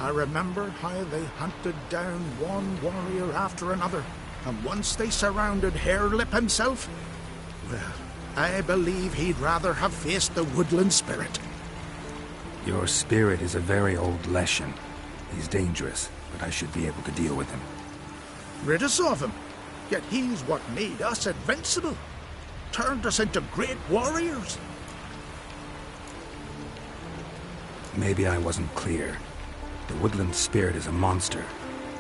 I remember how they hunted down one warrior after another, and once they surrounded Hairlip himself, well, I believe he'd rather have faced the woodland spirit. Your spirit is a very old Leshen. He's dangerous, but I should be able to deal with him. Rid us of him, yet he's what made us invincible. Turned us into great warriors. Maybe I wasn't clear. The woodland spirit is a monster.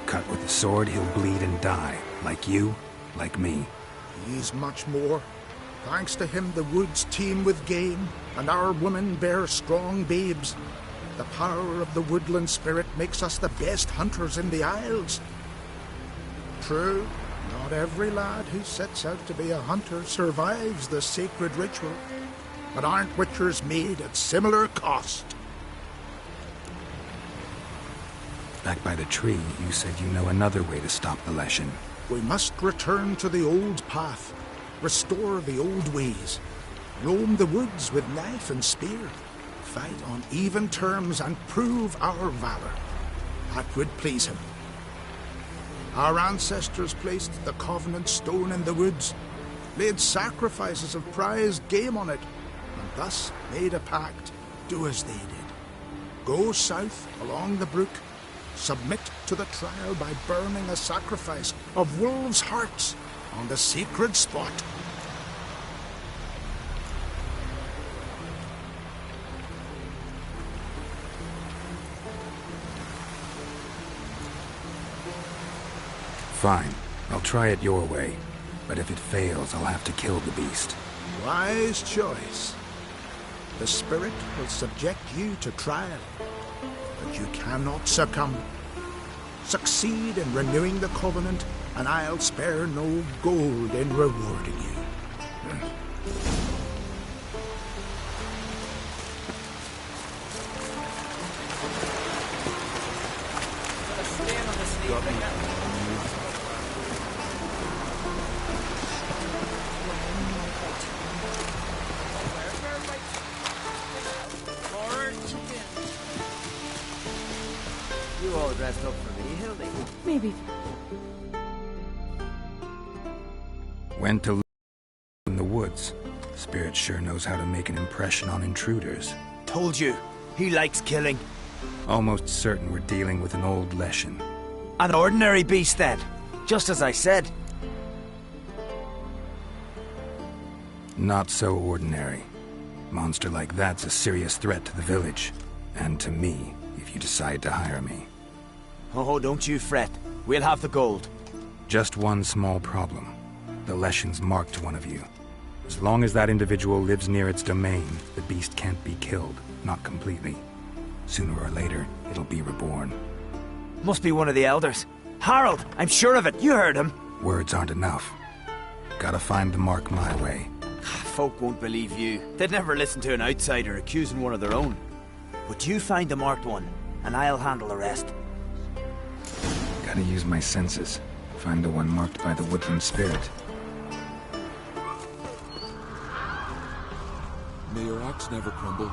Cut with a sword, he'll bleed and die. Like you, like me. He's much more. Thanks to him, the woods teem with game, and our women bear strong babes. The power of the woodland spirit makes us the best hunters in the Isles. True, not every lad who sets out to be a hunter survives the sacred ritual, but aren't witchers made at similar cost? Back by the tree, you said you know another way to stop the Leshen. We must return to the old path, restore the old ways, roam the woods with knife and spear, fight on even terms and prove our valor. That would please him. Our ancestors placed the Covenant Stone in the woods, laid sacrifices of prized game on it, and thus made a pact, do as they did. Go south along the brook, submit to the trial by burning a sacrifice of wolves' hearts on the sacred spot. Fine. I'll try it your way. But if it fails, I'll have to kill the beast. Wise choice. The spirit will subject you to trial, but you cannot succumb. Succeed in renewing the Covenant, and I'll spare no gold in rewarding you. You all dressed up for me, Hildy? Maybe. Went to in the woods. Spirit sure knows how to make an impression on intruders. Told you, he likes killing. Almost certain we're dealing with an old Leshen. An ordinary beast then, just as I said. Not so ordinary. Monster like that's a serious threat to the village. And to me, if you decide to hire me. Oh, don't you fret. We'll have the gold. Just one small problem. The Leshen's marked one of you. As long as that individual lives near its domain, the beast can't be killed. Not completely. Sooner or later, it'll be reborn. Must be one of the elders. Harold, I'm sure of it. You heard him. Words aren't enough. Gotta find the mark my way. Folk won't believe you. They'd never listen to an outsider accusing one of their own. But you find the marked one, and I'll handle the rest. Gotta use my senses. Find the one marked by the woodland spirit. May your axe never crumble.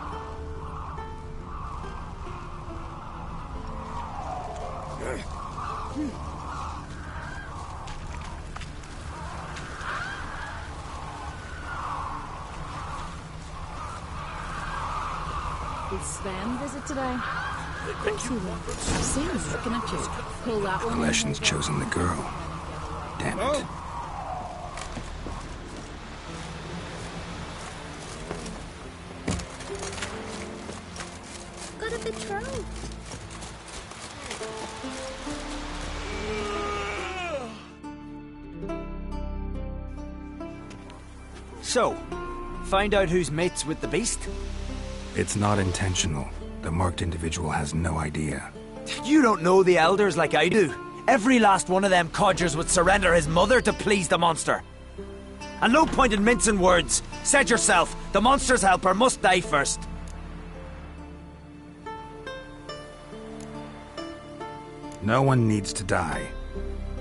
Did Sven visit today? Of course he will. I've seen him looking at you. Pull that The one. Leshen's chosen the girl. Damn it. Got a bit wrong. So, find out who's mates with the beast? It's not intentional. The marked individual has no idea. You don't know the elders like I do. Every last one of them codgers would surrender his mother to please the monster. And no point in mincing words. Said yourself, the monster's helper must die first. No one needs to die.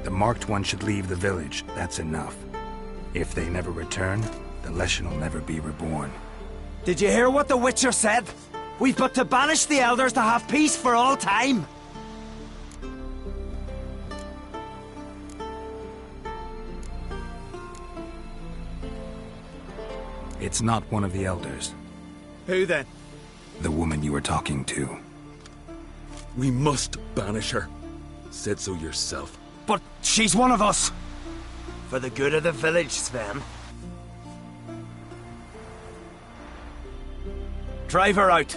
The marked one should leave the village. That's enough. If they never return, the Leshen will never be reborn. Did you hear what the Witcher said? We've but to banish the elders to have peace for all time. It's not one of the elders. Who then? The woman you were talking to. We must banish her. Said so yourself. But she's one of us! For the good of the village, Sven. Drive her out.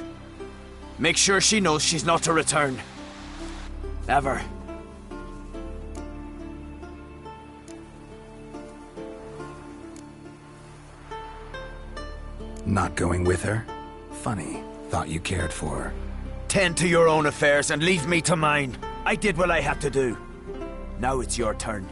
Make sure she knows she's not to return. Ever. Not going with her? Funny. Thought you cared for her. Tend to your own affairs and leave me to mine. I did what I had to do. Now it's your turn.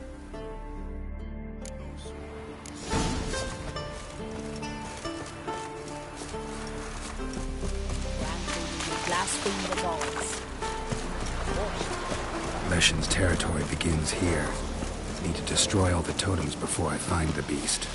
Blaspheme the gods. Leshen's territory begins here. Need to destroy all the totems before I find the beast.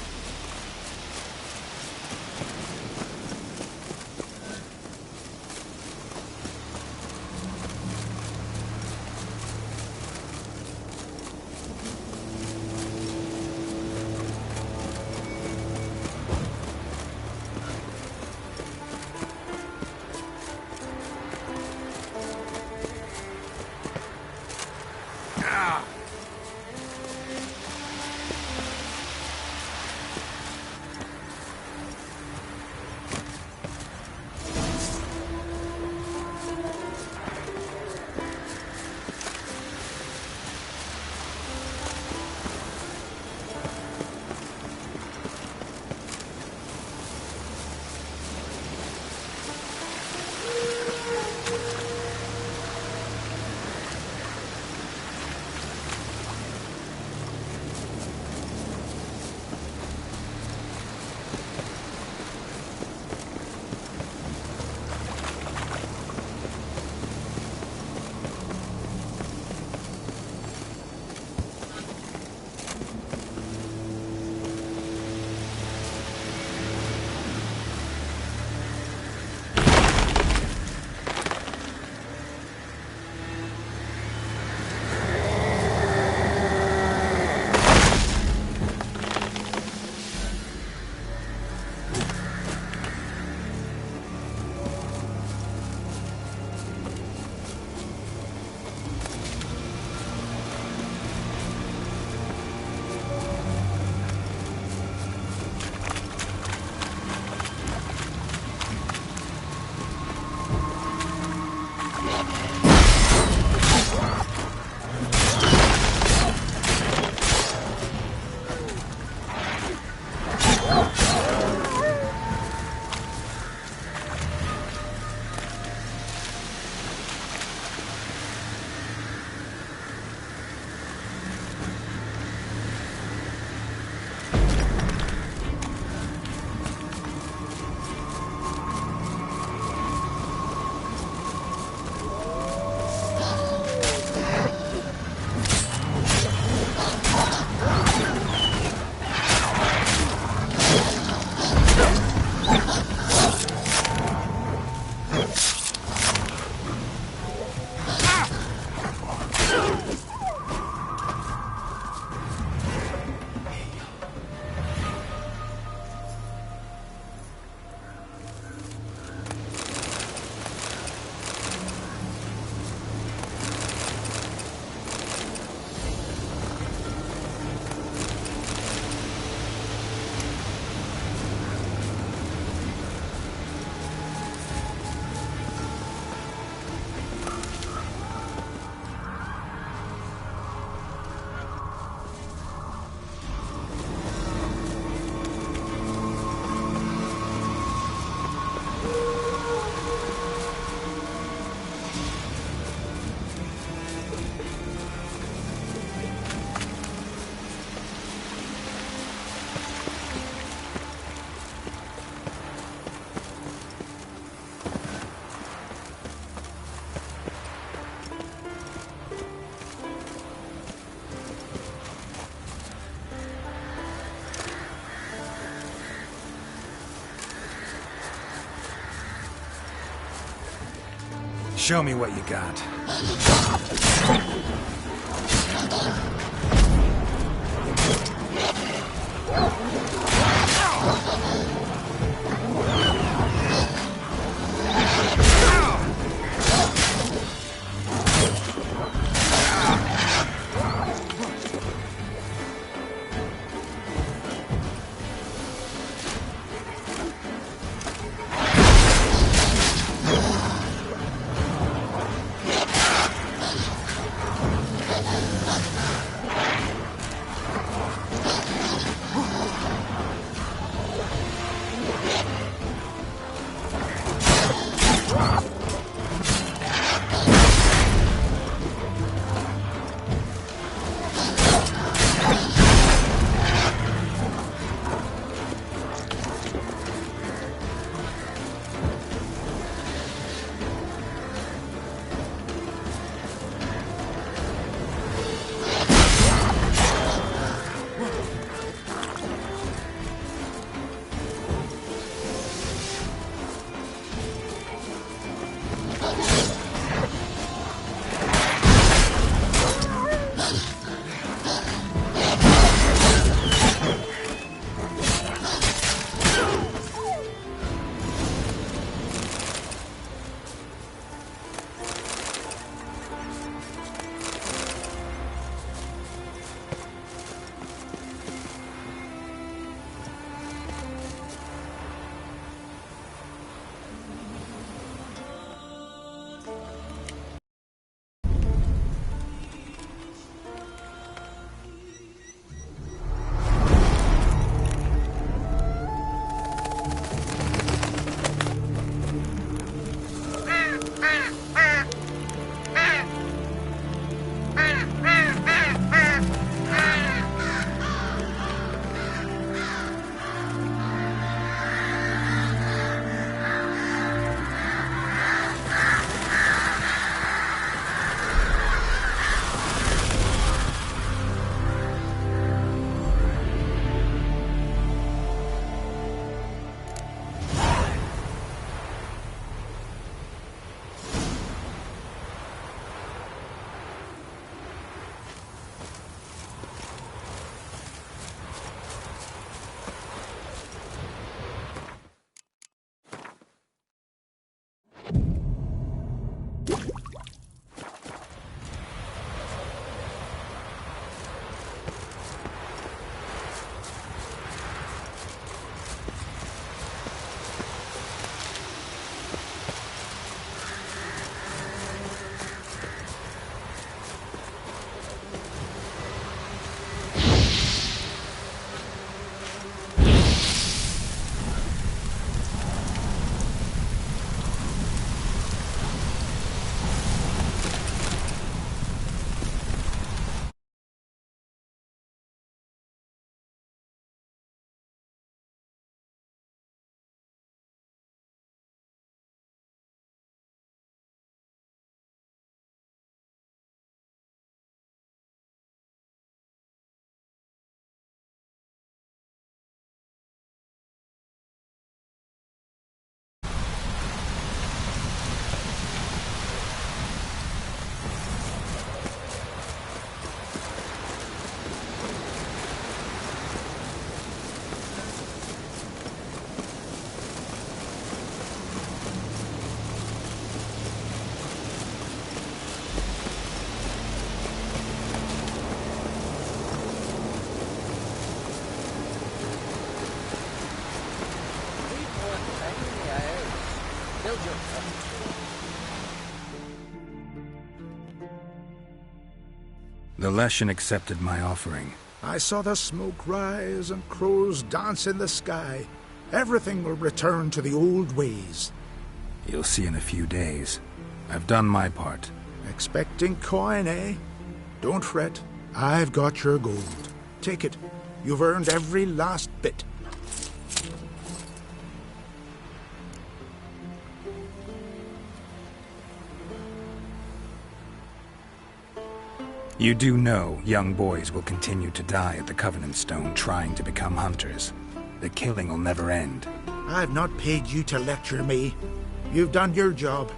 Show me what you got. The Leshen accepted my offering. I saw the smoke rise and crows dance in the sky. Everything will return to the old ways. You'll see in a few days. I've done my part. Expecting coin, eh? Don't fret. I've got your gold. Take it. You've earned every last bit. You do know young boys will continue to die at the Covenant Stone trying to become hunters. The killing will never end. I've not paid you to lecture me. You've done your job.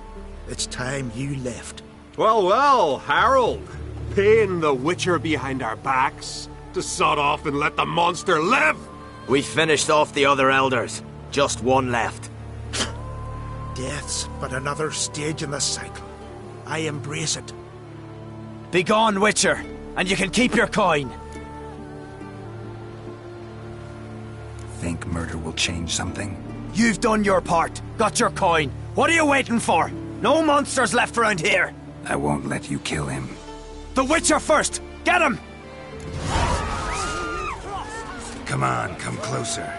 It's time you left. Well, well, Harold. Paying the Witcher behind our backs to sod off and let the monster live! We finished off the other elders. Just one left. Death's but another stage in the cycle. I embrace it. Be gone, Witcher, and you can keep your coin. Think murder will change something? You've done your part. Got your coin. What are you waiting for? No monsters left around here. I won't let you kill him. The Witcher first! Get him! Come on, come closer.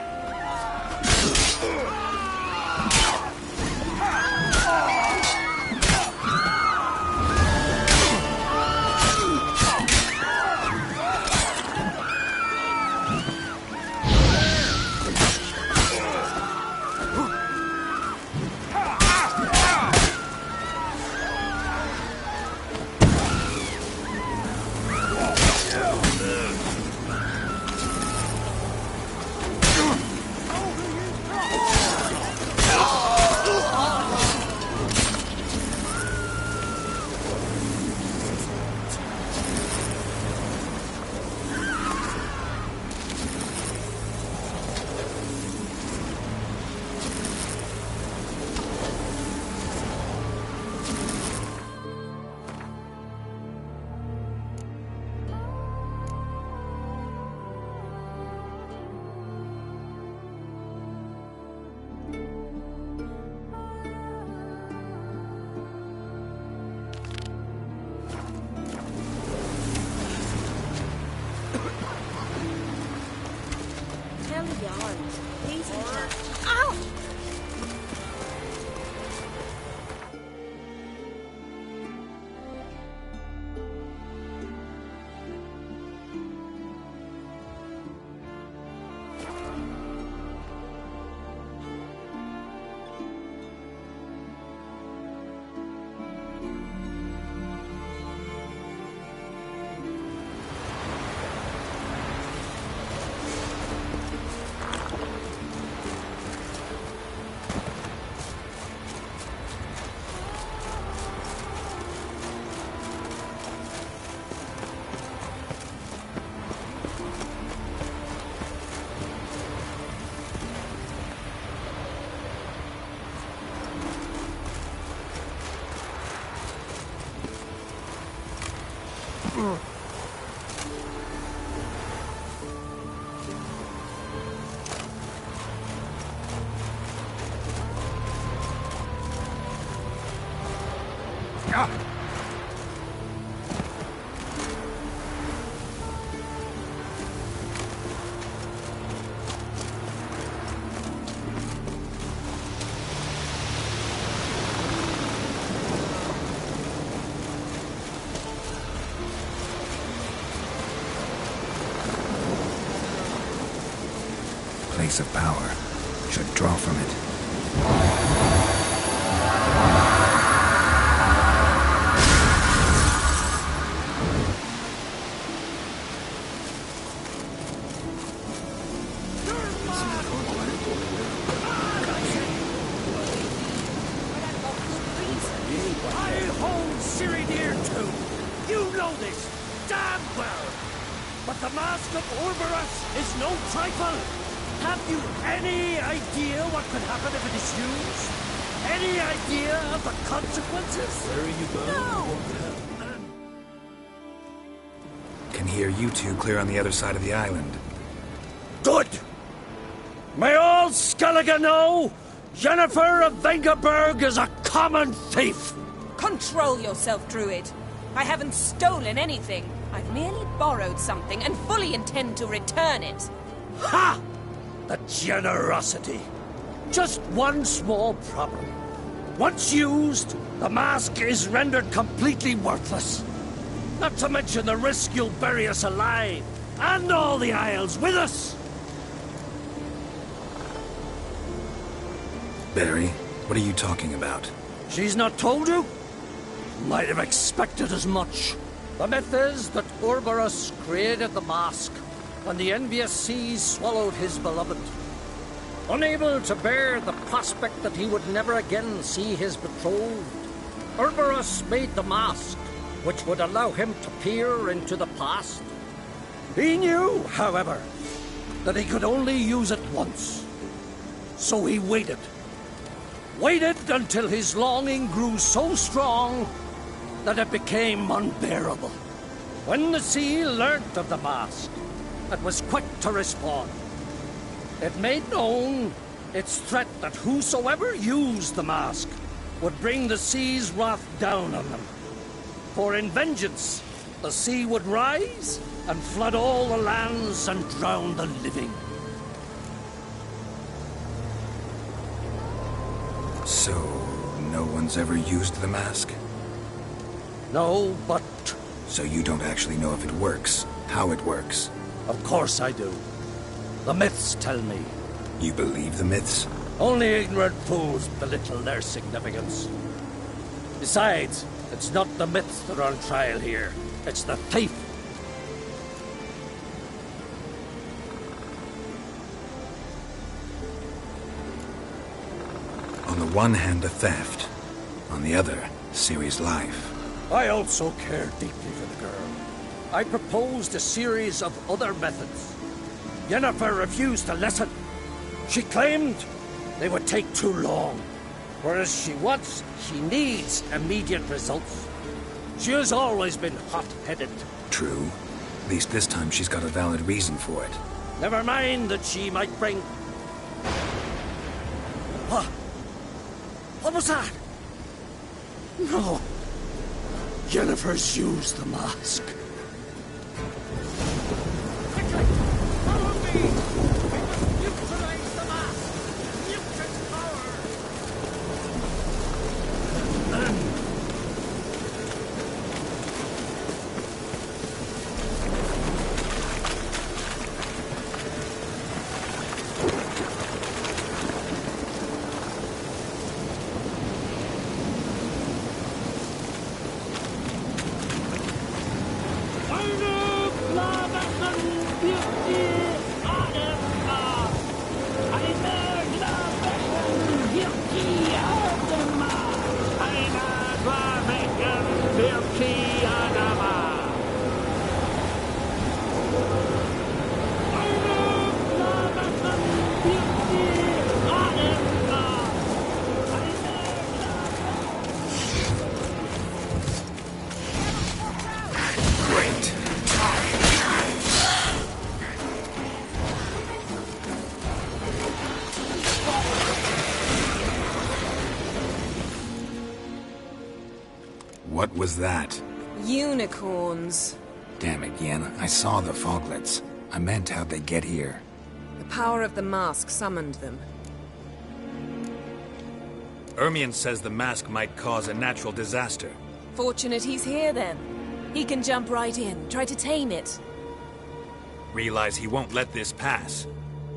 Place of power. Should draw from it. Have you any idea what could happen if it is used? Any idea of the consequences? Where are you going? No! Can hear you two clear on the other side of the island. Good! May all Skellige know, Jennifer of Vengerberg is a common thief! Control yourself, Druid. I haven't stolen anything. I've merely borrowed something and fully intend to return it. Ha! The generosity. Just one small problem. Once used, the mask is rendered completely worthless. Not to mention the risk you'll bury us alive, and all the Isles with us. Barry, what are you talking about? She's not told you? Might have expected as much. The myth is that Ouroboros created the mask when the envious seas swallowed his beloved. Unable to bear the prospect that he would never again see his betrothed, Ouroboros made the mask, which would allow him to peer into the past. He knew, however, that he could only use it once. So he waited. Waited until his longing grew so strong that it became unbearable. When the sea learnt of the mask, it was quick to respond. It made known its threat that whosoever used the mask would bring the sea's wrath down on them. For in vengeance, the sea would rise and flood all the lands and drown the living. So, no one's ever used the mask? No, but... So you don't actually know if it works, how it works? Of course I do. The myths tell me. You believe the myths? Only ignorant fools belittle their significance. Besides, it's not the myths that are on trial here. It's the thief. On the one hand, a theft. On the other, Ciri's life. I also care deeply for the girl. I proposed a series of other methods. Yennefer refused to listen. She claimed they would take too long. Whereas she needs immediate results. She has always been hot-headed. True. At least this time she's got a valid reason for it. Never mind that she might bring... What? What was that? No. Yennefer's used the mask. Quickly! Follow me! We must neutralize the mask! Mute its power! What was that? Unicorns. Damn it, Yen. I saw the foglets. I meant how'd they get here. The power of the mask summoned them. Ermion says the mask might cause a natural disaster. Fortunate he's here, then. He can jump right in, try to tame it. Realize he won't let this pass.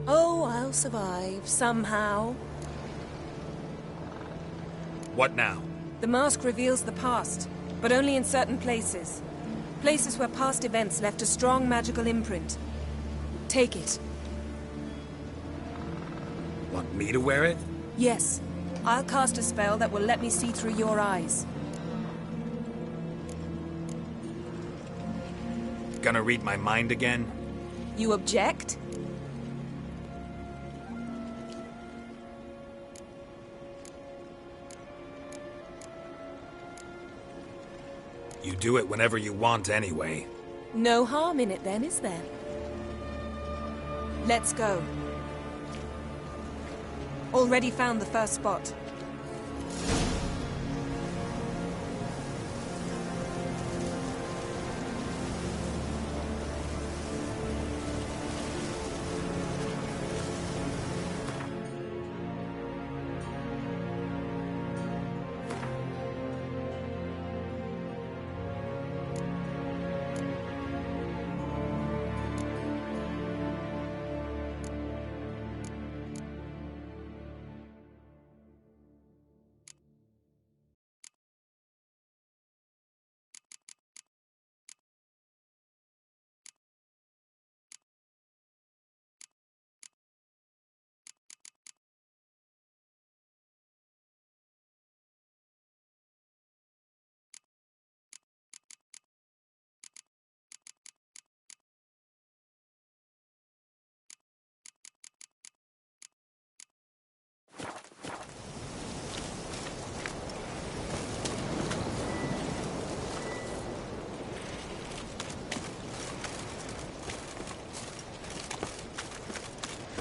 Oh, I'll survive, somehow. What now? The mask reveals the past, but only in certain places. Places where past events left a strong magical imprint. Take it. Want me to wear it? Yes. I'll cast a spell that will let me see through your eyes. Gonna read my mind again? You object? You do it whenever you want anyway. No harm in it then, is there? Let's go. Already found the first spot.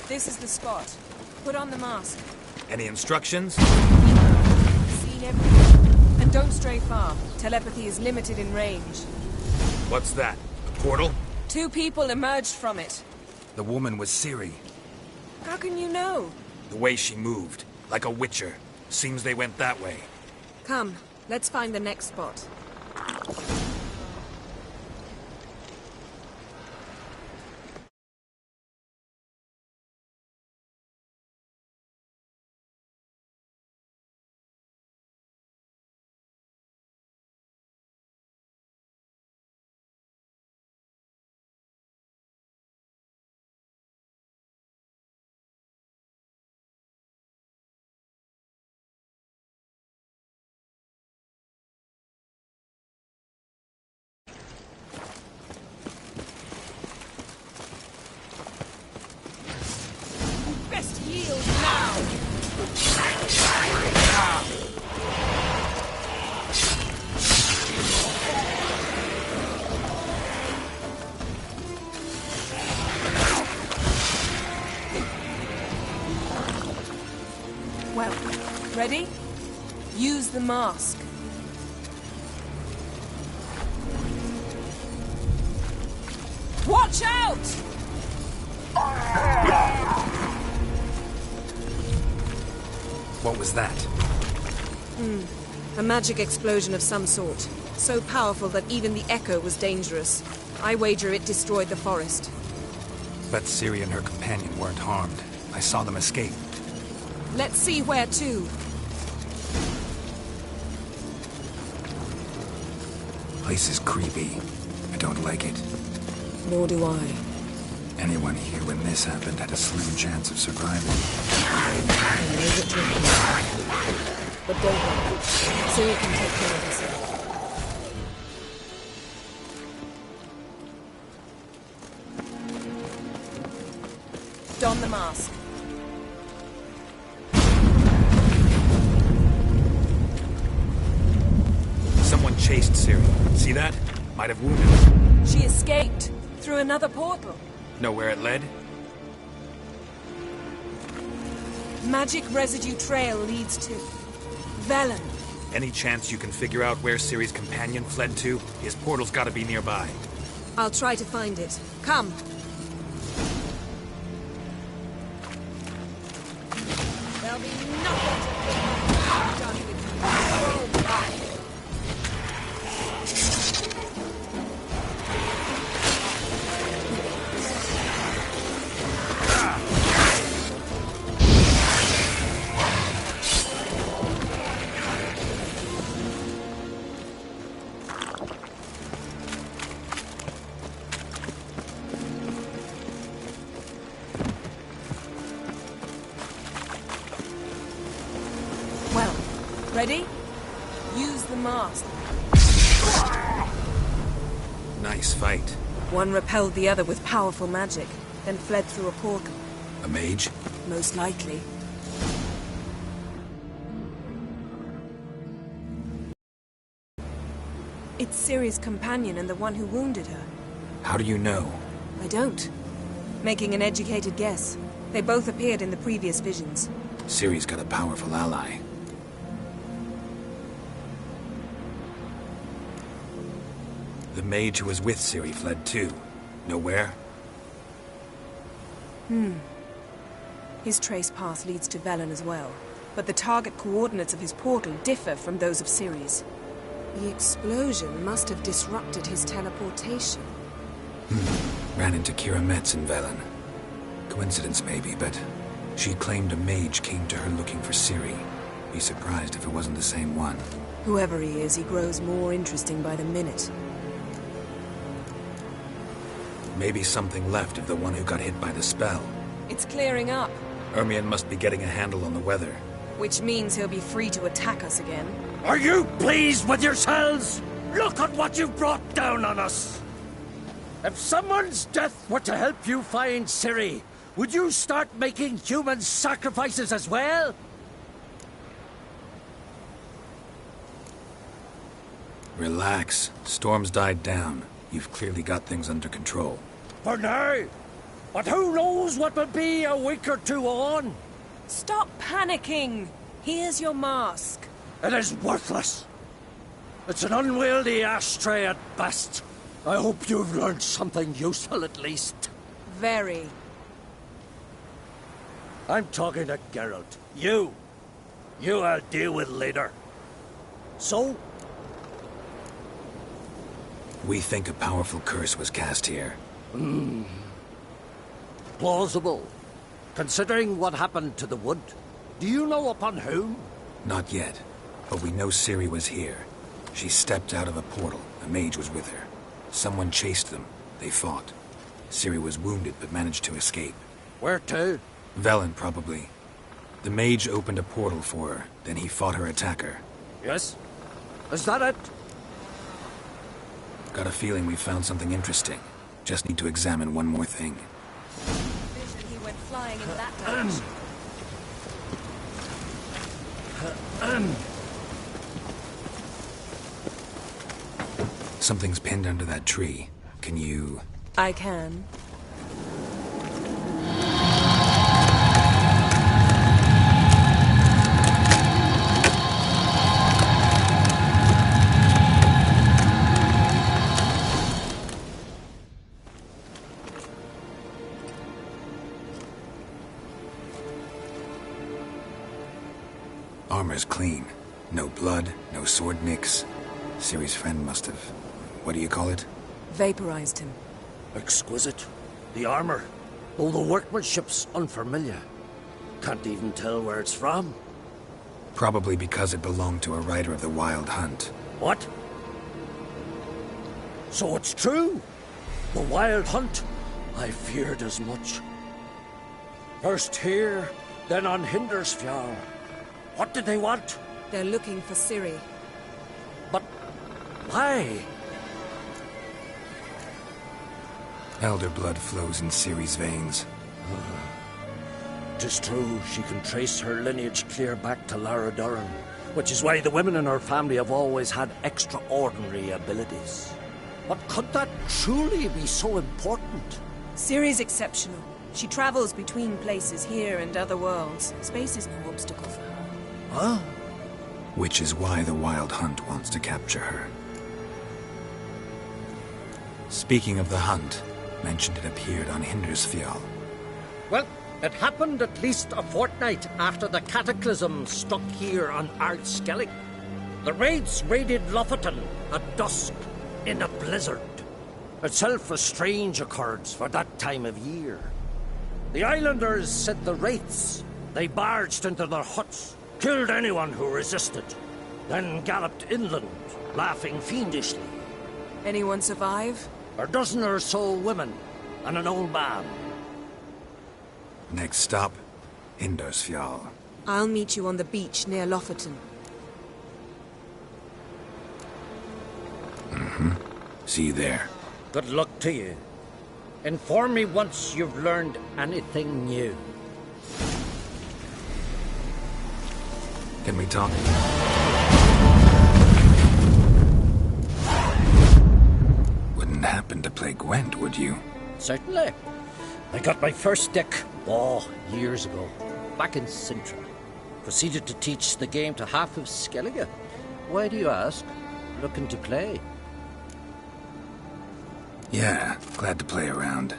This is the spot. Put on the mask. Any instructions? Seen everything. And don't stray far. Telepathy is limited in range. What's that? A portal? 2 people emerged from it. The woman was Ciri. How can you know? The way she moved. Like a witcher. Seems they went that way. Come, let's find the next spot. Best yield now! Well, ready? Use the mask. Watch out! What was that? A magic explosion of some sort. So powerful that even the echo was dangerous. I wager it destroyed the forest. But Ciri and her companion weren't harmed. I saw them escape. Let's see where to. Place is creepy. I don't like it. Nor do I. Anyone here when this happened had a slim chance of surviving. Leave it to him. But don't worry. Ciri can take care of herself. Don the mask. Someone chased Ciri. See that? Might have wounded her. She escaped through another portal. Know where it led? Magic residue trail leads to Velen. Any chance you can figure out where Ciri's companion fled to? His portal's gotta be nearby. I'll try to find it. Come. There'll be nothing to be done with you. Go back. Well, ready? Use the mask. Nice fight. One repelled the other with powerful magic, then fled through a portal. A mage? Most likely. It's Ciri's companion and the one who wounded her. How do you know? I don't. Making an educated guess. They both appeared in the previous visions. Ciri's got a powerful ally. The mage who was with Ciri fled too. Know where? His trace path leads to Velen as well. But the target coordinates of his portal differ from those of Ciri's. The explosion must have disrupted his teleportation. Ran into Kira Metz in Velen. Coincidence maybe, but she claimed a mage came to her looking for Ciri. Be surprised if it wasn't the same one. Whoever he is, he grows more interesting by the minute. Maybe something left of the one who got hit by the spell. It's clearing up, Ermion must be getting a handle on the weather. which means he'll be free to attack us again. Are you pleased with yourselves? Look at what you've brought down on us! If someone's death were to help you find Ciri, would you start making human sacrifices as well? Relax. Storm's died down. You've clearly got things under control. For now, But who knows what will be a week or two on? Stop panicking! Here's your mask. It is worthless. It's an unwieldy ashtray at best. I hope you've learned something useful at least. Very. I'm talking to Geralt. You I'll deal with later. So? We think a powerful curse was cast here. Plausible. Considering what happened to the wood. Do you know upon whom? Not yet, but we know Ciri was here. She stepped out of a portal. A mage was with her. Someone chased them. They fought. Ciri was wounded, but managed to escape. Where to? Velen, probably. The mage opened a portal for her, then he fought her attacker. Yes? Is that it? Got a feeling we found something interesting. Just need to examine one more thing. Vision he went flying in that direction. Something's pinned under that tree. Can you... I can. Armor's clean. No blood, no sword nicks. Ciri's friend must have... what do you call it? Vaporized him. Exquisite. The armor, though the workmanship's unfamiliar. Can't even tell where it's from. Probably because it belonged to a rider of the Wild Hunt. What? So it's true? The Wild Hunt? I feared as much. First here, then on Hindersfjall. What did they want? They're looking for Ciri. But why? Elder blood flows in Ciri's veins. 'Tis true, she can trace her lineage clear back to Lara Duran, which is why the women in her family have always had extraordinary abilities. But could that truly be so important? Ciri's exceptional. She travels between places here and other worlds. Space is no obstacle for her. Huh? Which is why the Wild Hunt wants to capture her. Speaking of the hunt, mentioned it appeared on Hindersfjall. Well, it happened at least a fortnight after the cataclysm struck here on Ardskellig. The raids raided Lofoten at dusk in a blizzard. Itself a strange occurrence for that time of year. The islanders said the wraiths. They barged into their huts, killed anyone who resisted, then galloped inland, laughing fiendishly. Anyone survive? A dozen or so women, and an old man. Next stop, Hindersfjall. I'll meet you on the beach near Lofoten. See you there. Good luck to you. Inform me once you've learned anything new. Can we talk? Wouldn't happen to play Gwent, would you? Certainly. I got my first deck, years ago, back in Sintra. Proceeded to teach the game to half of Skellige. Why do you ask? Looking to play? Yeah, glad to play around.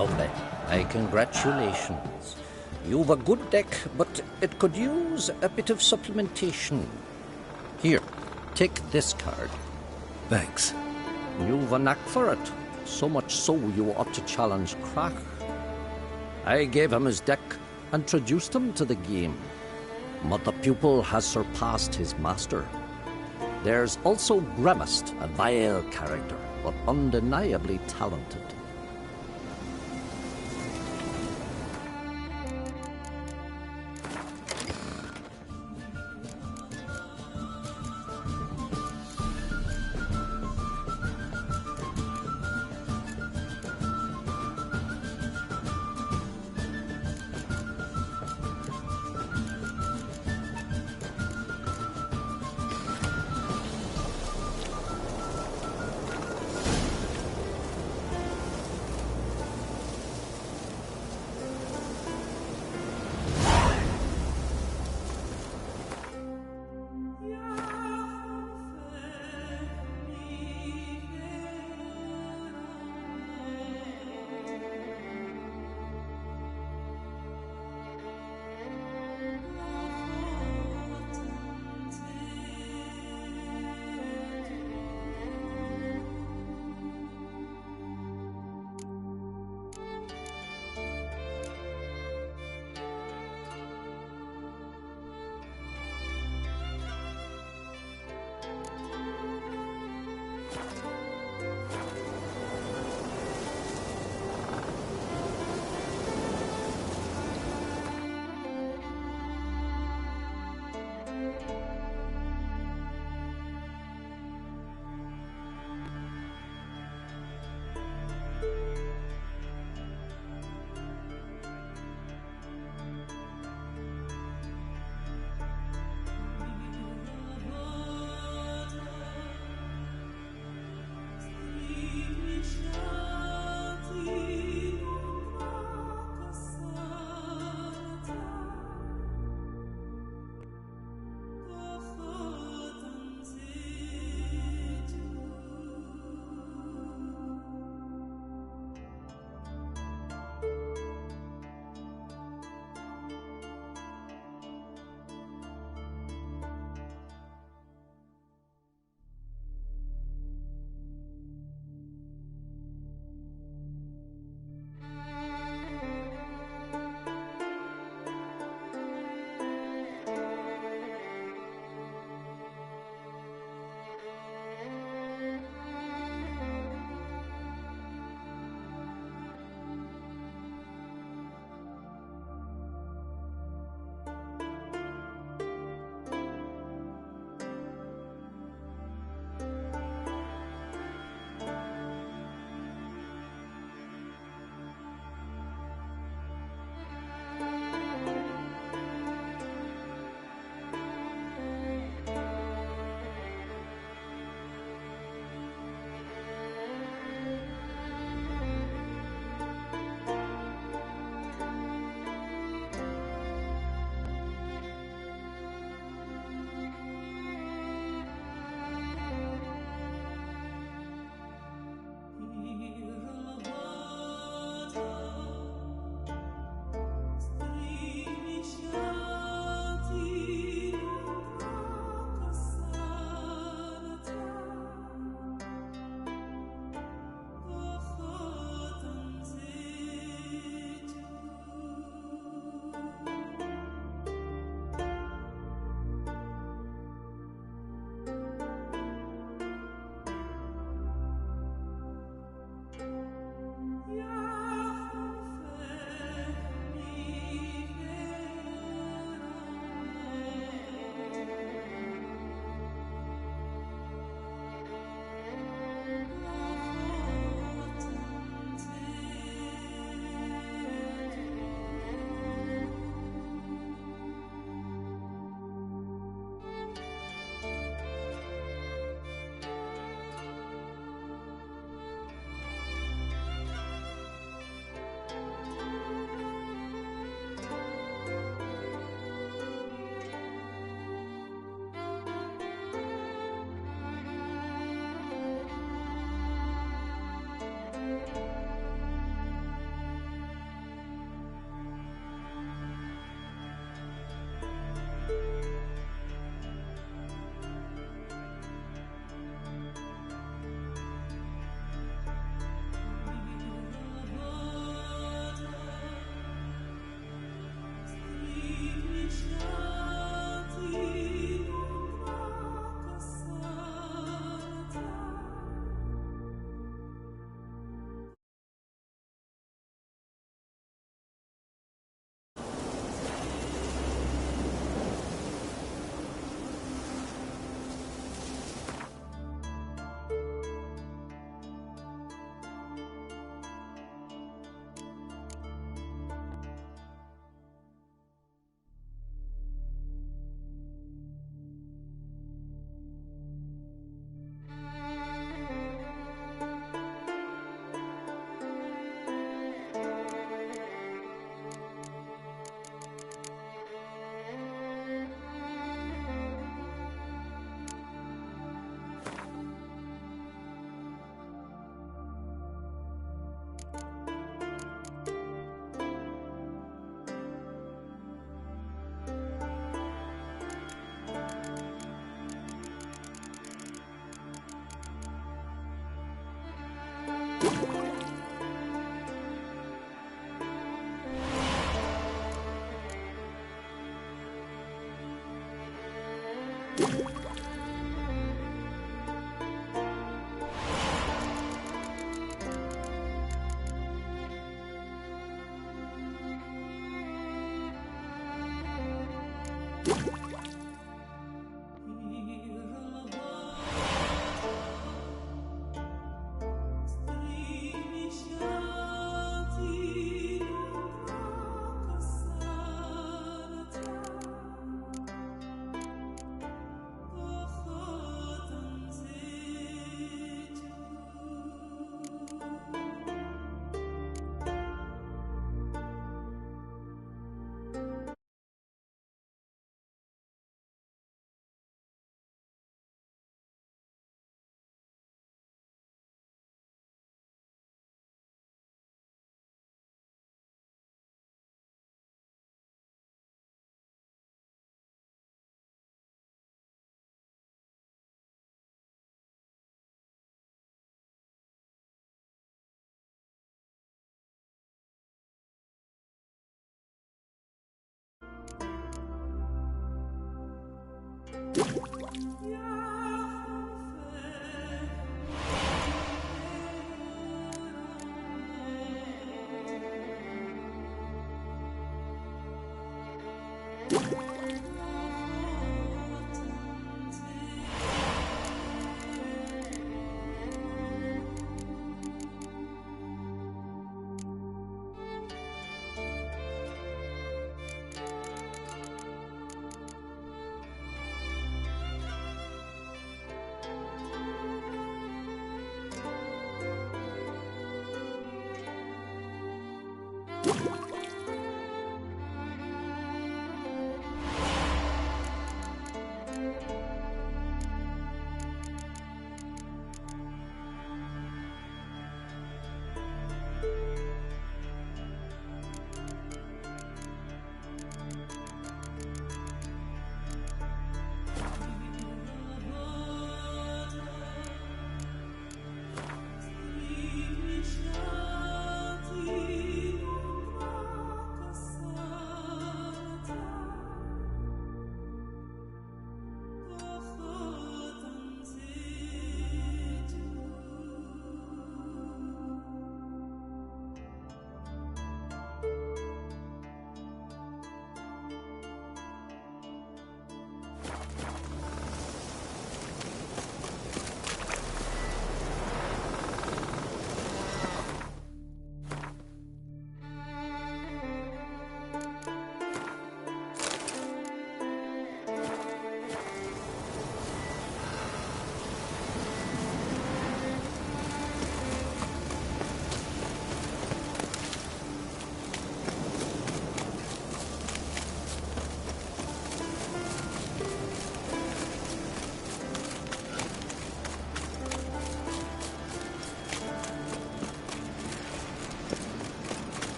Lovely. My congratulations. You've a good deck, but it could use a bit of supplementation. Here, take this card. Thanks. You've a knack for it. So much so you ought to challenge Crack. I gave him his deck, introduced him to the game. But the pupil has surpassed his master. There's also Gremist, a vile character, but undeniably talented.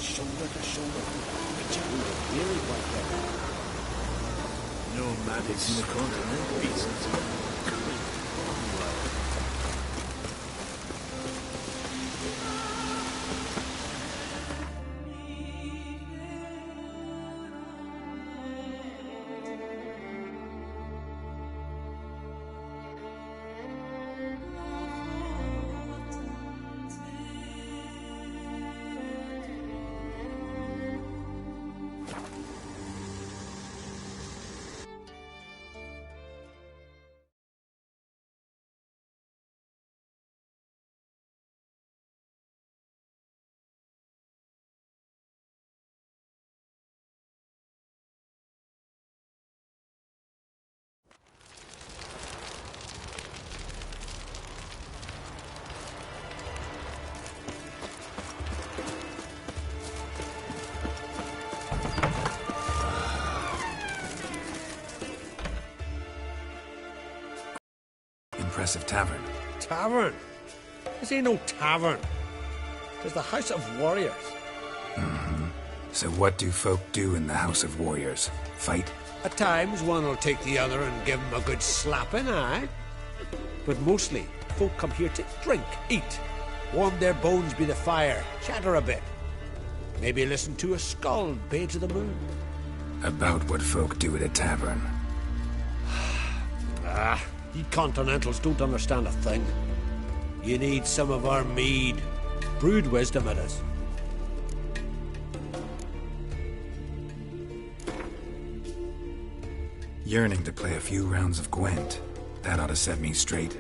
shoulder to shoulder. But you really quite well. Nomadics in the continent, beasts. impressive tavern. Tavern? This ain't no tavern. It's the House of Warriors. So what do folk do in the House of Warriors? Fight? At times, one will take the other and give him a good slapping, aye? But mostly, folk come here to drink, eat, warm their bones by the fire, chatter a bit. Maybe listen to a skald bay to the moon. About what folk do at a tavern. You continentals don't understand a thing. You need some of our mead. Brewed wisdom it is. Yearning to play a few rounds of Gwent. That ought to set me straight.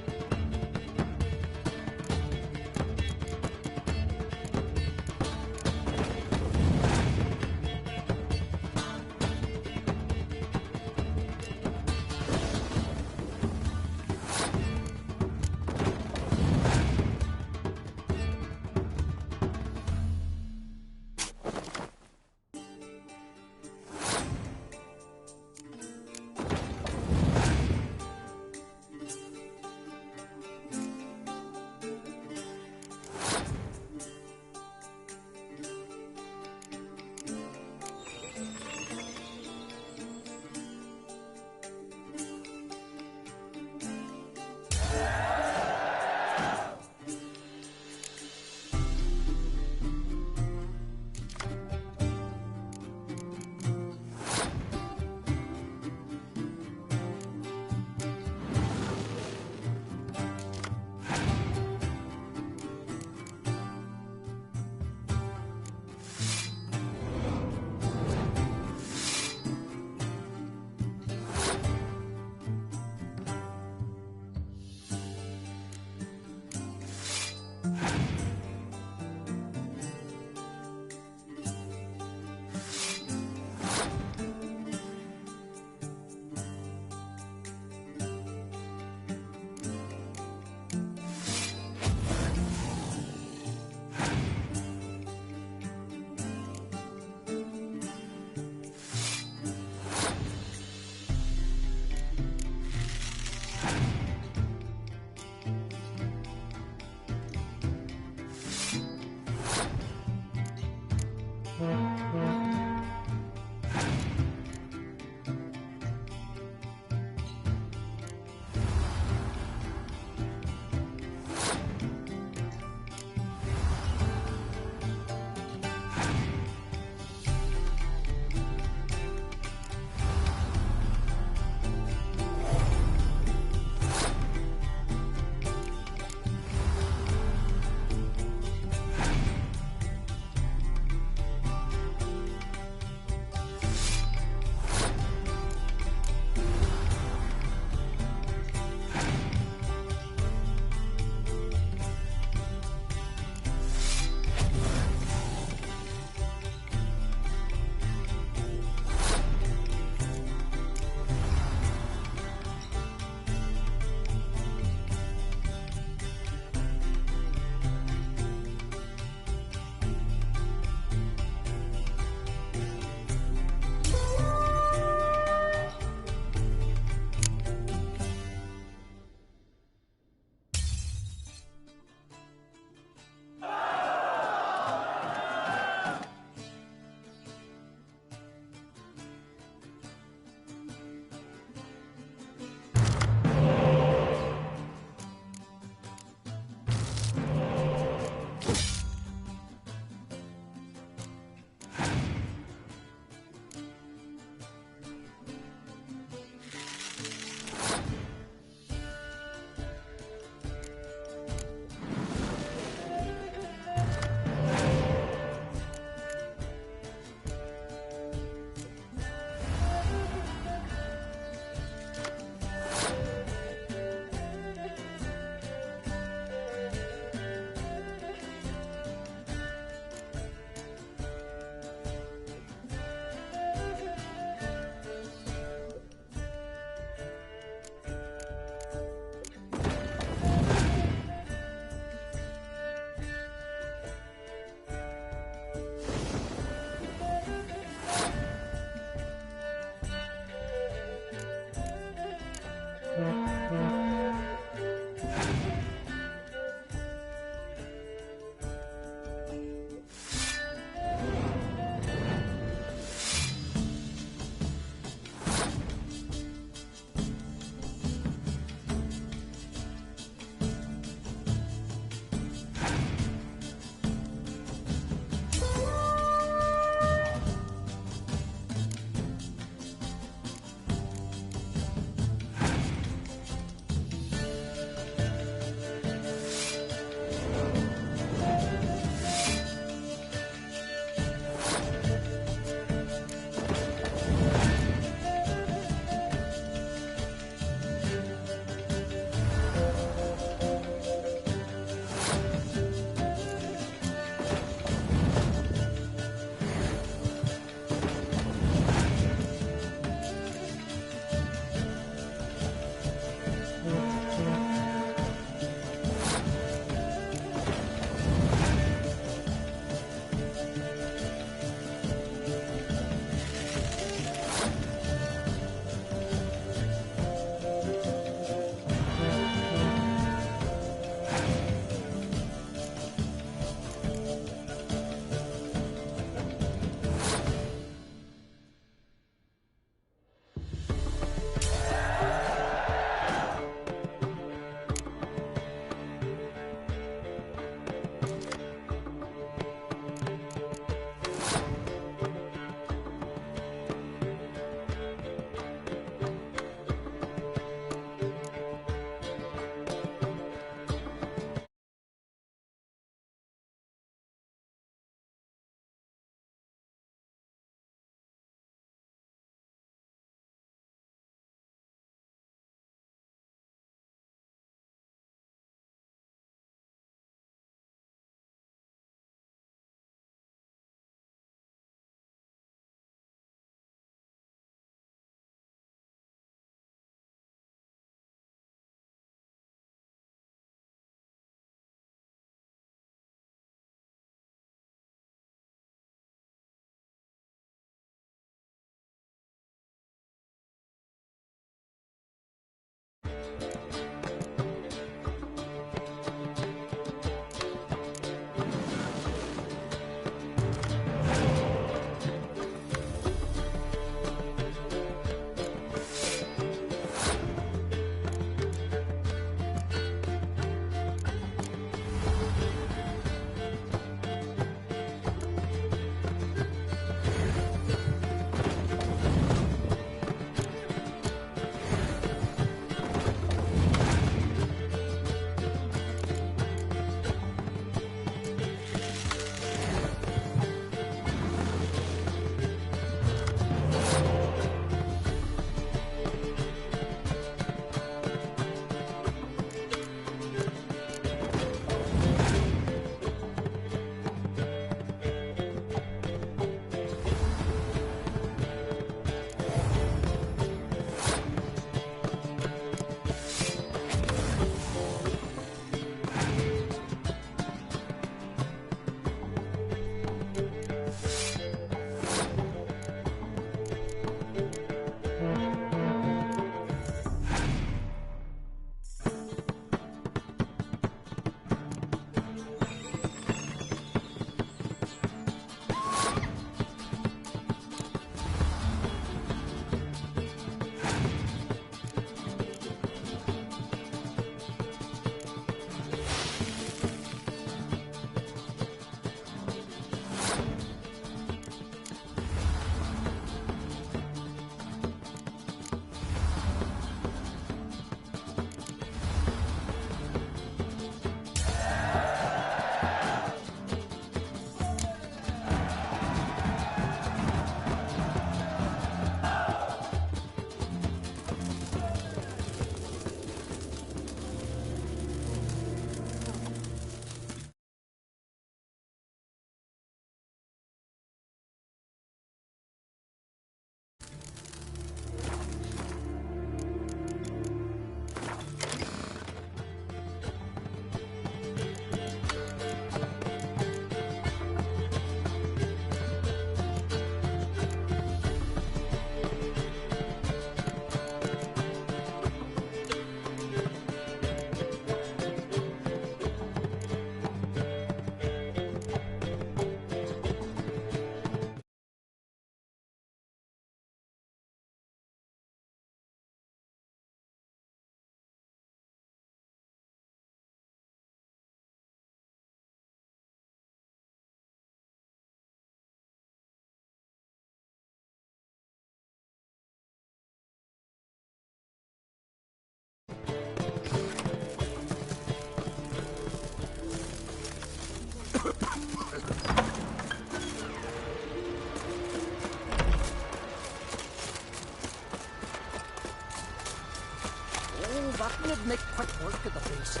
make quick work of the beast.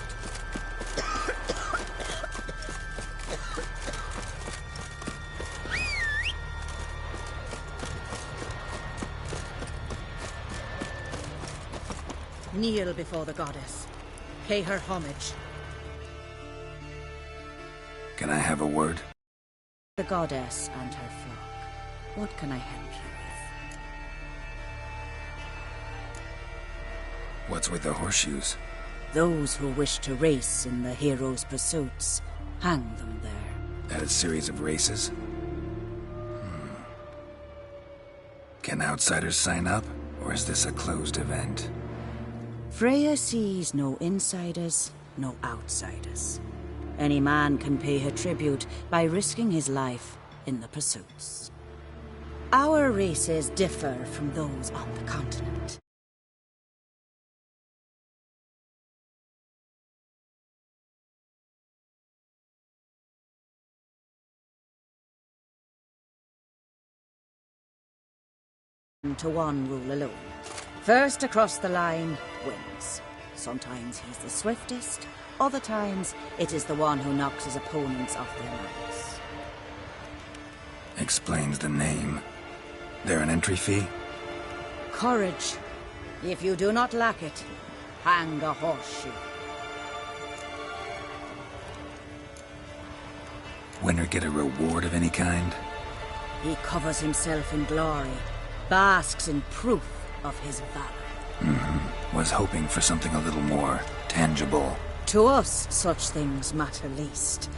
Kneel before the goddess. Pay her homage. Can I have a word? The goddess and her flock. What can I help you with? What's with the horseshoes? Those who wish to race in the hero's pursuits, hang them there. At a series of races? Can outsiders sign up, or is this a closed event? Freya sees no insiders, no outsiders. Any man can pay her tribute by risking his life in the pursuits. Our races differ from those on the continent. To one rule alone. First across the line wins. Sometimes he's the swiftest, other times it is the one who knocks his opponents off their mounts. Explains the name. There an entry fee? Courage. If you do not lack it, hang a horseshoe. Winner get a reward of any kind? He covers himself in glory, basks in proof of his valor. Was hoping for something a little more tangible. To us, such things matter least.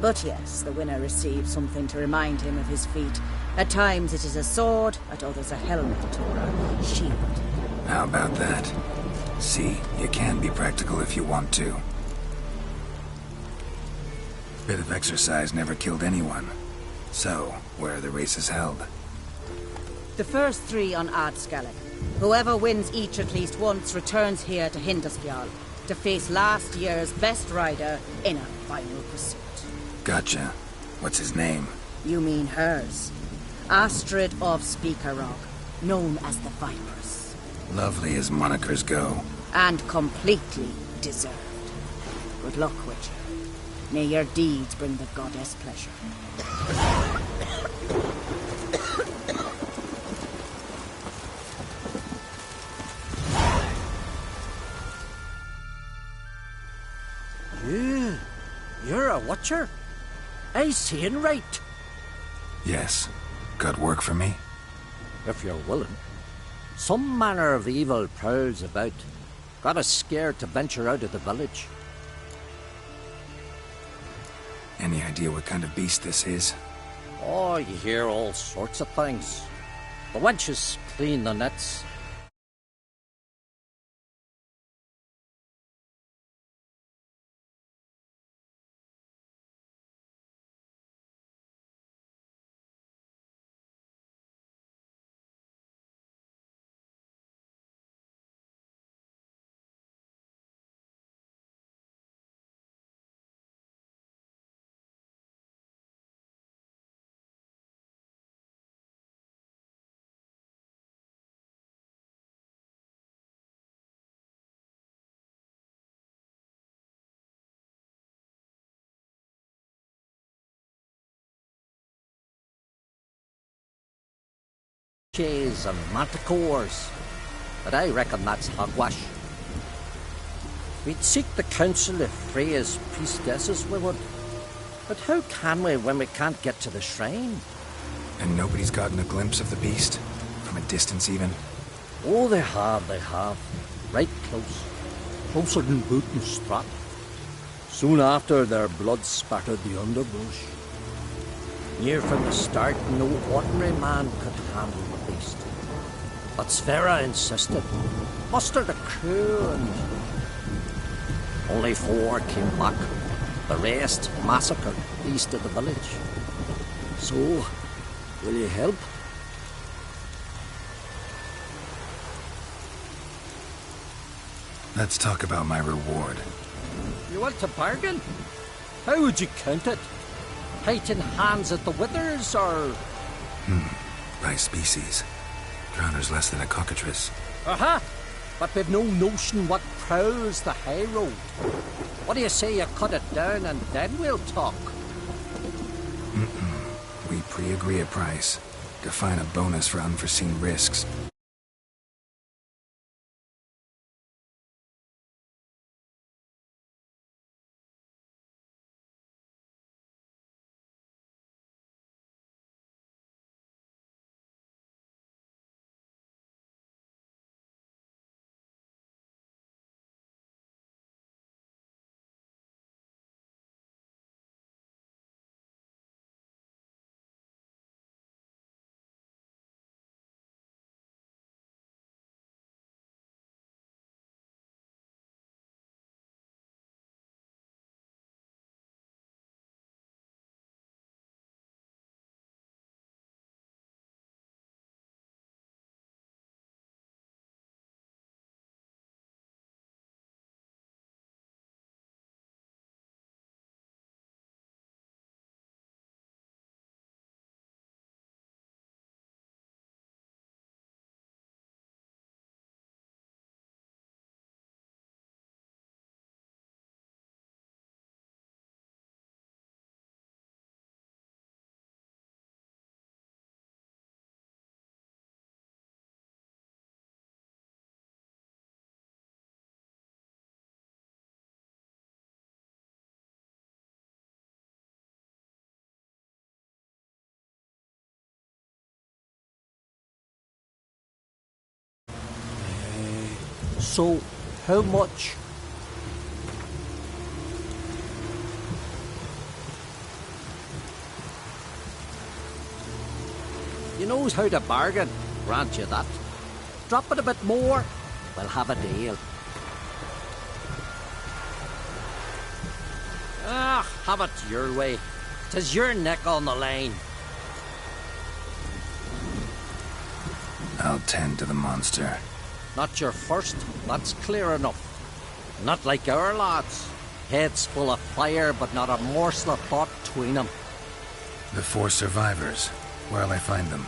But yes, the winner receives something to remind him of his feat. At times it is a sword, at others a helmet or a shield. How about that? See, you can be practical if you want to. Bit of exercise never killed anyone. So, where are the races held? The first 3 on Adscalon. Whoever wins each at least once returns here to Hindusfjall to face last year's best rider in a final pursuit. Gotcha. What's his name? You mean hers. Astrid of Speakerog, known as the Viperess. Lovely as monikers go. And completely deserved. Good luck, Witcher. May your deeds bring the goddess pleasure. You're a watcher? I seeing right. Yes. Got work for me? If you're willing. Some manner of evil prowls about. Got us scared to venture out of the village. Any idea what kind of beast this is? Oh, you hear all sorts of things. The wenches clean the nets. Jays and manticores, but I reckon that's hogwash. We'd seek the counsel of Freya's priestesses, we would. But how can we when we can't get to the shrine? And nobody's gotten a glimpse of the beast? From a distance, even? Oh, they have. Right close. Closer than boot and strap. Soon after, their blood spattered the underbrush. Near from the start, no ordinary man could handle the beast. But Sverra insisted. Mustered a crew and... Only 4 came back. The rest massacred east of the village. So, will you help? Let's talk about my reward. You want to bargain? How would you count it? Height in hands at the withers, or...? By species. Drowner's less than a cockatrice. Aha! But we've no notion what prowls the high road. What do you say you cut it down and then we'll talk? We pre-agree a price. Define a bonus for unforeseen risks. So, how much? You knows how to bargain, grant you that. Drop it a bit more, we'll have a deal. Ah, have it your way. 'Tis your neck on the line. I'll tend to the monster. Not your first, that's clear enough. Not like our lads. Heads full of fire, but not a morsel of thought between them. The 4 survivors. Where'll I find them?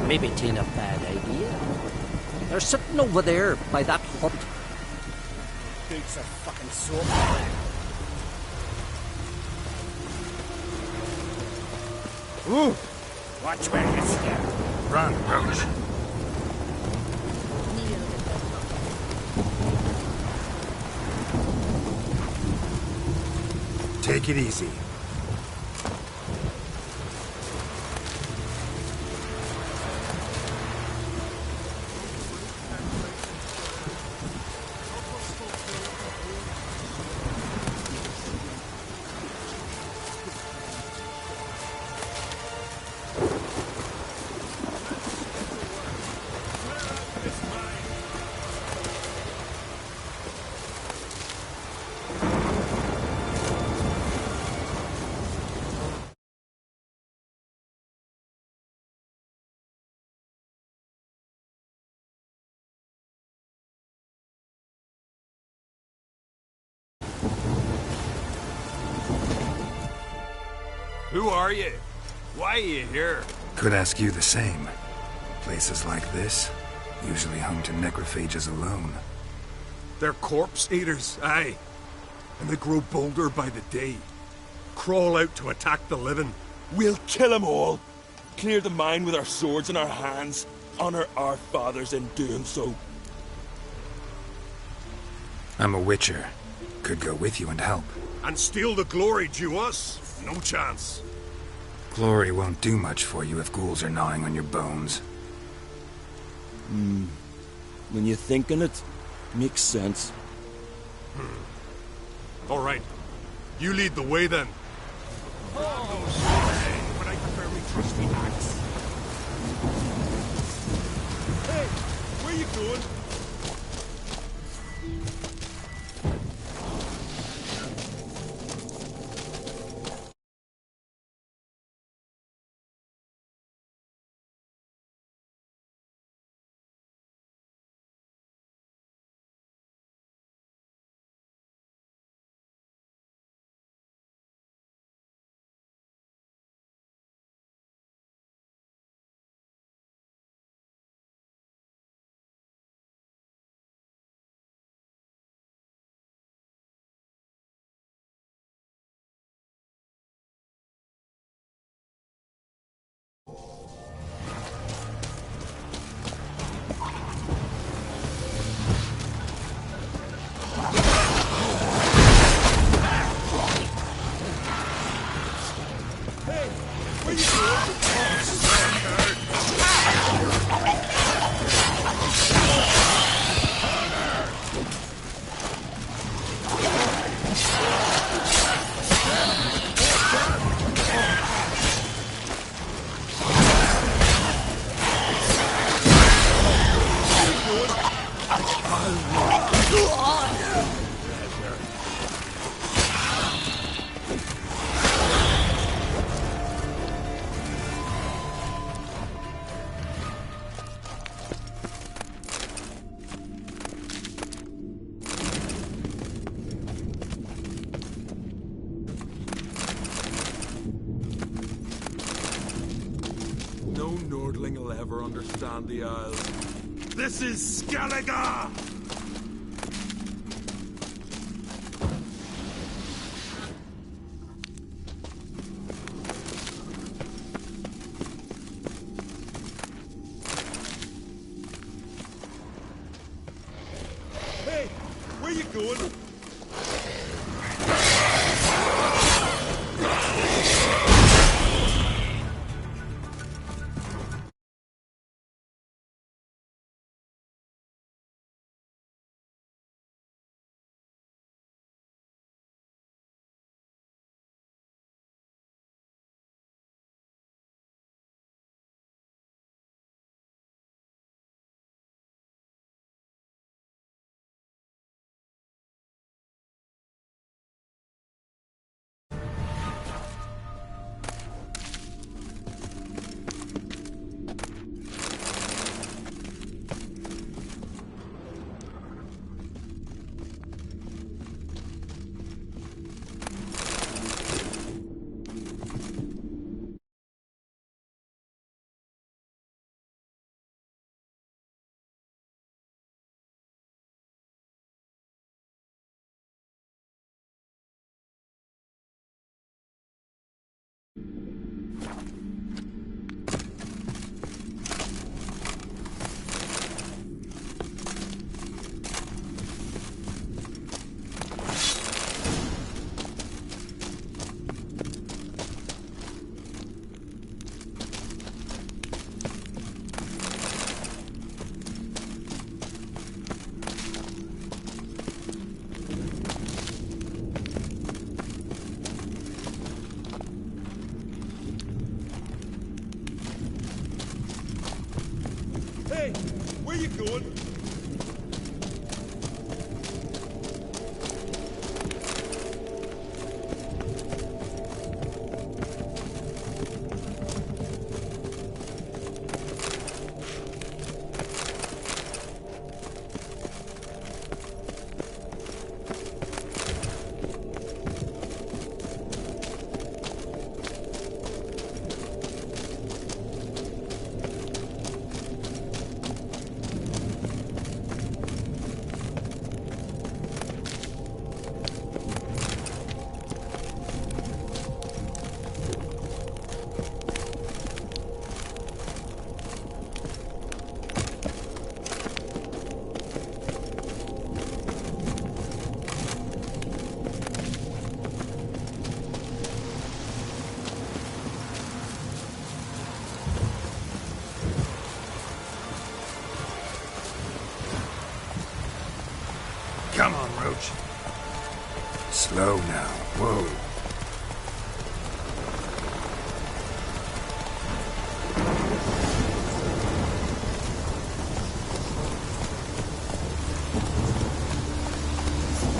Maybe 'tain't a bad idea. They're sitting over there by that hut. Boots are fucking soap. Ooh! Watch where you step. Run, Roach. Take it easy. Who are you? Why are you here? Could ask you the same. Places like this, usually home to necrophages alone. They're corpse eaters, aye. And they grow bolder by the day. Crawl out to attack the living. We'll kill them all. Clear the mine with our swords in our hands. Honor our fathers in doing so. I'm a witcher. Could go with you and help. And steal the glory due us? No chance. Glory won't do much for you if ghouls are gnawing on your bones. When you think on it, makes sense. All right. You lead the way then. But I prefer me trusty axe. Hey, where you going? No Nordling will ever understand the Isles. This is Skellige! Hey, where you going? Hey, where you going? Slow now. Whoa.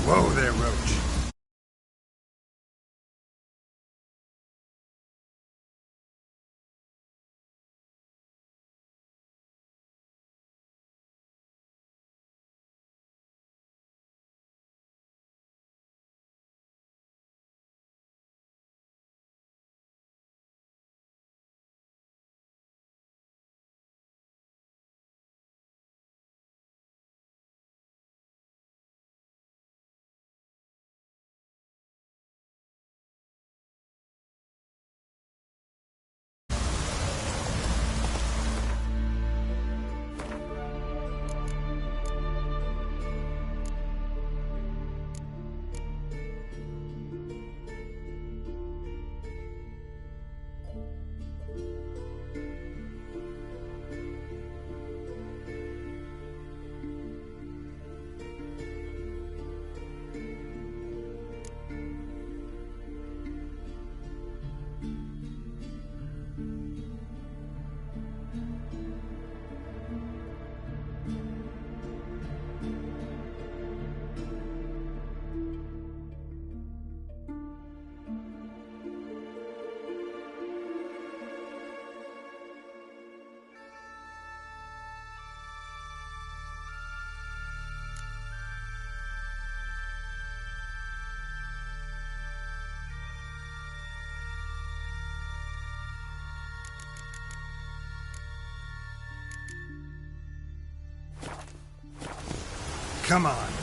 Whoa there, Roach. Come on.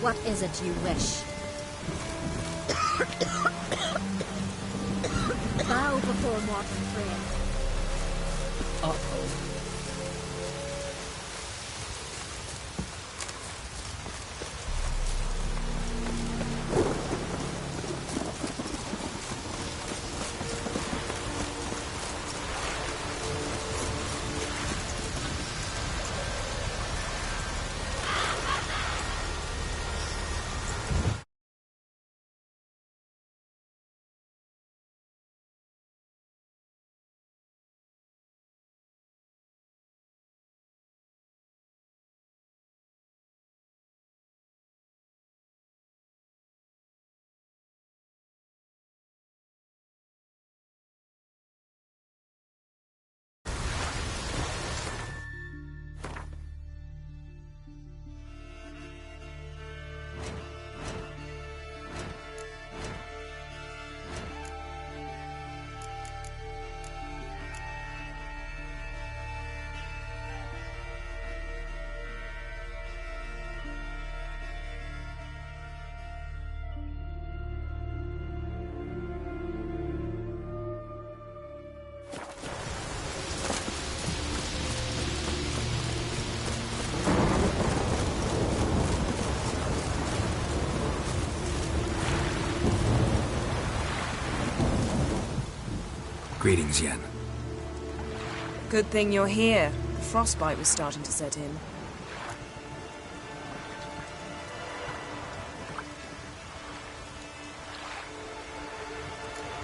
What is it you wish? Bow before mortal prayer. Uh-oh. Greetings, Yen. Good thing you're here. The frostbite was starting to set in.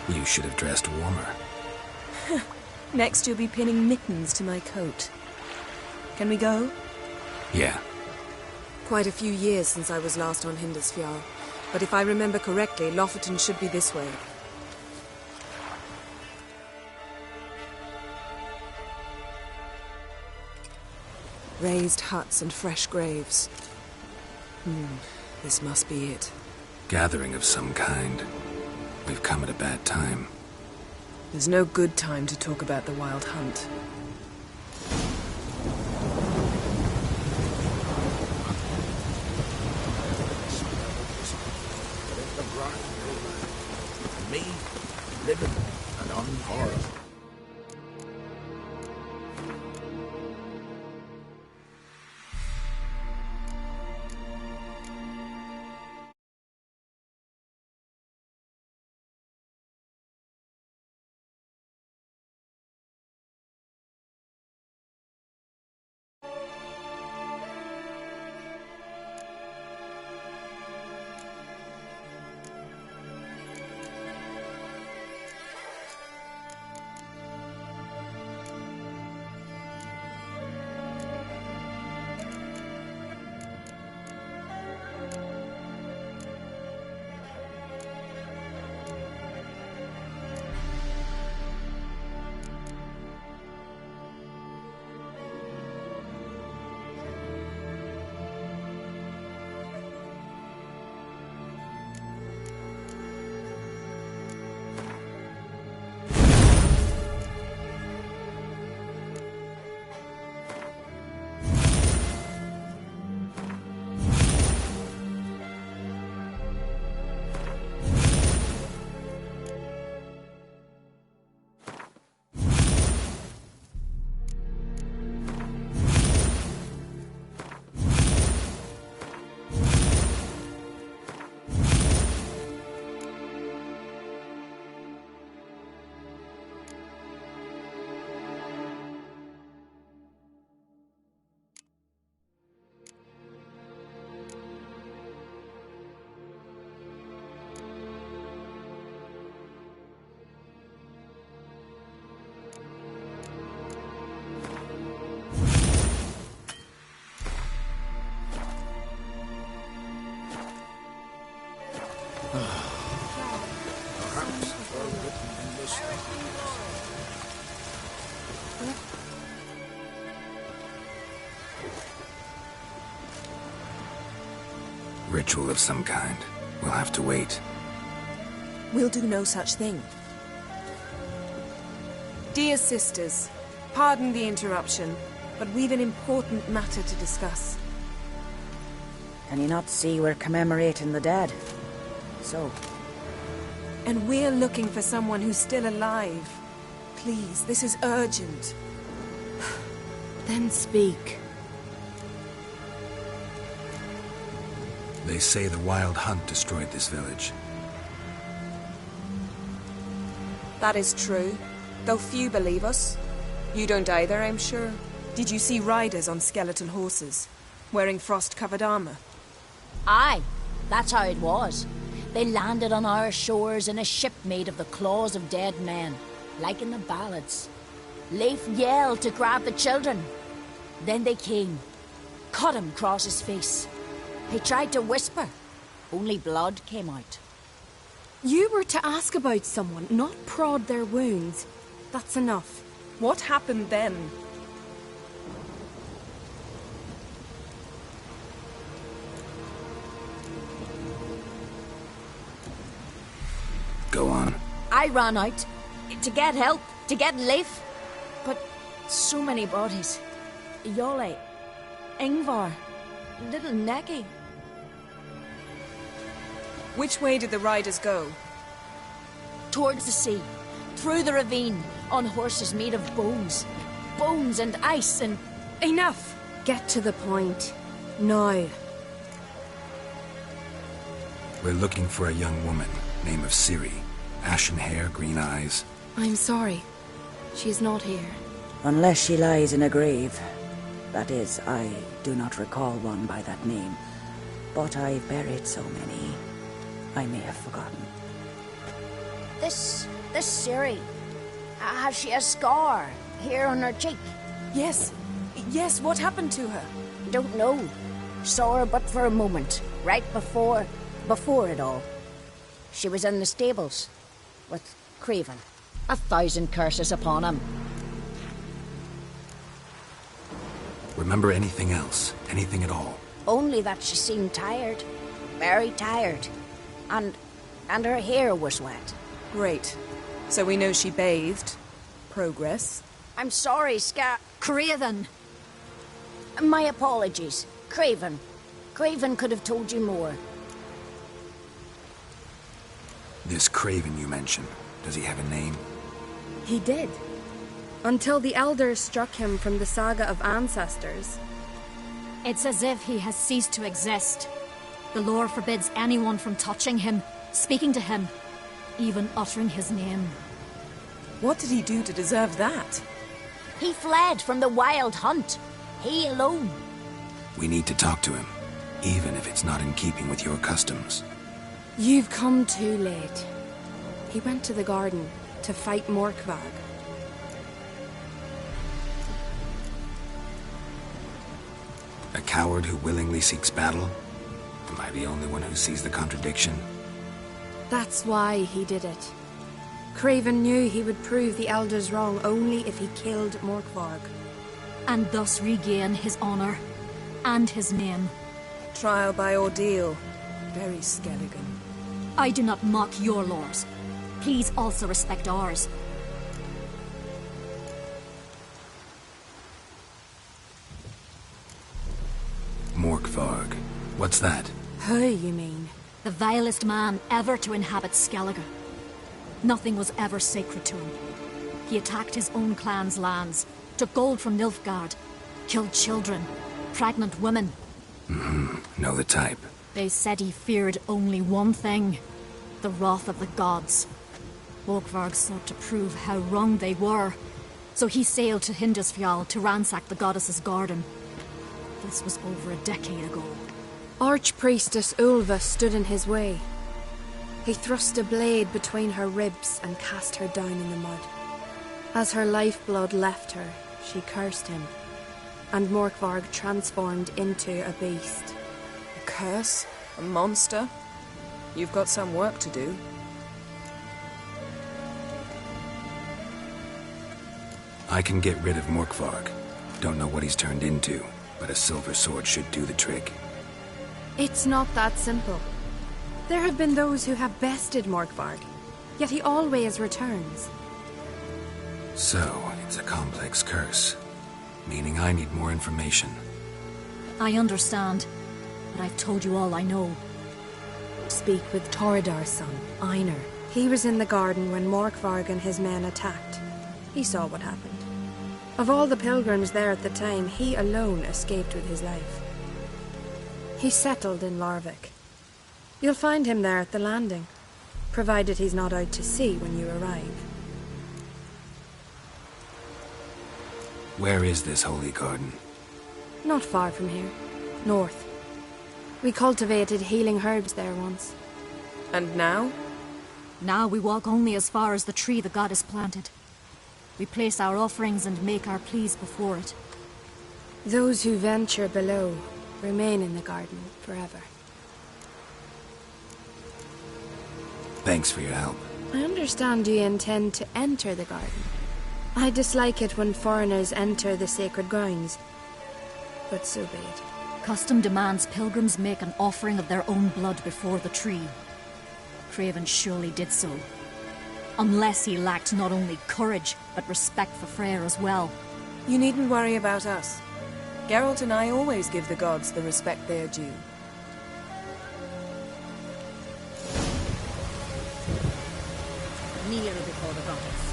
You should have dressed warmer. Next you'll be pinning mittens to my coat. Can we go? Yeah. Quite a few years since I was last on Hindisfjall, but if I remember correctly, Lofoten should be this way. Raised huts and fresh graves. This must be it. Gathering of some kind. We've come at a bad time. There's no good time to talk about the Wild Hunt. Me, living and unharmed. Ritual of some kind. We'll have to wait. We'll do no such thing. Dear sisters, pardon the interruption, but we've an important matter to discuss. Can you not see we're commemorating the dead? So. And we're looking for someone who's still alive. Please, this is urgent. Then speak. They say the Wild Hunt destroyed this village. That is true, though few believe us. You don't either, I'm sure. Did you see riders on skeleton horses, wearing frost-covered armor? Aye, that's how it was. They landed on our shores in a ship made of the claws of dead men, like in the ballads. Leif yelled to grab the children. Then they came, cut him across his face. He tried to whisper, only blood came out. You were to ask about someone, not prod their wounds. That's enough. What happened then? Go on. I ran out to get help, to get Leif. But so many bodies. Yole, Ingvar, little Necky. Which way did the riders go? Towards the sea, through the ravine, on horses made of bones. Bones and ice and... Enough! Get to the point. Now. We're looking for a young woman, name of Ciri. Ashen hair, green eyes. I'm sorry. She's not here. Unless she lies in a grave. That is, I do not recall one by that name. But I've buried so many, I may have forgotten. This Ciri, has she a scar here on her cheek? Yes, what happened to her? Don't know. Saw her but for a moment, right before it all. She was in the stables, with Craven. 1,000 curses upon him. Remember anything else? Anything at all? Only that she seemed tired. Very tired. And her hair was wet. Great. So we know she bathed. Progress. I'm sorry, Craven! My apologies. Craven. Craven could have told you more. This Craven you mentioned, does he have a name? He did. Until the elders struck him from the saga of ancestors. It's as if he has ceased to exist. The lore forbids anyone from touching him, speaking to him, even uttering his name. What did he do to deserve that? He fled from the Wild Hunt. He alone. We need to talk to him, even if it's not in keeping with your customs. You've come too late. He went to the garden to fight Morkvag. A coward who willingly seeks battle? Am I the only one who sees the contradiction? That's why he did it. Craven knew he would prove the elders wrong only if he killed Morkvarg. And thus regain his honor and his name. Trial by ordeal. Very Skelligan. I do not mock your laws. Please also respect ours. Morkvarg. What's that? Who, you mean? The vilest man ever to inhabit Skellige. Nothing was ever sacred to him. He attacked his own clan's lands, took gold from Nilfgaard, killed children, pregnant women. Know the type. They said he feared only one thing, the wrath of the gods. Morkvarg sought to prove how wrong they were, so he sailed to Hindisfjall to ransack the goddess's garden. This was over a decade ago. Archpriestess Ulva stood in his way. He thrust a blade between her ribs and cast her down in the mud. As her lifeblood left her, she cursed him, and Morkvarg transformed into a beast. A curse? A monster? You've got some work to do. I can get rid of Morkvarg. Don't know what he's turned into, but a silver sword should do the trick. It's not that simple. There have been those who have bested Morkvarg, yet he always returns. So, it's a complex curse, meaning I need more information. I understand. but I've told you all I know. Speak with Torridar's son, Einar. He was in the garden when Morkvarg and his men attacked. He saw what happened. Of all the pilgrims there at the time, he alone escaped with his life. He settled in Larvik. You'll find him there at the landing, provided he's not out to sea when you arrive. Where is this holy garden? Not far from here. North. We cultivated healing herbs there once. And now? Now we walk only as far as the tree the goddess planted. We place our offerings and make our pleas before it. Those who venture below remain in the garden forever. Thanks for your help. I understand you intend to enter the garden. I dislike it when foreigners enter the sacred grounds, but so be it. Custom demands pilgrims make an offering of their own blood before the tree. Craven surely did so. Unless he lacked not only courage, but respect for Freyr as well. You needn't worry about us. Geralt and I always give the gods the respect they are due. Kneel before the goddess.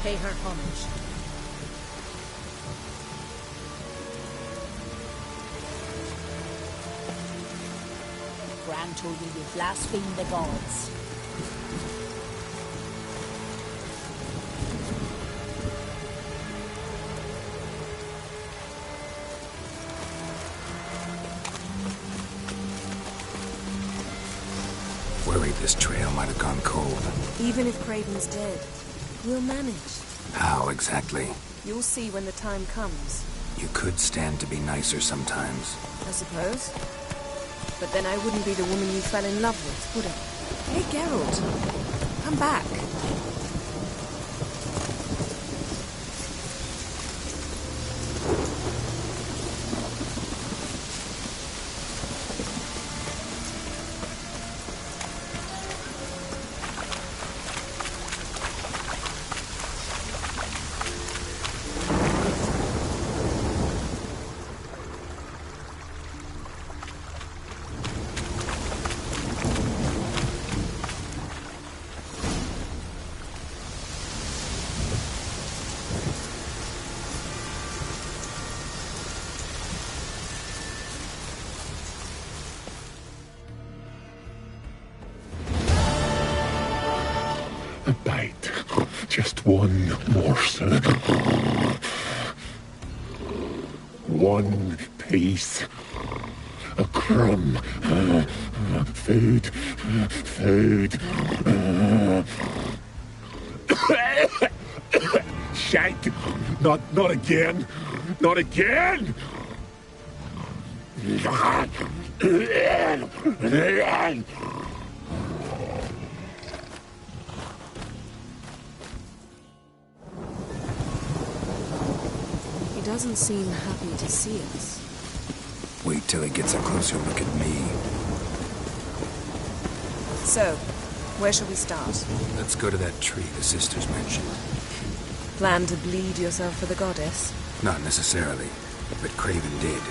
Pay her homage. Gran told you blasphemed the gods. Worried this trail might have gone cold. Even if Craven's dead, we'll manage. How exactly? You'll see when the time comes. You could stand to be nicer sometimes. I suppose. But then I wouldn't be the woman you fell in love with, would I? Hey, Geralt. Come back. A bite. Just one morsel. One piece. A crumb. Food. Food. Shite. Not again. Not again. He doesn't seem happy to see us. Wait till he gets a closer look at me. So, where shall we start? Let's go to that tree the sisters mentioned. Plan to bleed yourself for the goddess? Not necessarily, but Craven did.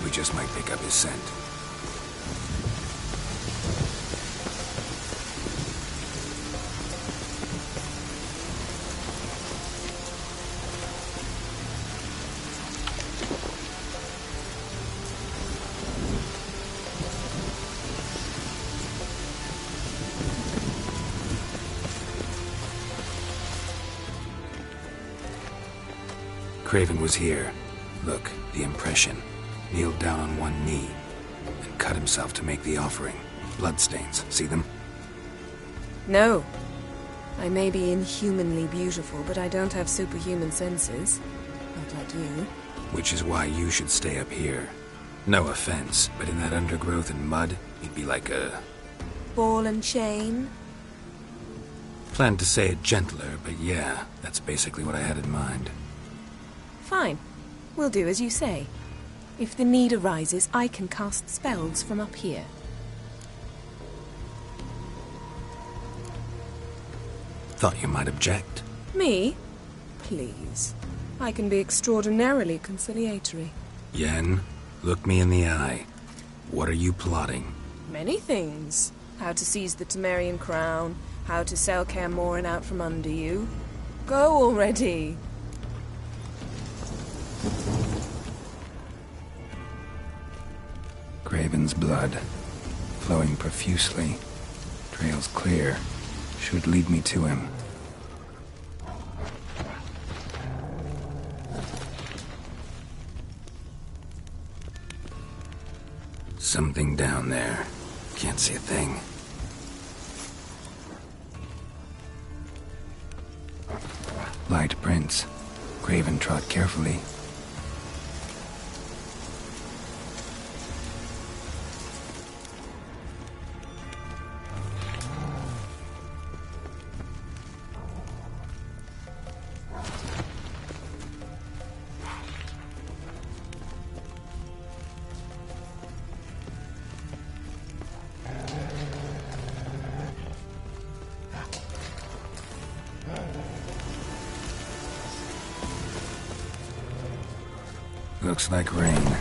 We just might pick up his scent. Craven was here. Look, the impression. Kneeled down on one knee and cut himself to make the offering. Bloodstains. See them? No. I may be inhumanly beautiful, but I don't have superhuman senses. Not like you. Which is why you should stay up here. No offense, but in that undergrowth and mud, you'd be like a... Ball and chain? Planned to say it gentler, but yeah, that's basically what I had in mind. Fine. We'll do as you say. If the need arises, I can cast spells from up here. Thought you might object. Me? Please. I can be extraordinarily conciliatory. Yen, look me in the eye. What are you plotting? Many things. How to seize the Temerian crown, how to sell Kaer Morhen out from under you. Go already! Craven's blood, flowing profusely. Trails clear. Should lead me to him. Something down there. Can't see a thing. Light prints. Craven trod carefully. Looks like rain.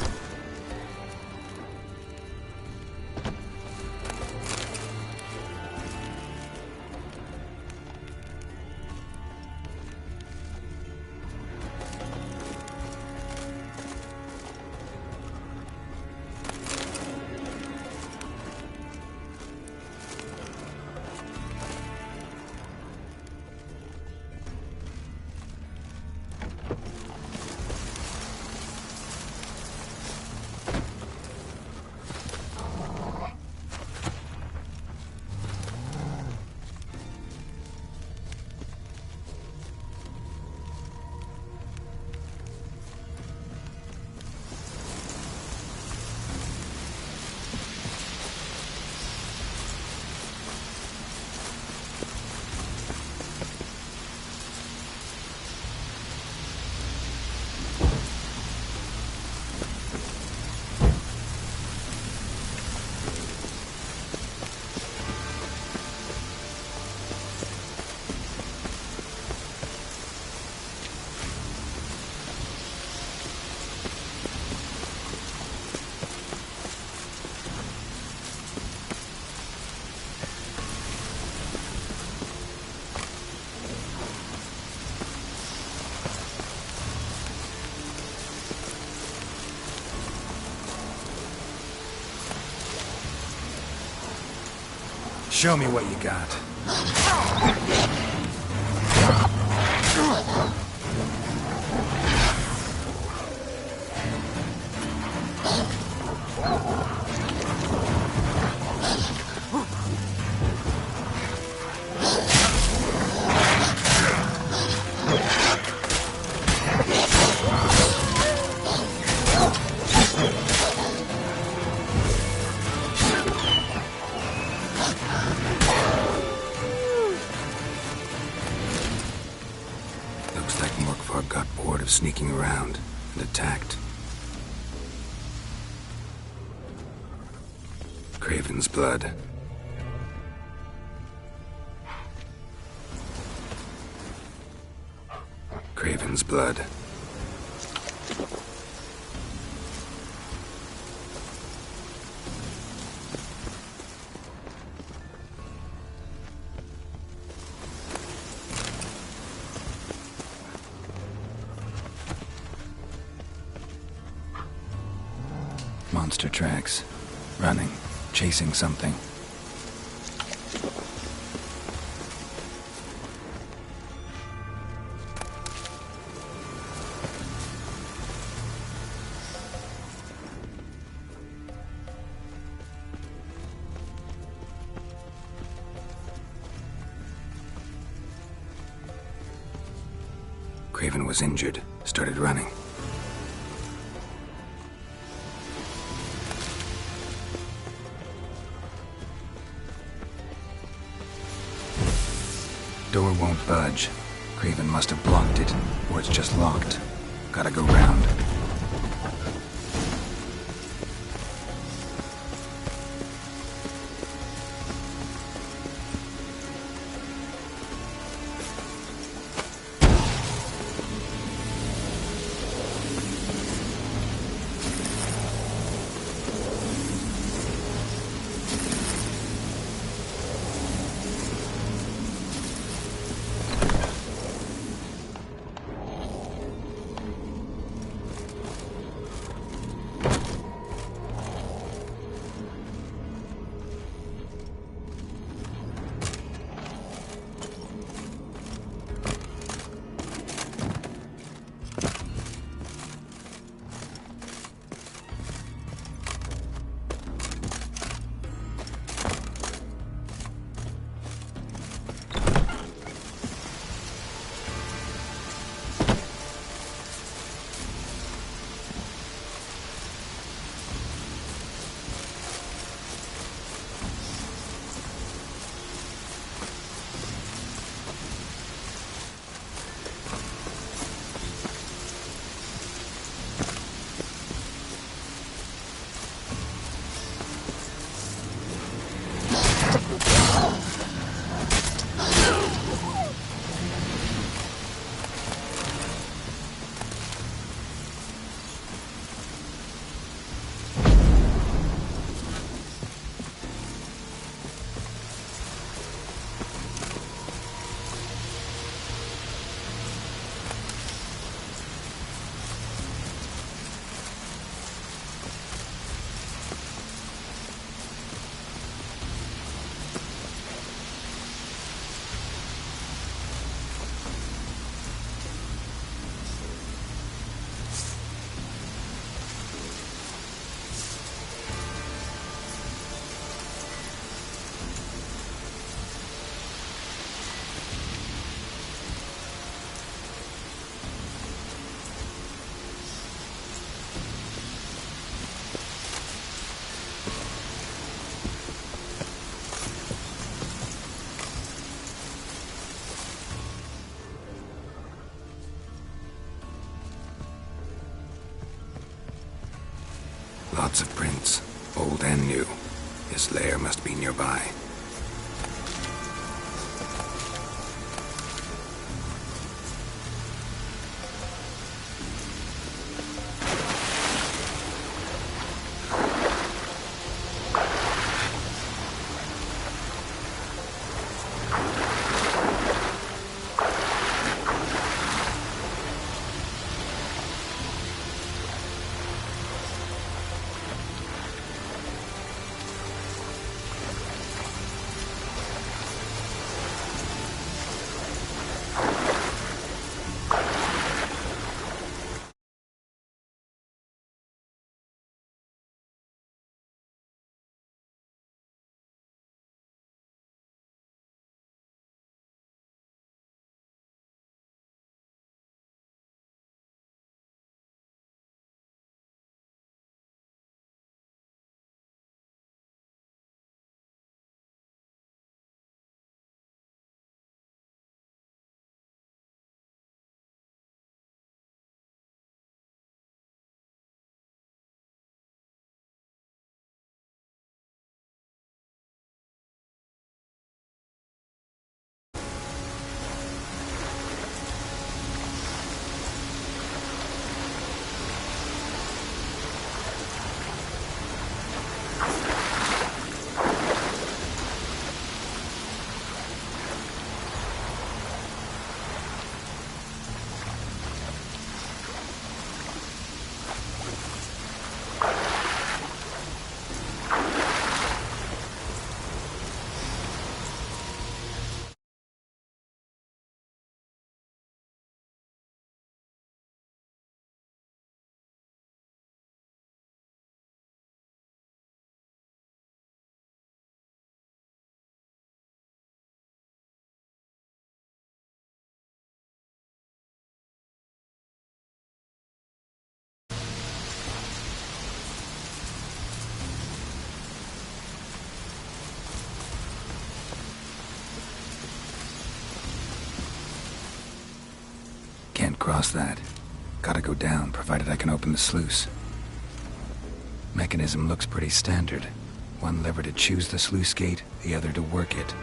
Show me what you got. Sneaking around and attacked. Craven's blood. Craven's blood. Monster tracks. Running. Chasing something. Craven was injured. Started running. Door won't budge. Craven must have blocked it, or it's just locked. Gotta go round. Lots of prints, old and new. His lair must be nearby. Can't cross that. Gotta go down, provided I can open the sluice. Mechanism looks pretty standard. One lever to choose the sluice gate, the other to work it.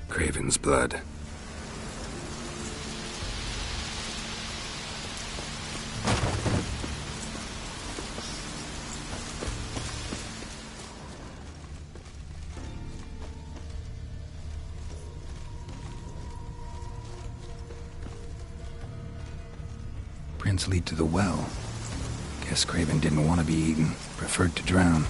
Craven's blood. Prints lead to the well. Guess Craven didn't want to be eaten, preferred to drown.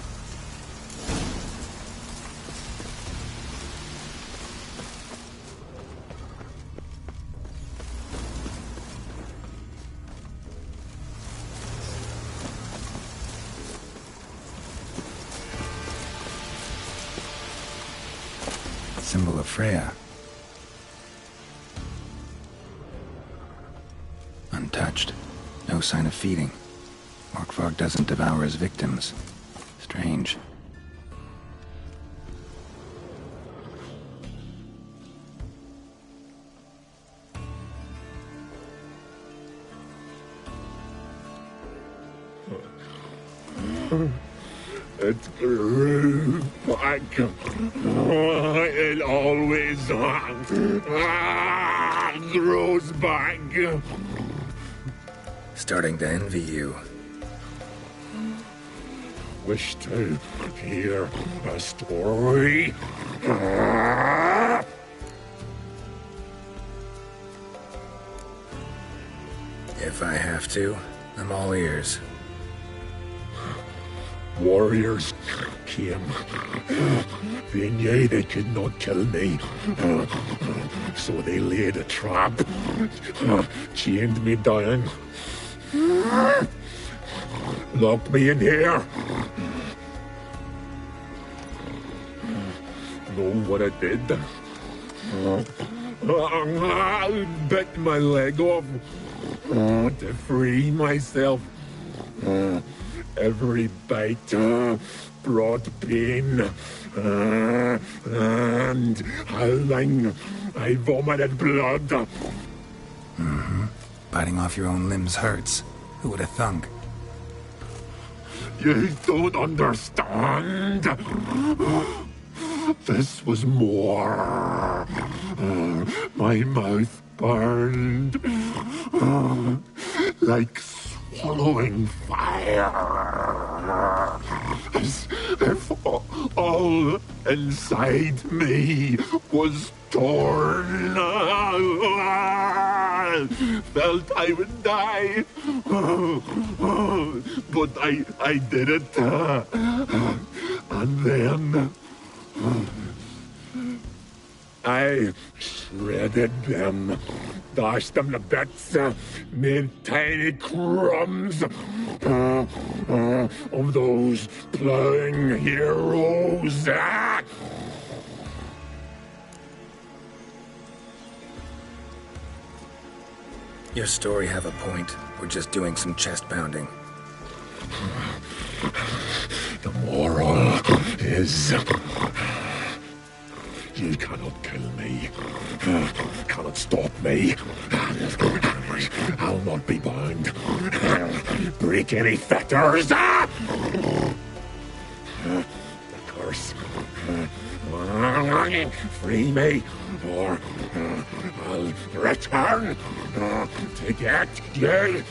Symbol of Freya. Untouched. No sign of feeding. Morkvarg doesn't devour his victims. Strange. It grew back. It always grows back. Starting to envy you. Wish to hear a story? If I have to, I'm all ears. Warriors came. They knew they could not kill me. So they laid a trap. Chained me down. Locked me in here. Know what I did? Bit my leg off to free myself. Every bite brought pain, and howling, I vomited blood. Mm-hmm. Biting off your own limbs hurts. Who would have thunk? You don't understand. This was more. My mouth burned like swallowing fire. As if all inside me was torn. Felt I would die. But I did it. And then I shredded them, dashed them to bits, made tiny crumbs of those plowing heroes. Your story have a point. We're just doing some chest pounding. The moral is... You cannot kill me. Cannot stop me. I'll not be bound. Break any fetters. The curse. Free me, or I'll return to get you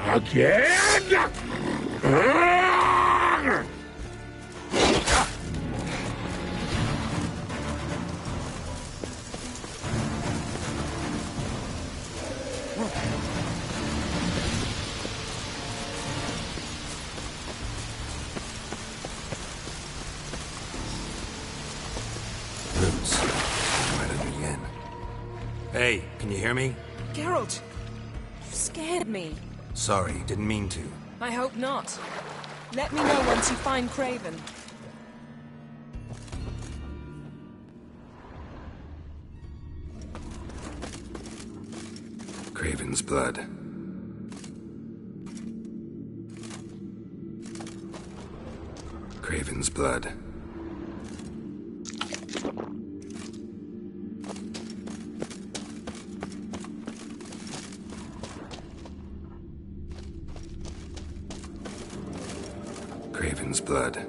again. Hey, can you hear me? Geralt, you scared me. Sorry, didn't mean to. I hope not. Let me know once you find Craven. Craven's blood. Craven's blood. Craven's blood.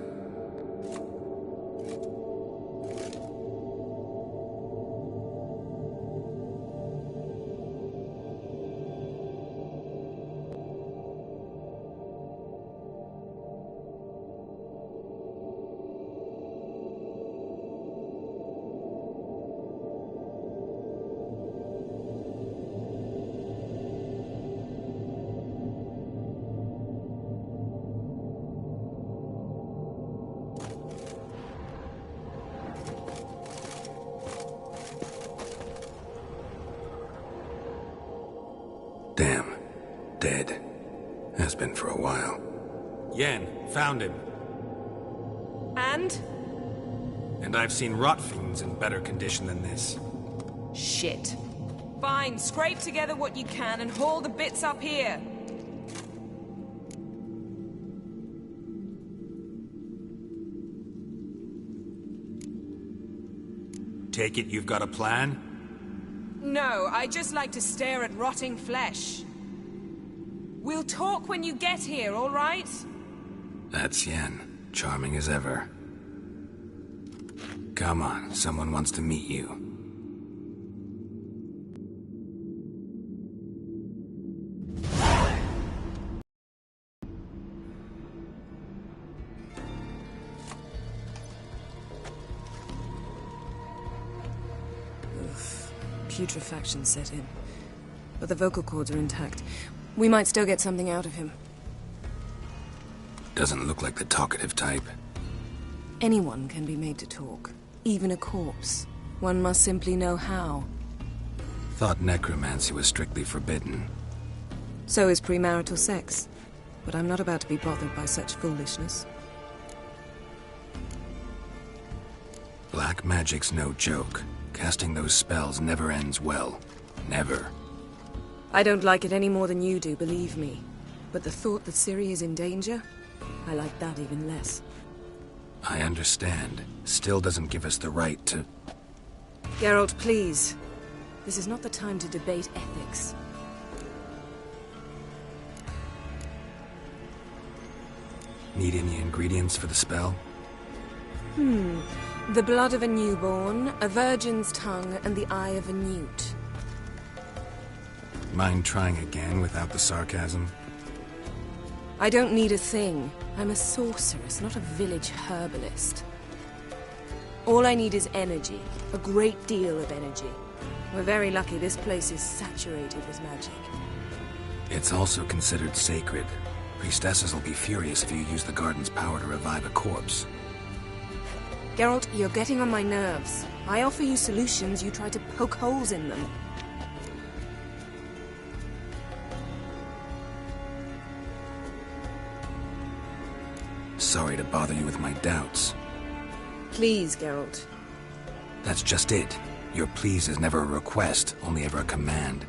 Damn. Dead. Has been for a while. Yen, found him. And? And I've seen rot fiends in better condition than this. Shit. Fine, scrape together what you can and haul the bits up here. Take it you've got a plan? No, I just like to stare at rotting flesh. We'll talk when you get here, all right? That's Yen, charming as ever. Come on, someone wants to meet you. Putrefaction set in. But the vocal cords are intact. We might still get something out of him. Doesn't look like the talkative type. Anyone can be made to talk. Even a corpse. One must simply know how. Thought necromancy was strictly forbidden. So is premarital sex. But I'm not about to be bothered by such foolishness. Black magic's no joke. Casting those spells never ends well. Never. I don't like it any more than you do, believe me. But the thought that Ciri is in danger? I like that even less. I understand. Still doesn't give us the right to... Geralt, please. This is not the time to debate ethics. Need any ingredients for the spell? The blood of a newborn, a virgin's tongue, and the eye of a newt. Mind trying again without the sarcasm? I don't need a thing. I'm a sorceress, not a village herbalist. All I need is energy. A great deal of energy. We're very lucky this place is saturated with magic. It's also considered sacred. Priestesses will be furious if you use the garden's power to revive a corpse. Geralt, you're getting on my nerves. I offer you solutions, you try to poke holes in them. Sorry to bother you with my doubts. Please, Geralt. That's just it. Your please is never a request, only ever a command.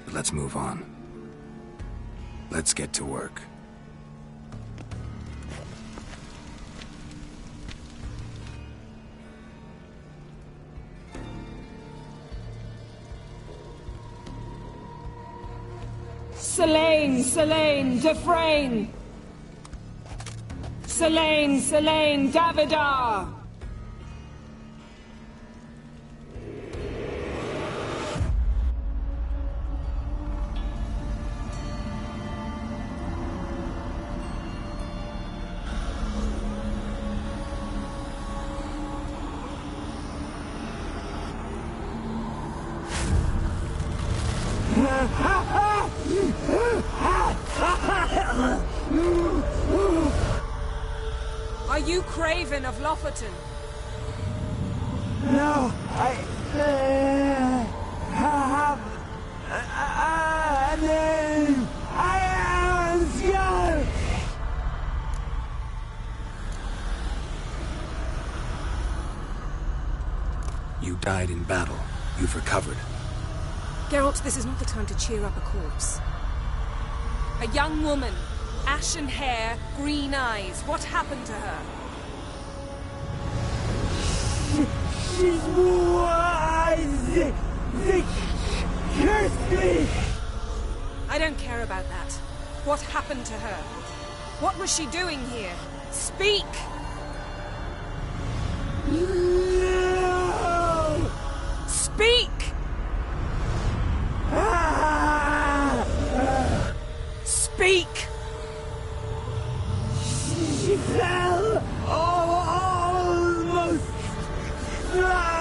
But let's move on. Let's get to work. Selene, Selene, Dufresne! Selene, Selene, Davidar! Are you Craven of Lofoten? No, I have a name. I am Skull. You died in battle. You've recovered. Geralt, this is not the time to cheer up a corpse. A young woman. Ashen hair, green eyes. What happened to her? She's wise. They cursed me. I don't care about that. What happened to her? What was she doing here? Speak! No! Speak! Speak! She fell almost drowned.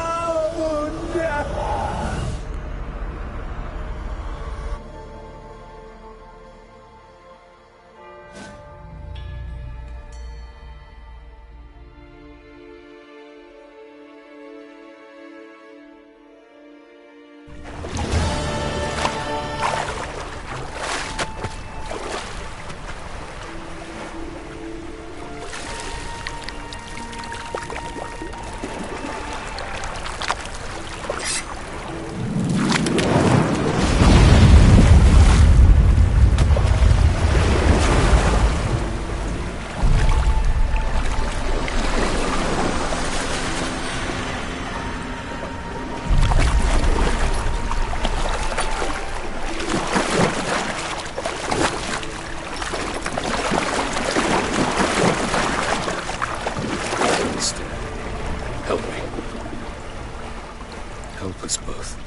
help us both.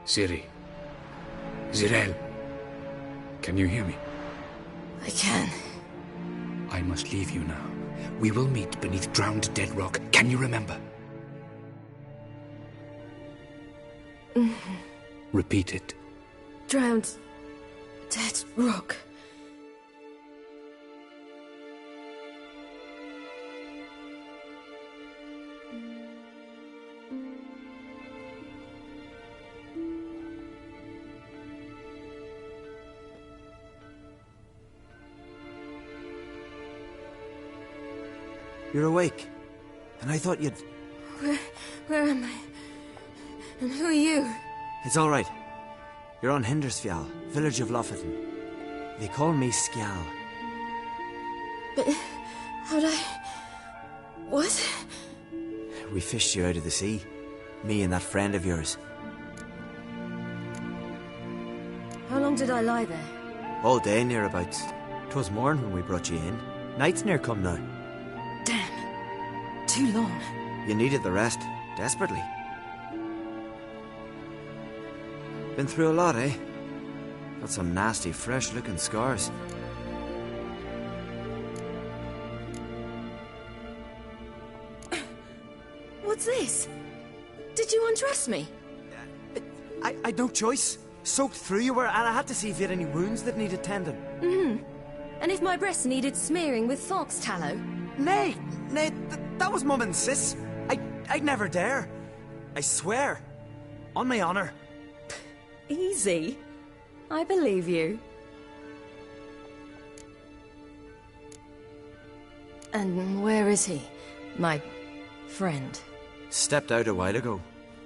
Ciri. Zirel. Can you hear me? I can. I must leave you now. We will meet beneath drowned dead rock. Can you remember? Repeat it. Drowned. Dead rock. You're awake. And I thought you'd... Where am I? And who are you? It's all right. You're on Hindersfjall, village of Lofoten. They call me Skjal. But how'd I... What? We fished you out of the sea. Me and that friend of yours. How long did I lie there? All day, nearabouts. 'Twas morn when we brought you in. Night's near come now. Damn. Too long. You needed the rest, desperately. Been through a lot, eh? Got some nasty, fresh-looking scars. What's this? Did you undress me? I'd no choice. Soaked through you were, and I had to see if you had any wounds that needed tending. And if my breasts needed smearing with fox tallow? Nay, that was Mum and Sis. I'd never dare. I swear. On my honor. Easy. I believe you. And where is he? My friend? Stepped out a while ago.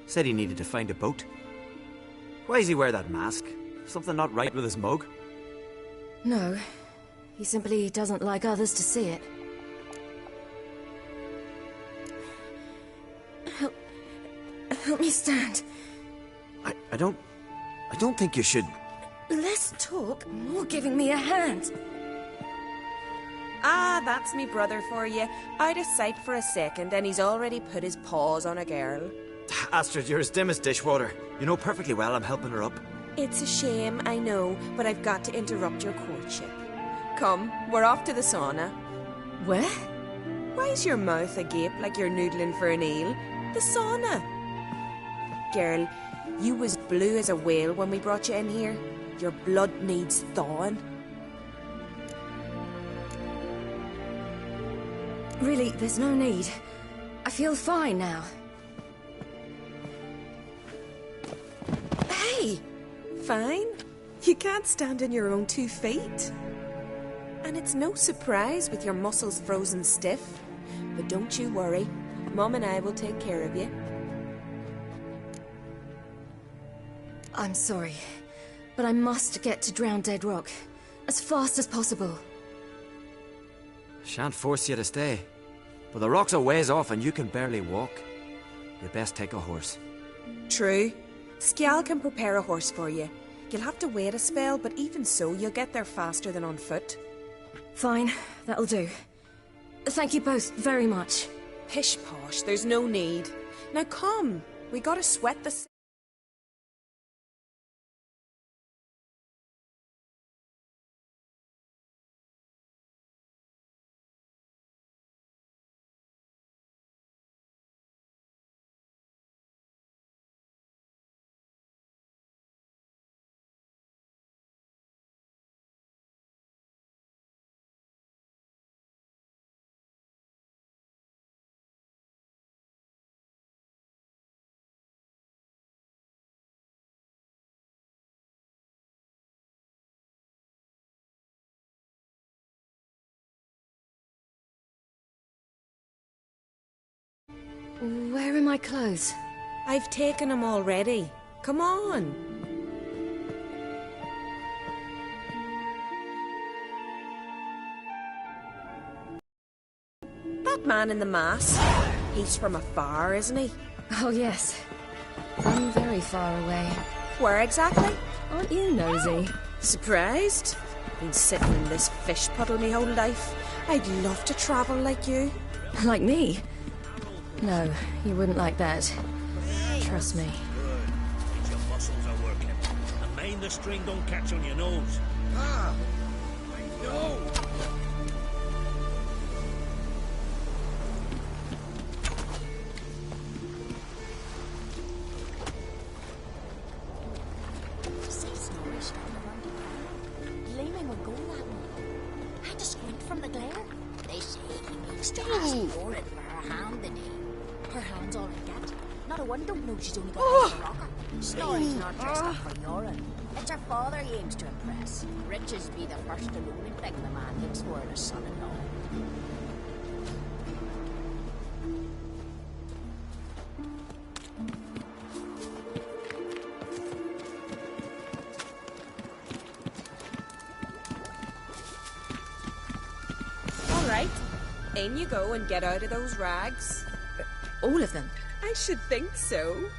Said he needed to find a boat. Why does he wear that mask? Something not right with his mug? No. He simply doesn't like others to see it. Help me stand. I don't think you should... Less talk, more giving me a hand. Ah, that's me brother for you. Out of sight for a second, and he's already put his paws on a girl. Astrid, you're as dim as dishwater. You know perfectly well I'm helping her up. It's a shame, I know, but I've got to interrupt your courtship. Come, we're off to the sauna. Where? Why's your mouth agape like you're noodling for an eel? The sauna. Girl, you was blue as a whale when we brought you in here. Your blood needs thawing. Really, there's no need. I feel fine now. Hey! Fine? You can't stand on your own 2 feet. And it's no surprise with your muscles frozen stiff. But don't you worry. Mum and I will take care of you. I'm sorry, but I must get to Drowned Dead Rock as fast as possible. Shan't force you to stay. But the rock's a ways off and you can barely walk. You best take a horse. True. Skjal can prepare a horse for you. You'll have to wait a spell, but even so, you'll get there faster than on foot. Fine, that'll do. Thank you both very much. Pish-posh, there's no need. Now come, we gotta sweat the... Where are my clothes? I've taken them already. Come on. That man in the mask, he's from afar, isn't he? Oh, yes. From very far away. Where exactly? Aren't you nosy? Surprised? Been sitting in this fish puddle me whole life. I'd love to travel like you. Like me? No, you wouldn't like that. Trust me. Means your muscles are working. And mind the string don't catch on your nose. Ah, I know. See Snorri standing around the ground, gleaming with gold at him. I had to squint from the glare. They say he means to ask for it for her hand the day. Her hand's all I get. Not a one don't know she's only got a rocker. Snorri's not dressed up for urine. It's her father he aims to impress. Riches be the first and only thing the man looks for in a son-in-law. All right. In you go and get out of those rags. All of them? I should think so.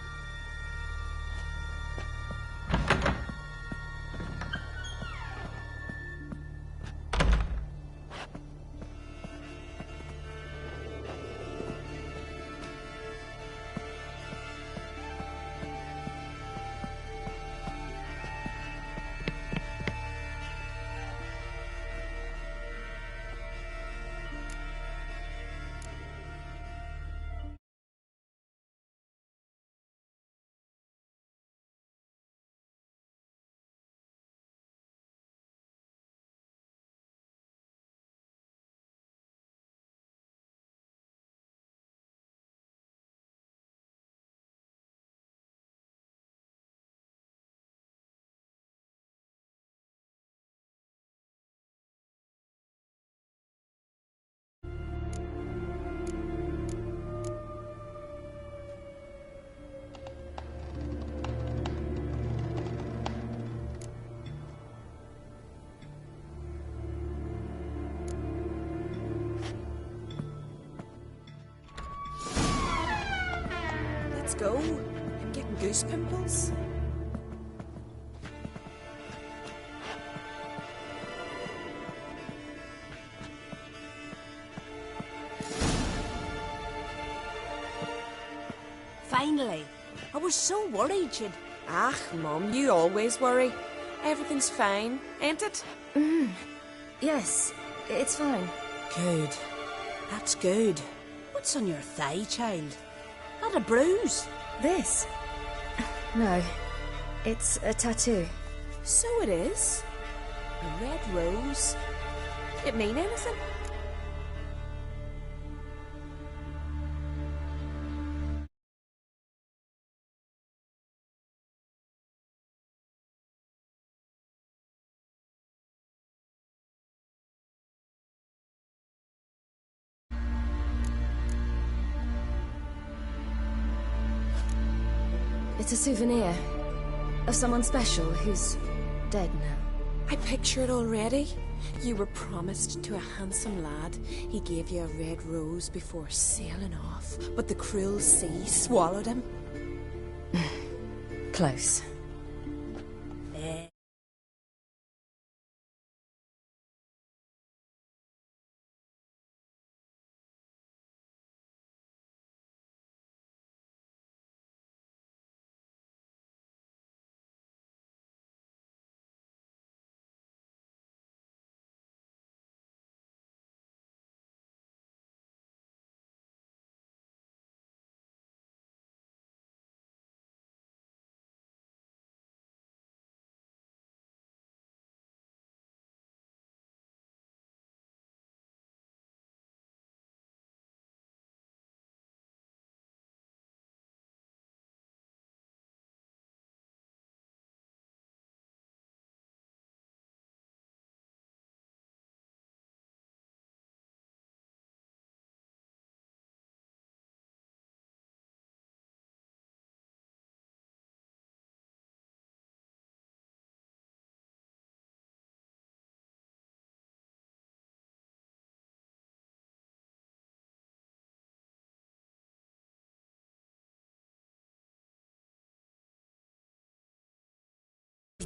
Let's go. I'm getting goose pimples. Finally. I was so worried you'd... Ah, Mum, you always worry. Everything's fine, ain't it? Yes, it's fine. Good. That's good. What's on your thigh, child? Not a bruise. This? No, it's a tattoo. So it is. A red rose. It mean anything? It's a souvenir of someone special who's dead now. I picture it already. You were promised to a handsome lad. He gave you a red rose before sailing off, but the cruel sea swallowed him. Close.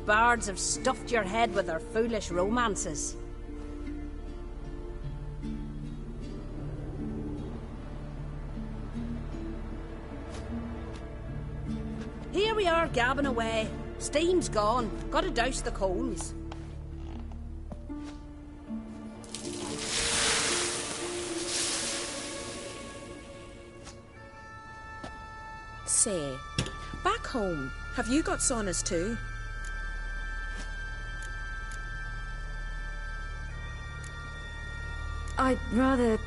Bards have stuffed your head with their foolish romances. Here we are, gabbing away. Steam's gone. Gotta douse the coals. Say, back home, have you got saunas too? I'd rather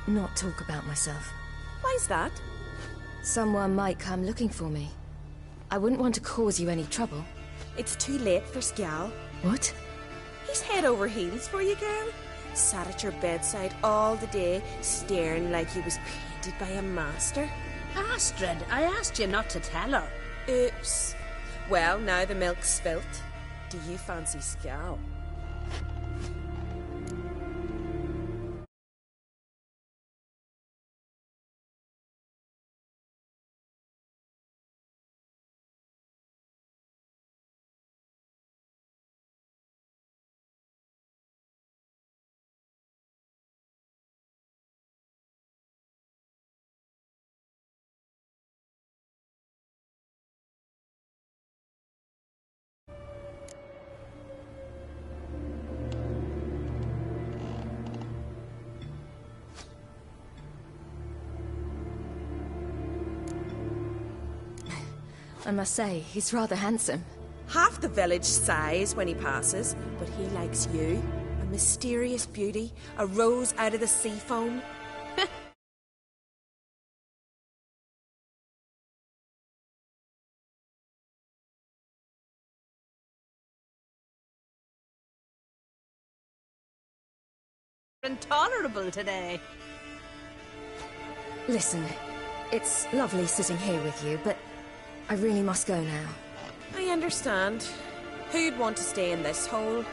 not talk about myself. Why's that? Someone might come looking for me. I wouldn't want to cause you any trouble. It's too late for Skjal. What? He's head over heels for you, girl. Sat at your bedside all the day, staring like he was painted by a master. Astrid, I asked you not to tell her. Oops. Well, now the milk's spilt. Do you fancy Skjal? I must say, he's rather handsome. Half the village sighs when he passes, but he likes you. A mysterious beauty, a rose out of the sea foam. Intolerable today. Listen, it's lovely sitting here with you, but I really must go now. I understand. Who'd want to stay in this hole?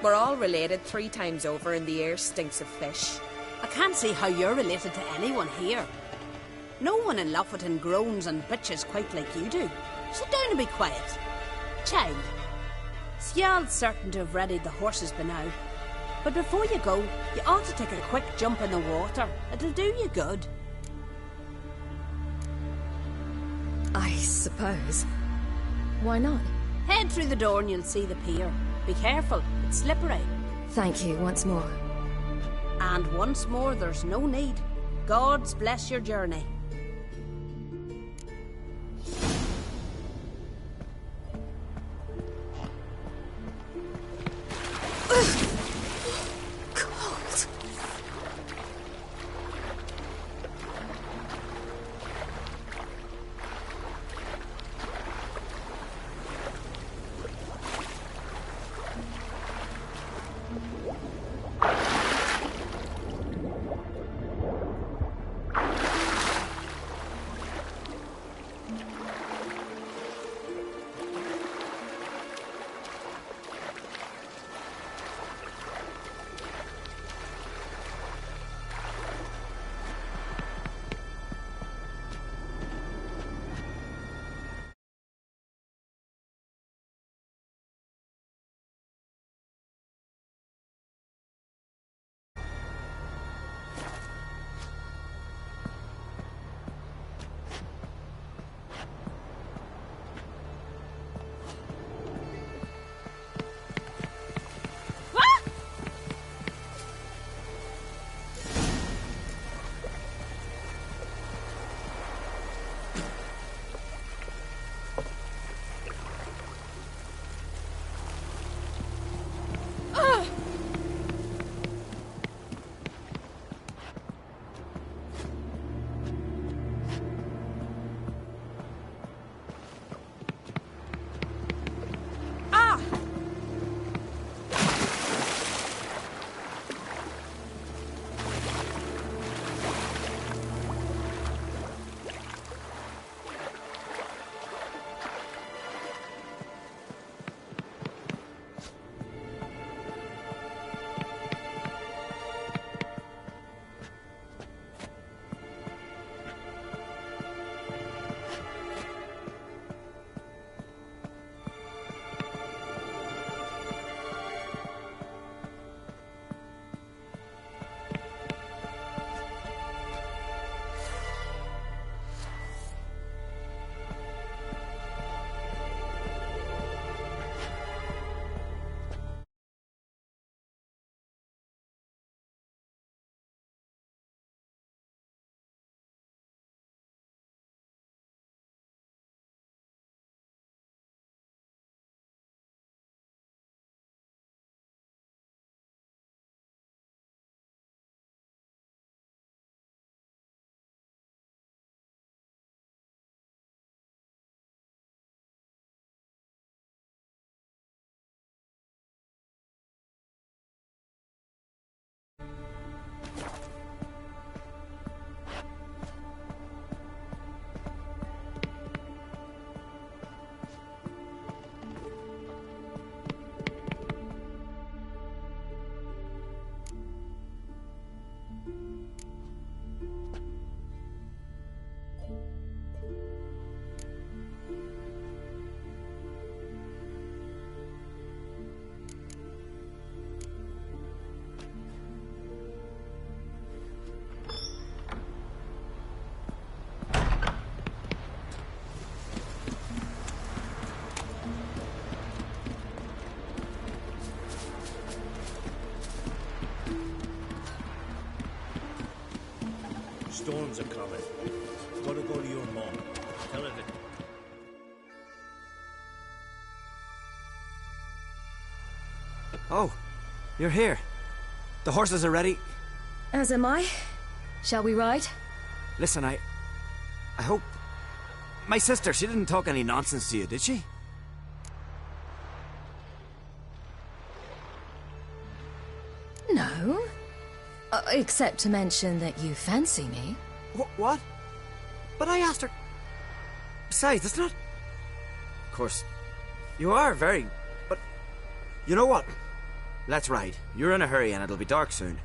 We're all related 3 times over and the air stinks of fish. I can't see how you're related to anyone here. No one in Lufferton groans and bitches quite like you do. Sit down and be quiet. Child, Skjal's certain to have readied the horses by now. But before you go, you ought to take a quick jump in the water. It'll do you good. I suppose. Why not? Head through the door and you'll see the pier. Be careful, it's slippery. Thank you once more. And once more, there's no need. Gods bless your journey. Storms are coming. Gotta go to your mom. Tell her that... Oh, you're here. The horses are ready. As am I. Shall we ride? Listen, I hope... My sister, she didn't talk any nonsense to you, did she? No. Except to mention that you fancy me. What? But I asked her... Besides, it's not... Of course, you are very... But... You know what? Let's ride. You're in a hurry and it'll be dark soon.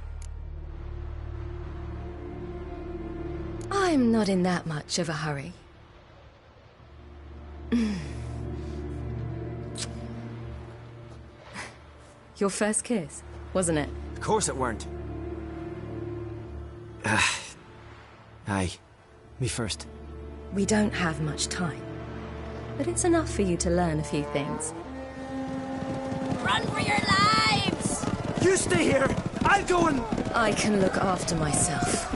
I'm not in that much of a hurry. Your first kiss, wasn't it? Of course it weren't. Aye. Me first. We don't have much time. But it's enough for you to learn a few things. Run for your lives! You stay here! I'll go and... I can look after myself.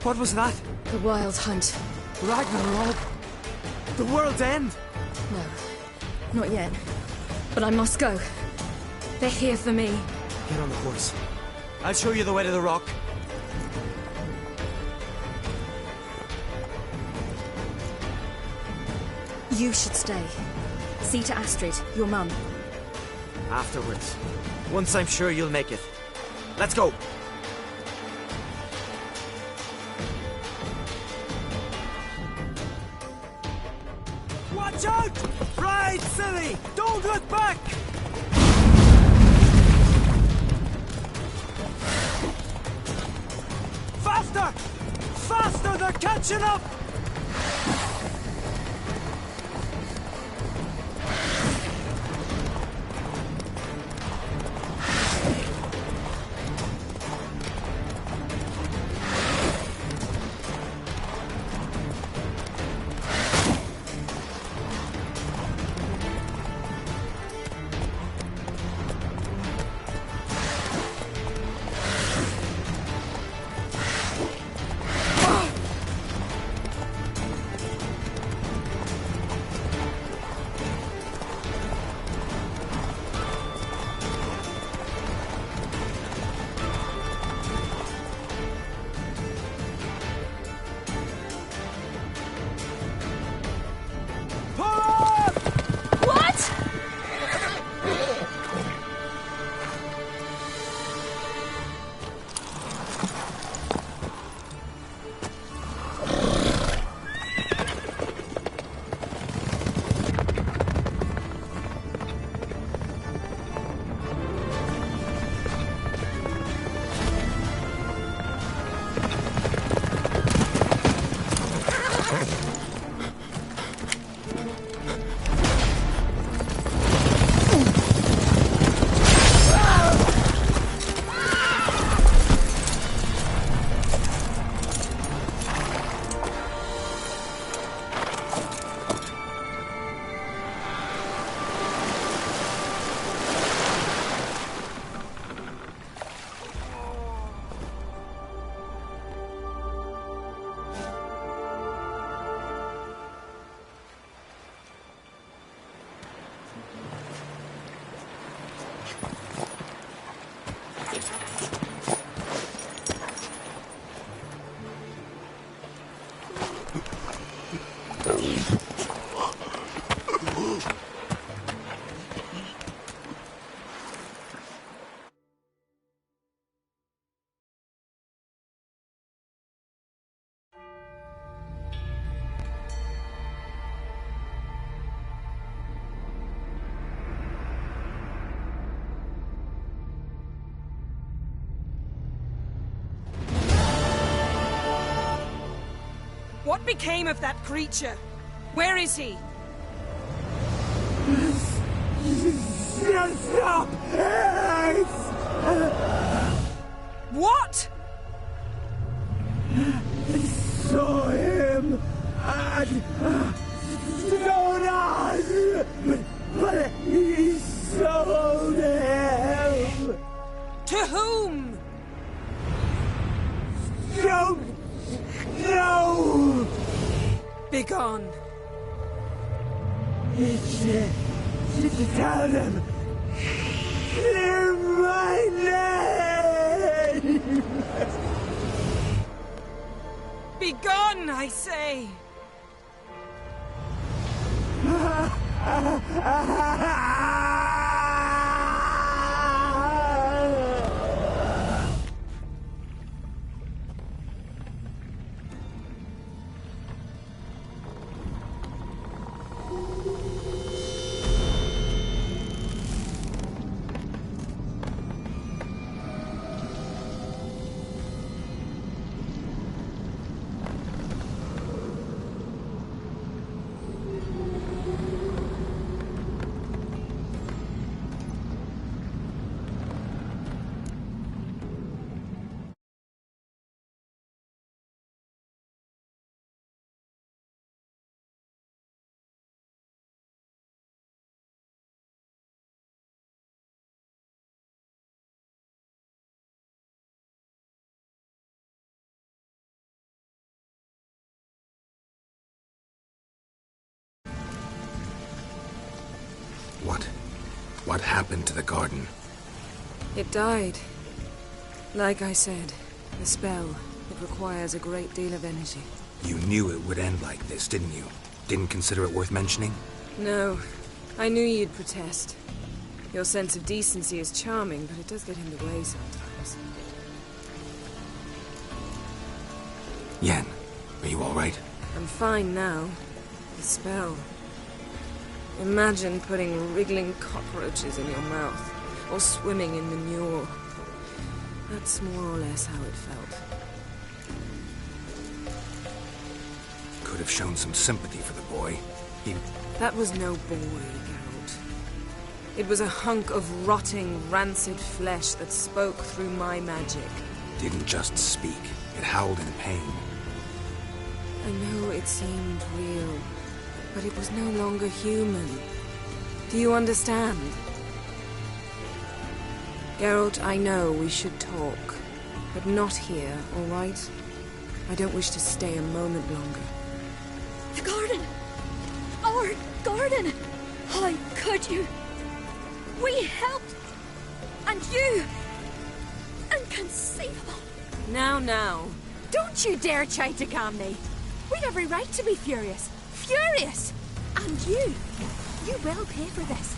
What was that? The Wild Hunt. Ragnarok? The world's end? No, not yet. But I must go. They're here for me. Get on the horse. I'll show you the way to the rock. You should stay. See to Astrid, your mum. Afterwards. Once I'm sure you'll make it. Let's go! Watch out! Ride, silly! Don't look back! Faster! Faster! They're catching up! became of that creature? Where is he? Stop! What? Saw him at Stonas, but he sold him. To whom? Don't know. Begone. Tell them. Clear my name. Begone, I say. What happened to the garden? It died. Like I said, the spell, it requires a great deal of energy. You knew it would end like this, didn't you? Didn't consider it worth mentioning? No. I knew you'd protest. Your sense of decency is charming, but it does get in the way sometimes. Yen, are you all right? I'm fine now. The spell. Imagine putting wriggling cockroaches in your mouth, or swimming in manure. That's more or less how it felt. Could have shown some sympathy for the boy. That was no boy, Geralt. It was a hunk of rotting, rancid flesh that spoke through my magic. Didn't just speak. It howled in pain. I know it seemed real, but it was no longer human. Do you understand? Geralt, I know we should talk, but not here, all right? I don't wish to stay a moment longer. The garden! Our garden! How could you? We helped! And you! Inconceivable! Now. Don't you dare try to calm me! We'd every right to be furious! Furious! And you will pay for this.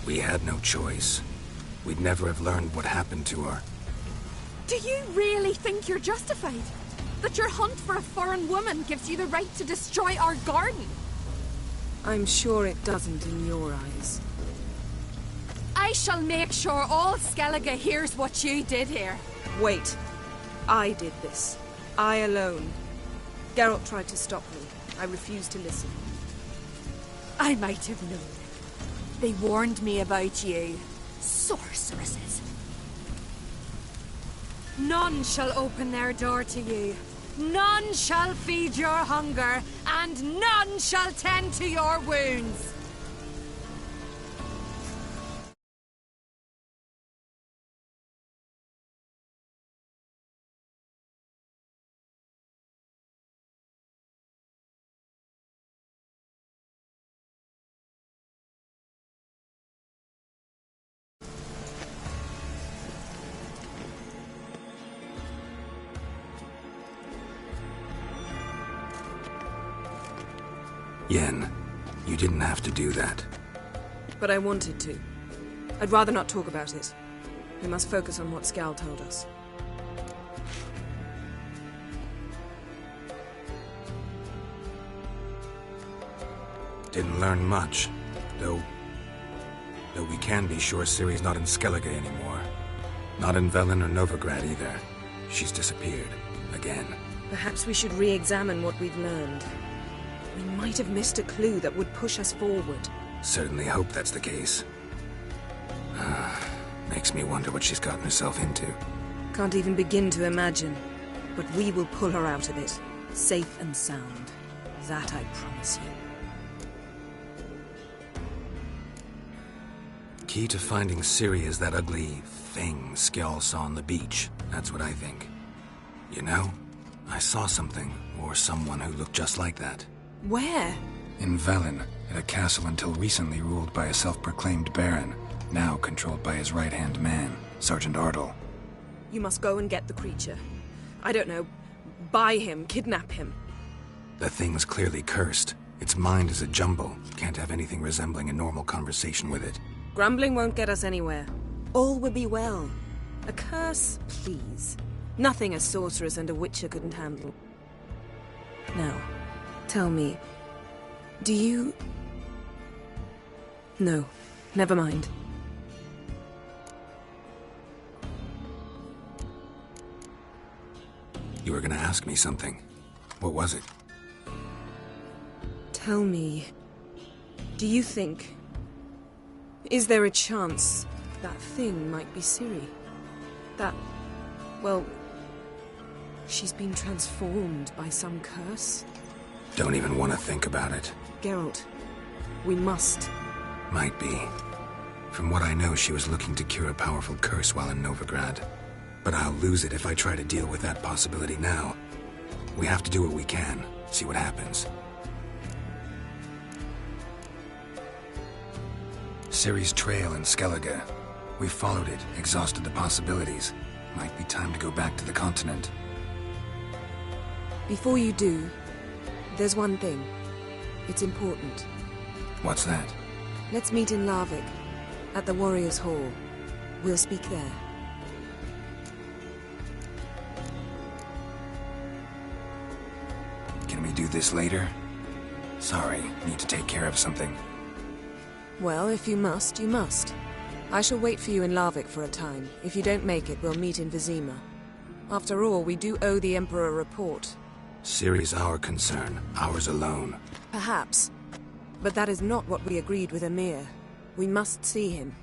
We had no choice. We'd never have learned what happened to her. Do you really think you're justified? That your hunt for a foreign woman gives you the right to destroy our garden? I'm sure it doesn't in your eyes. I shall make sure all Skellige hears what you did here. Wait. I did this. I alone. Geralt tried to stop me. I refused to listen. I might have known. They warned me about you. Sorceresses. None shall open their door to you. None shall feed your hunger, and none shall tend to your wounds. Yen, you didn't have to do that. But I wanted to. I'd rather not talk about it. We must focus on what Scal told us. Didn't learn much, though we can be sure Ciri's not in Skellige anymore. Not in Velen or Novigrad either. She's disappeared. Again. Perhaps we should re-examine what we've learned. We might have missed a clue that would push us forward. Certainly hope that's the case. Makes me wonder what she's gotten herself into. Can't even begin to imagine. But we will pull her out of it. Safe and sound. That I promise you. Key to finding Ciri is that ugly thing Skjall saw on the beach. That's what I think. You know, I saw something, or someone who looked just like that. Where? In Velen, at a castle until recently ruled by a self-proclaimed baron, now controlled by his right-hand man, Sergeant Ardle. You must go and get the creature. I don't know, buy him, kidnap him. The thing's clearly cursed. Its mind is a jumble. Can't have anything resembling a normal conversation with it. Grumbling won't get us anywhere. All will be well. A curse, please. Nothing a sorceress and a witcher couldn't handle. Now, tell me, do you... No, never mind. You were gonna ask me something. What was it? Tell me, do you think... Is there a chance that thing might be Ciri? That... well... she's been transformed by some curse? Don't even want to think about it. Geralt, we must. Might be. From what I know, she was looking to cure a powerful curse while in Novigrad. But I'll lose it if I try to deal with that possibility now. We have to do what we can, see what happens. Ciri's trail in Skellige. We followed it, exhausted the possibilities. Might be time to go back to the continent. Before you do, there's one thing. It's important. What's that? Let's meet in Larvik, at the Warriors' Hall. We'll speak there. Can we do this later? Sorry, need to take care of something. Well, if you must, you must. I shall wait for you in Larvik for a time. If you don't make it, we'll meet in Vizima. After all, we do owe the Emperor a report. Ciri's our concern, ours alone. Perhaps. But that is not what we agreed with Emir. We must see him.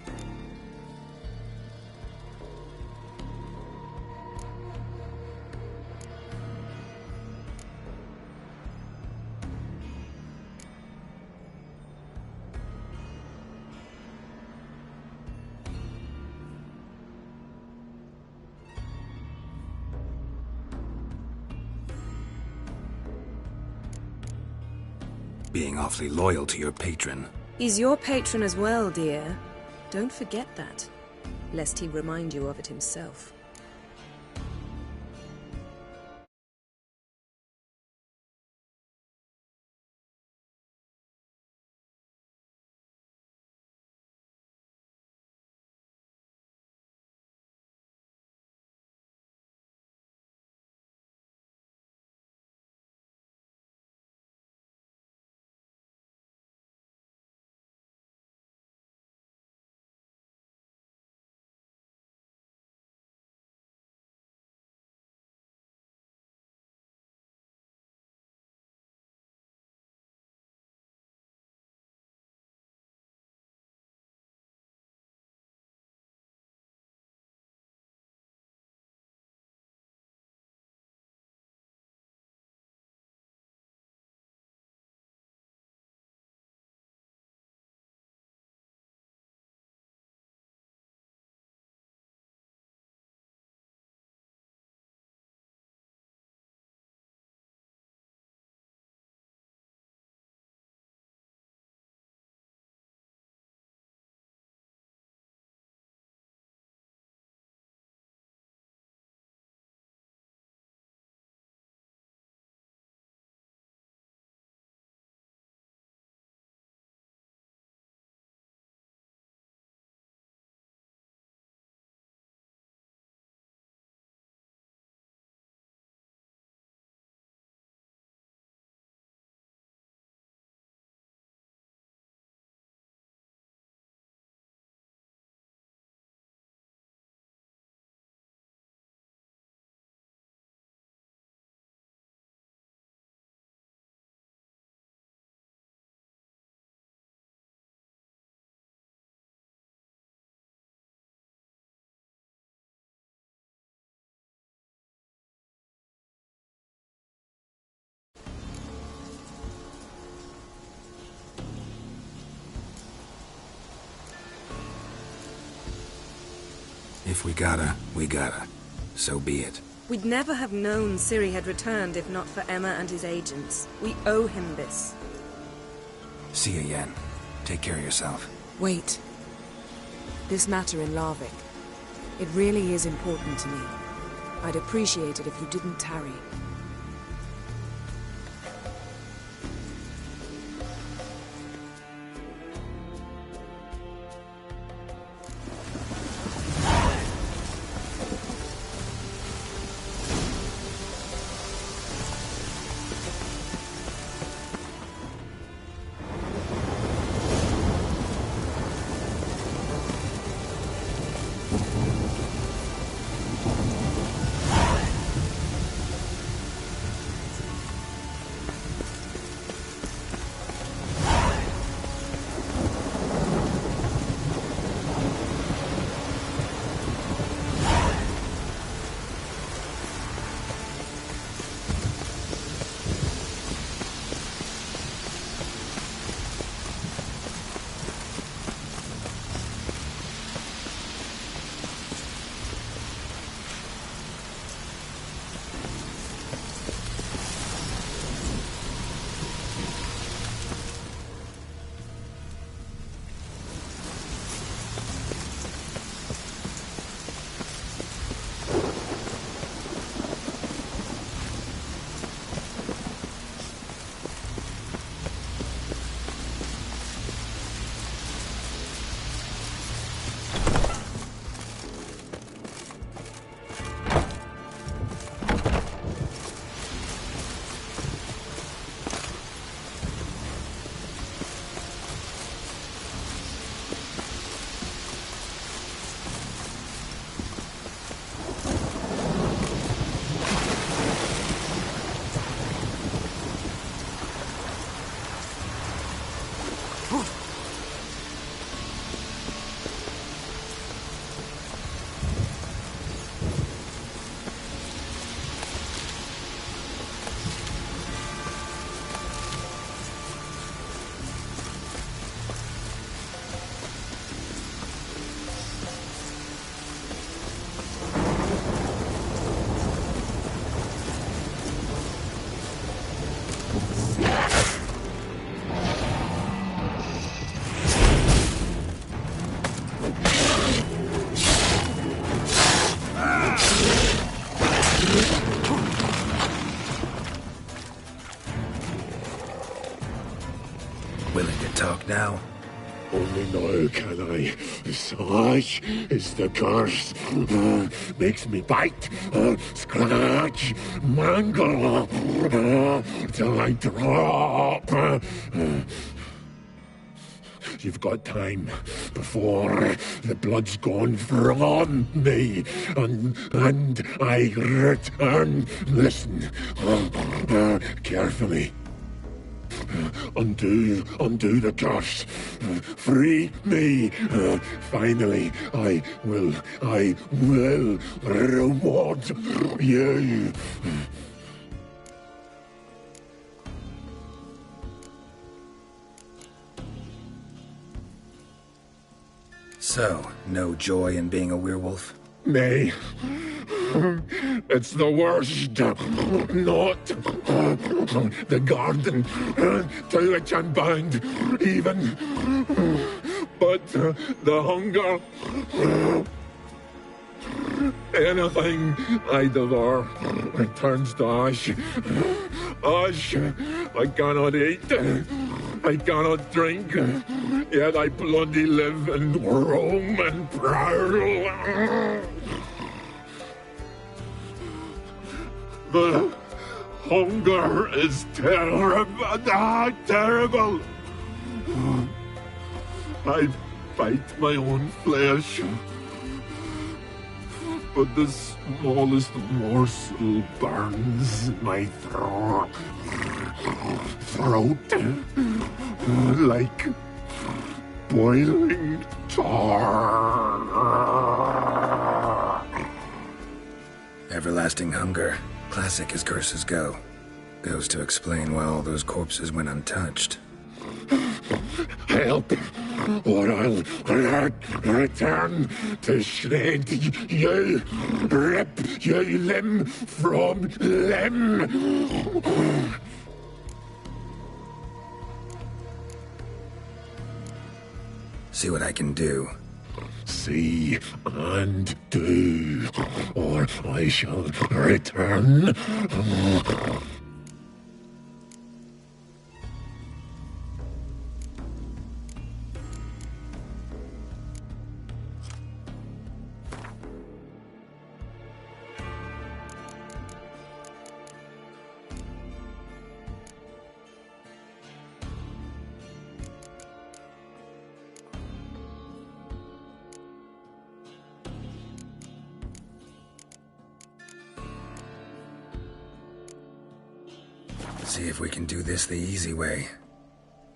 Being awfully loyal to your patron. He's your patron as well, dear. Don't forget that, lest he remind you of it himself. If we gotta, we gotta. So be it. We'd never have known Ciri had returned if not for Emma and his agents. We owe him this. See you, Yen. Take care of yourself. Wait. This matter in Larvik. It really is important to me. I'd appreciate it if you didn't tarry. Now? Only now can I. Such is the curse. Makes me bite, scratch, mangle, till I drop. You've got time before the blood's gone from me, and I return. Listen, carefully. Undo the curse. Free me. Finally, I will reward you. So, no joy in being a werewolf? Nay. It's the worst. Not the garden to which I'm bound, even. But the hunger. Anything I devour turns to ash. Ash. I cannot eat. I cannot drink. Yet I bloody live and roam and prowl. The hunger is terrible. Terrible. I bite my own flesh, but the smallest morsel burns my throat like boiling tar. Everlasting hunger. Classic as curses go. Goes to explain why all those corpses went untouched. Help! or I'll return to shred you, rip you limb from limb. See what I can do. See and do, or I shall return. See if we can do this the easy way.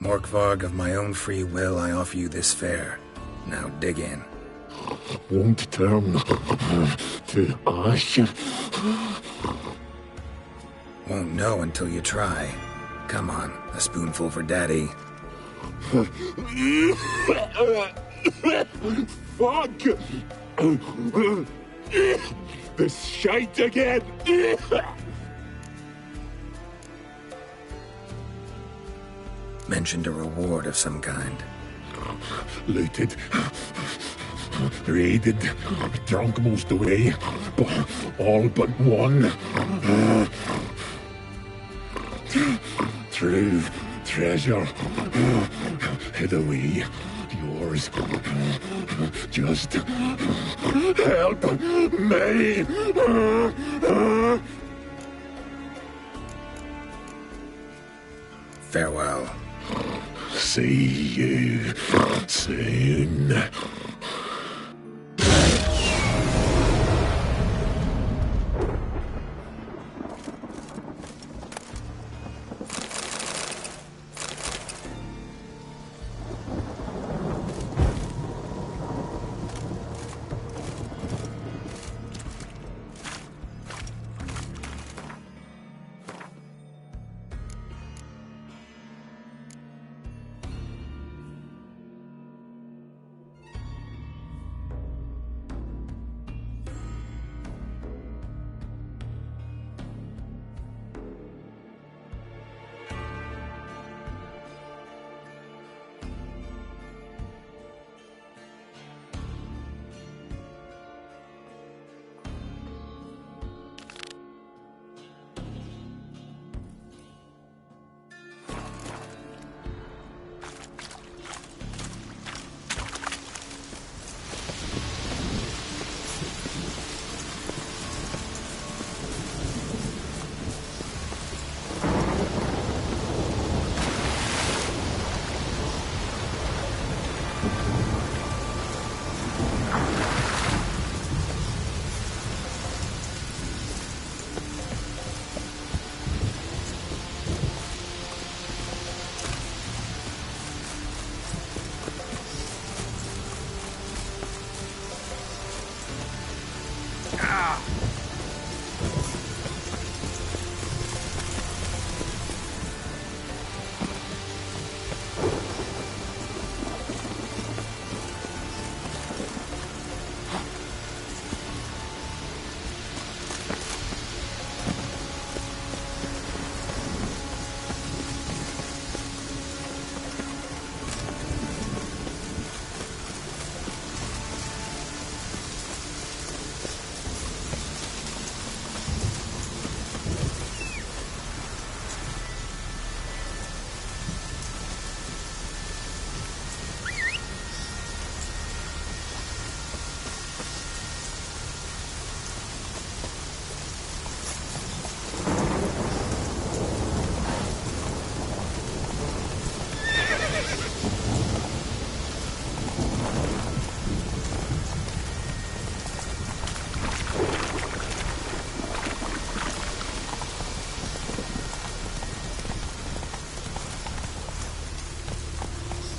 Morkvarg, of my own free will, I offer you this fare. Now dig in. Won't turn to ash. Won't know until you try. Come on, a spoonful for Daddy. Fuck! This shite again! Mentioned a reward of some kind. Looted, raided, drunk most away, but all but one. True treasure hid away. Yours. Just help me. Farewell. See you soon.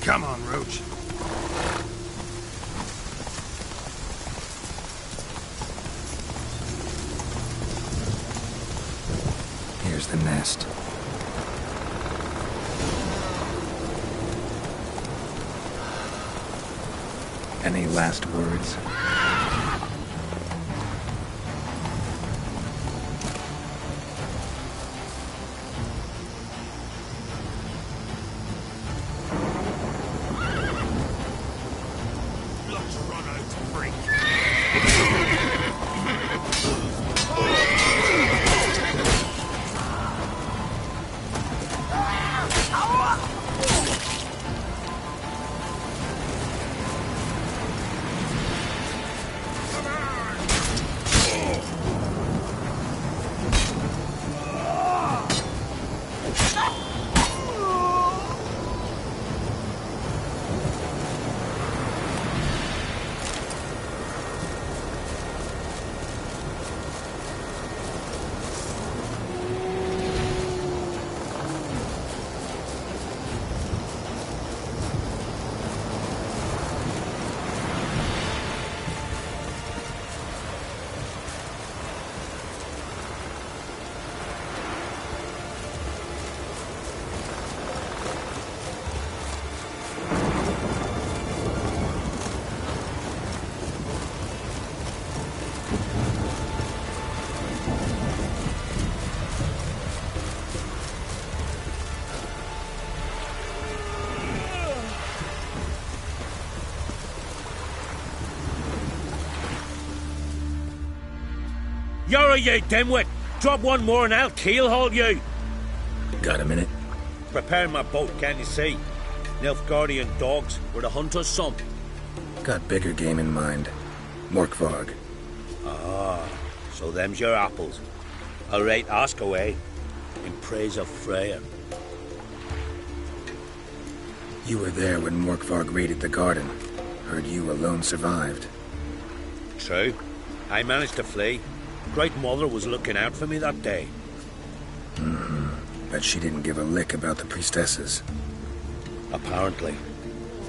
Come on, Roach. Here's the nest. Any last words? Let's run out, freak. You're you dimwit! Drop one more and I'll keelhaul you! Got a minute? Prepare my boat, can you see? Nilfgaardian dogs were the hunters some. Got bigger game in mind. Morkvarg. Ah, so them's your apples. All right, ask away. In praise of Freya. You were there when Morkvarg raided the garden. Heard you alone survived. True. I managed to flee. Great Mother was looking out for me that day. But she didn't give a lick about the priestesses. Apparently.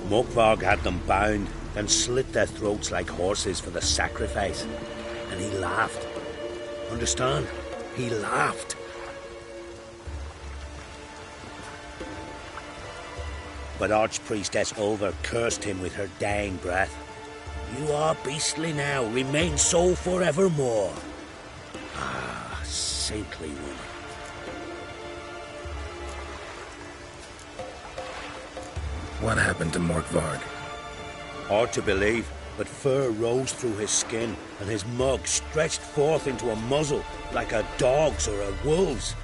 Morkvarg had them bound, then slit their throats like horses for the sacrifice. And he laughed. Understand? He laughed. But Archpriestess Ulver cursed him with her dying breath. You are beastly now, remain so forevermore. Ah, saintly woman. What happened to Morkvarg? Hard to believe, but fur rose through his skin, and his mug stretched forth into a muzzle, like a dog's or a wolf's.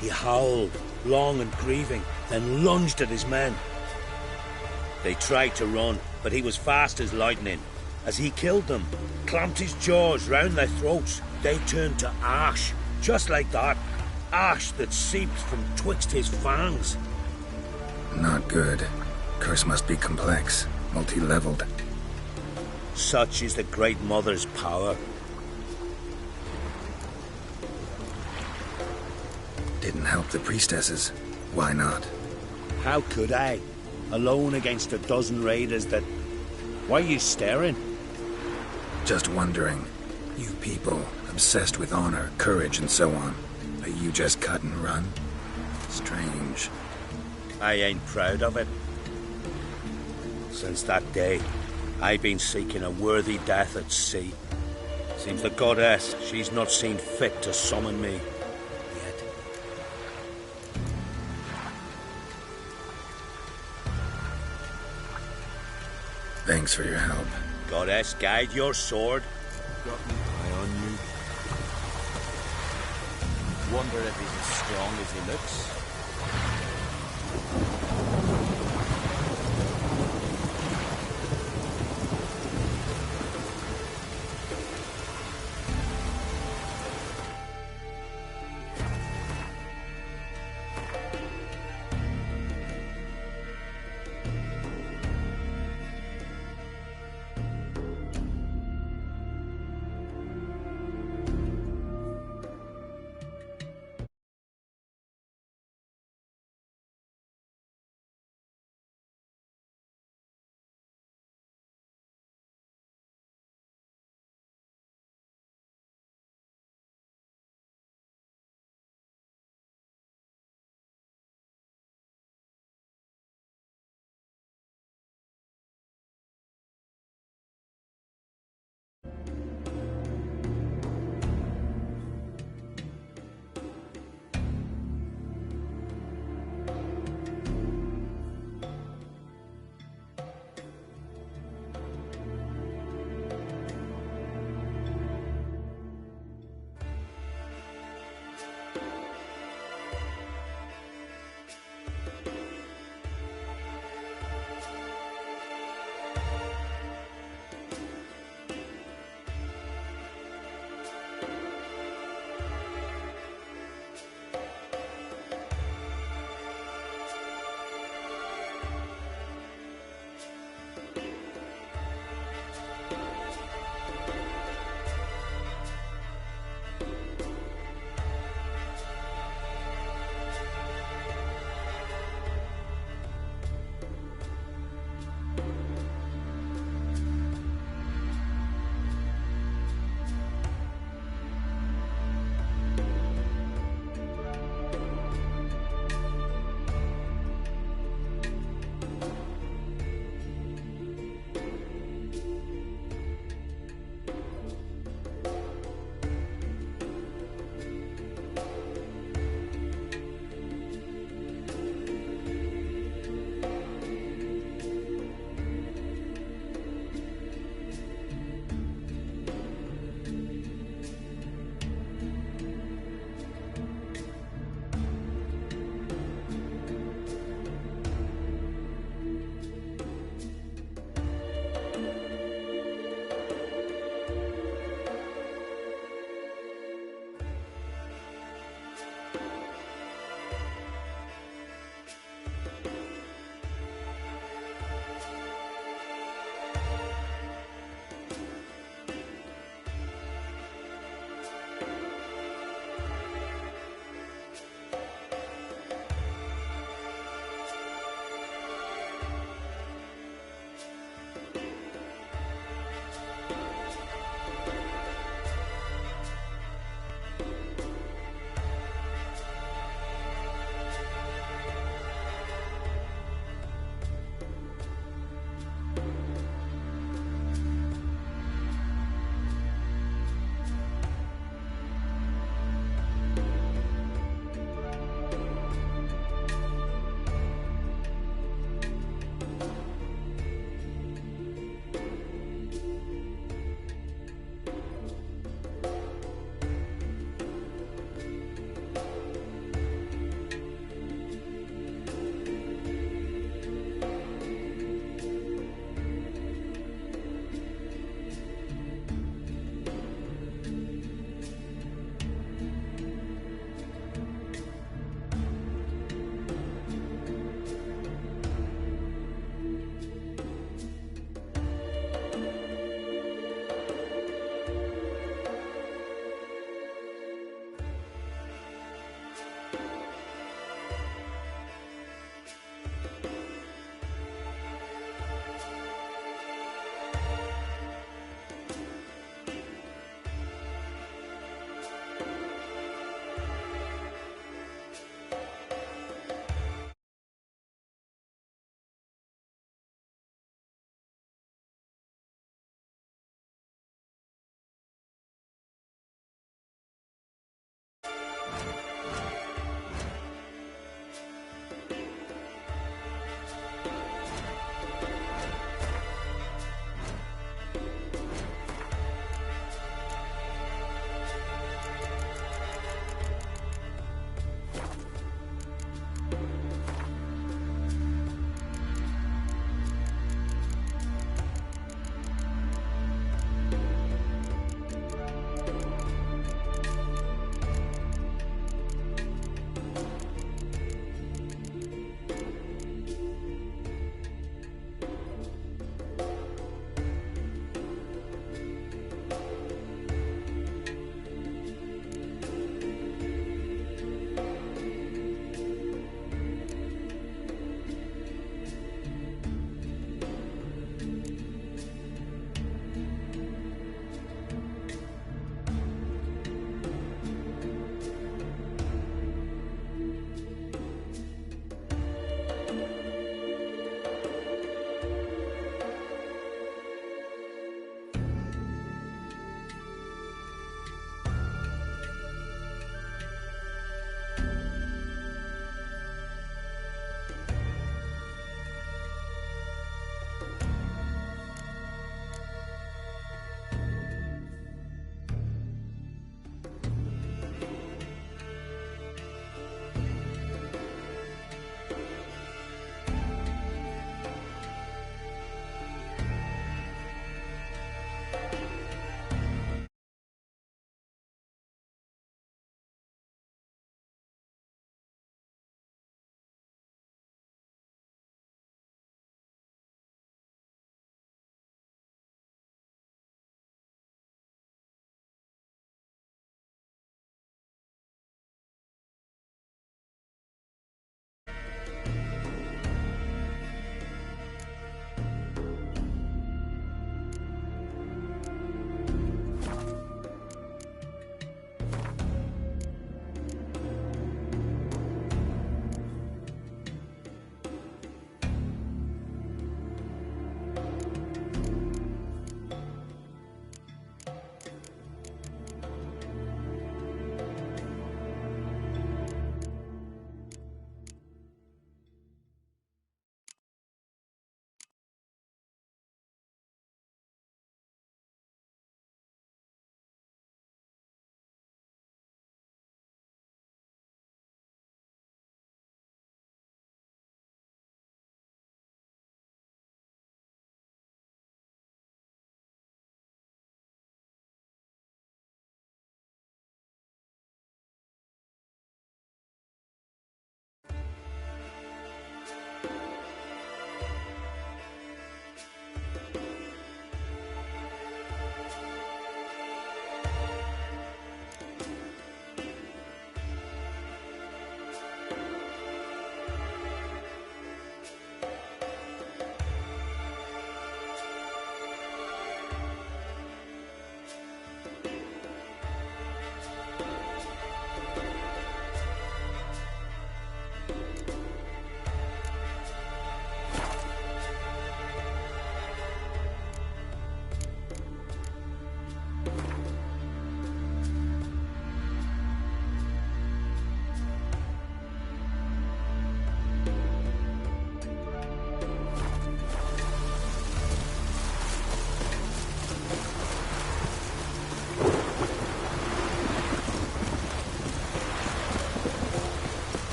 He howled, long and grieving, then lunged at his men. They tried to run, but he was fast as lightning. As he killed them, clamped his jaws round their throats, they turned to ash, just like that. Ash that seeped from twixt his fangs. Not good. Curse must be complex, multi-leveled. Such is the Great Mother's power. Didn't help the priestesses. Why not? How could I? Alone against a dozen raiders that... Why are you staring? Just wondering. You people, obsessed with honor, courage, and so on. Are you just cut and run? Strange. I ain't proud of it. Since that day, I've been seeking a worthy death at sea. Seems the goddess, she's not seen fit to summon me yet. Thanks for your help. Goddess, guide your sword. Got an eye on you. Wonder if he's as strong as he looks.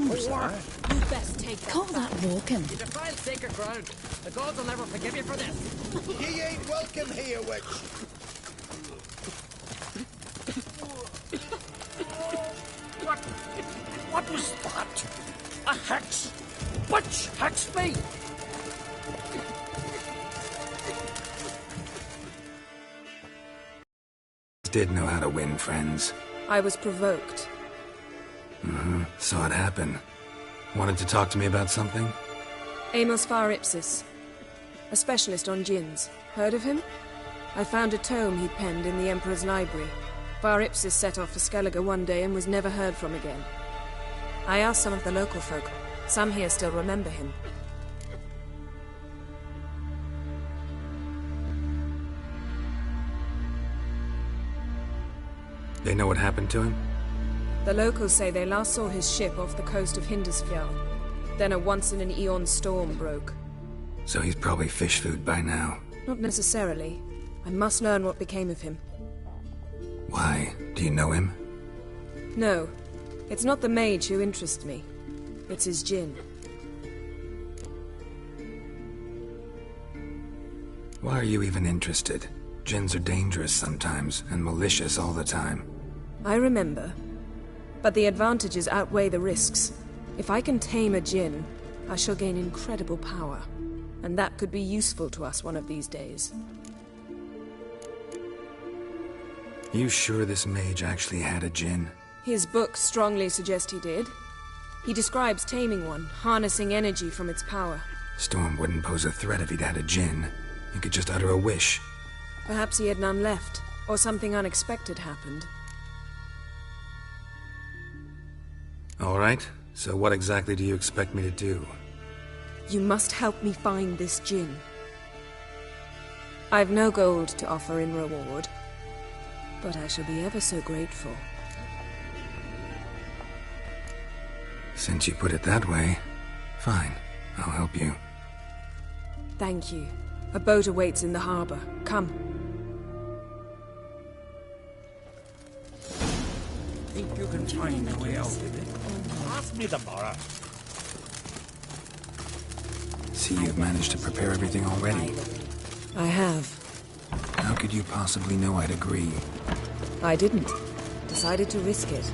moves, You best take that. Call that walking. You defile sacred ground. The gods will never forgive you for this. Ye ain't welcome here, witch. What was that? A hex? Which hexed me? Did know how to win friends. I was provoked. Saw it happen. Wanted to talk to me about something? Amos Far Ipsis, a specialist on djinns. Heard of him? I found a tome he'd penned in the Emperor's library. Far Ipsis set off for Skellige one day and was never heard from again. I asked some of the local folk. Some here still remember him. They know what happened to him? The locals say they last saw his ship off the coast of Hindisfjall. Then a once-in-an-eon storm broke. So he's probably fish food by now. Not necessarily. I must learn what became of him. Why? Do you know him? No. It's not the mage who interests me. It's his djinn. Why are you even interested? Djinns are dangerous sometimes, and malicious all the time. I remember. But the advantages outweigh the risks. If I can tame a djinn, I shall gain incredible power. And that could be useful to us one of these days. You sure this mage actually had a djinn? His books strongly suggest he did. He describes taming one, harnessing energy from its power. Storm wouldn't pose a threat if he'd had a djinn. He could just utter a wish. Perhaps he had none left, or something unexpected happened. All right, so what exactly do you expect me to do? You must help me find this djinn. I've no gold to offer in reward, but I shall be ever so grateful. Since you put it that way, fine, I'll help you. Thank you. A boat awaits in the harbor. Come. Think you can find a way out of it? Ask me tomorrow. See, you've managed to prepare everything already. I have. How could you possibly know I'd agree? I didn't. Decided to risk it.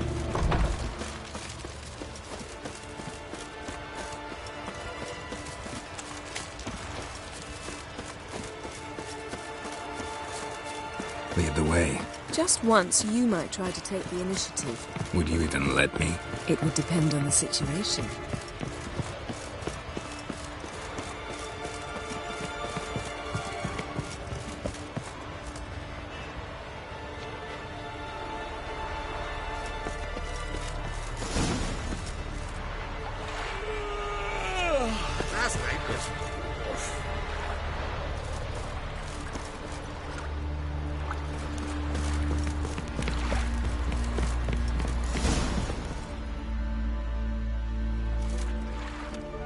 Lead the way. Just once, you might try to take the initiative. Would you even let me? It would depend on the situation. Last night was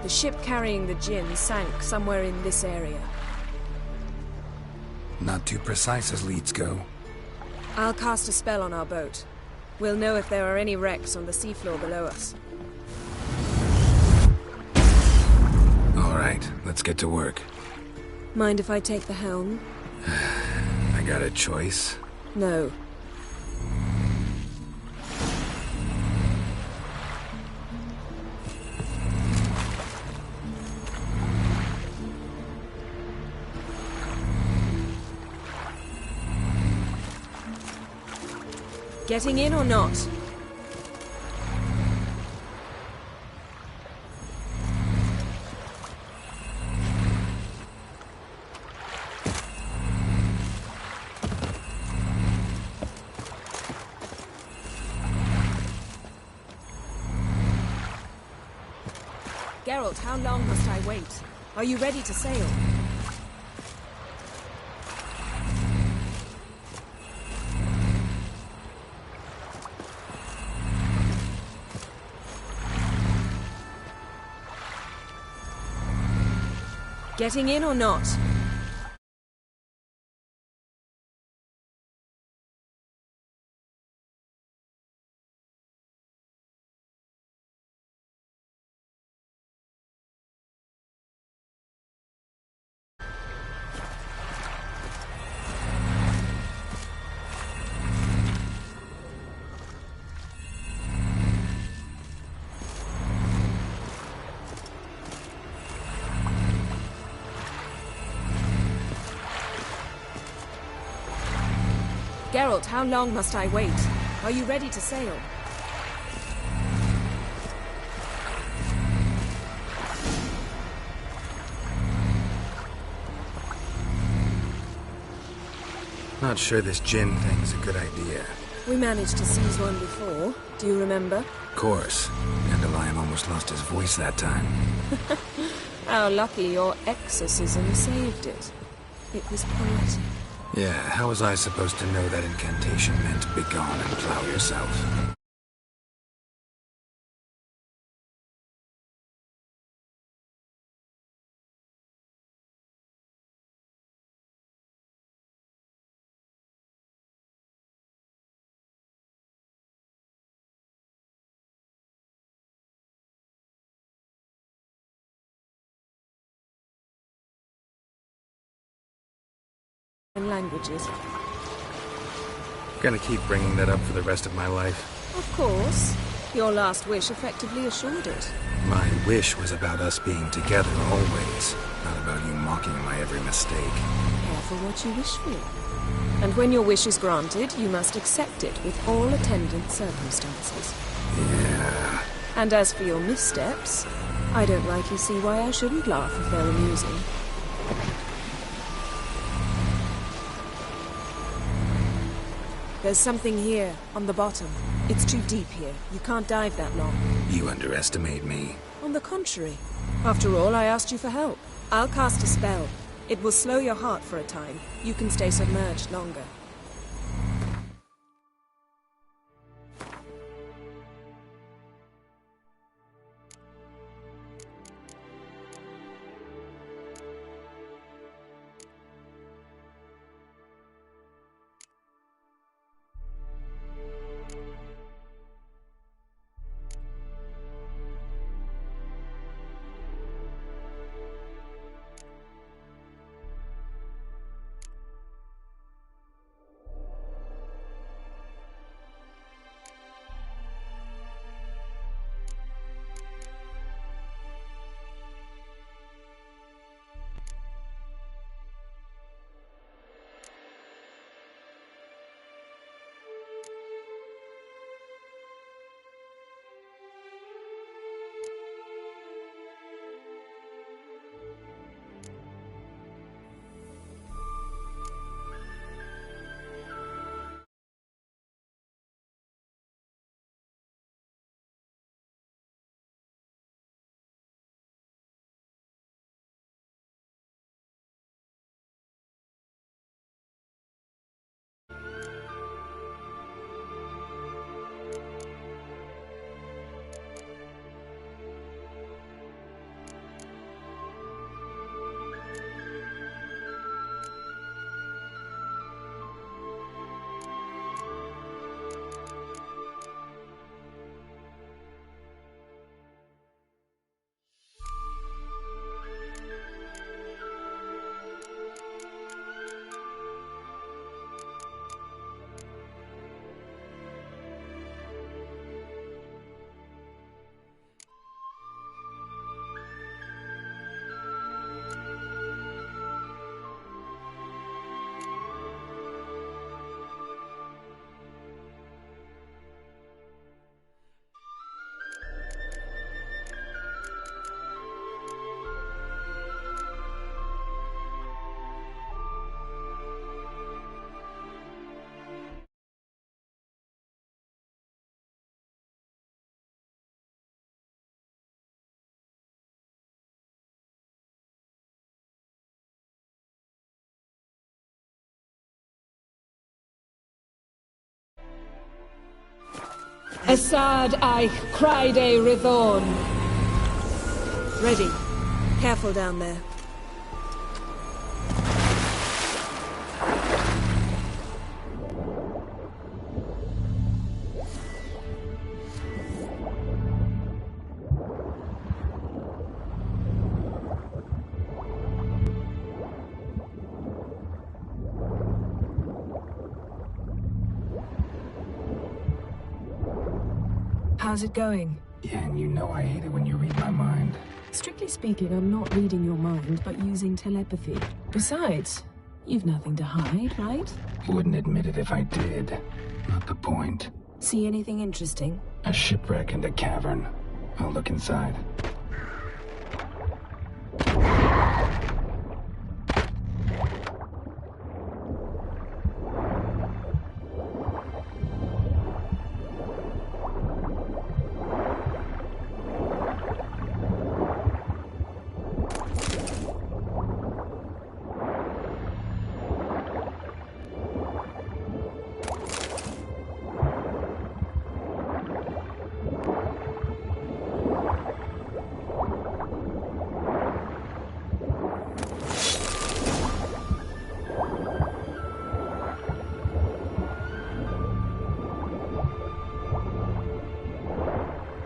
The ship carrying the djinn sank somewhere in this area. Not too precise as leads go. I'll cast a spell on our boat. We'll know if there are any wrecks on the seafloor below us. All right, let's get to work. Mind if I take the helm? I got a choice. No. Getting in or not? Geralt, how long must I wait? Are you ready to sail? Getting in or not? Geralt, how long must I wait? Are you ready to sail? Not sure this gin thing's a good idea. We managed to seize one before. Do you remember? Of course. Dandelion almost lost his voice that time. How lucky your exorcism saved it. It was poetic. Yeah, how was I supposed to know that incantation meant begone and plow yourself? And languages. Gonna keep bringing that up for the rest of my life. Of course. Your last wish effectively assured it. My wish was about us being together always, not about you mocking my every mistake. Careful what you wish for. And when your wish is granted, you must accept it with all attendant circumstances. Yeah. And as for your missteps, I don't rightly see why I shouldn't laugh if they're amusing. There's something here, on the bottom. It's too deep here. You can't dive that long. You underestimate me. On the contrary. After all, I asked you for help. I'll cast a spell. It will slow your heart for a time. You can stay submerged longer. Assad Eich Criede Rithorn. Ready. Careful down there. How's it going? Yeah, and you know I hate it when you read my mind. Strictly speaking, I'm not reading your mind, but using telepathy. Besides, You've nothing to hide, right? Wouldn't admit it if I did. Not the point. See anything interesting? A shipwreck and a cavern. I'll look inside.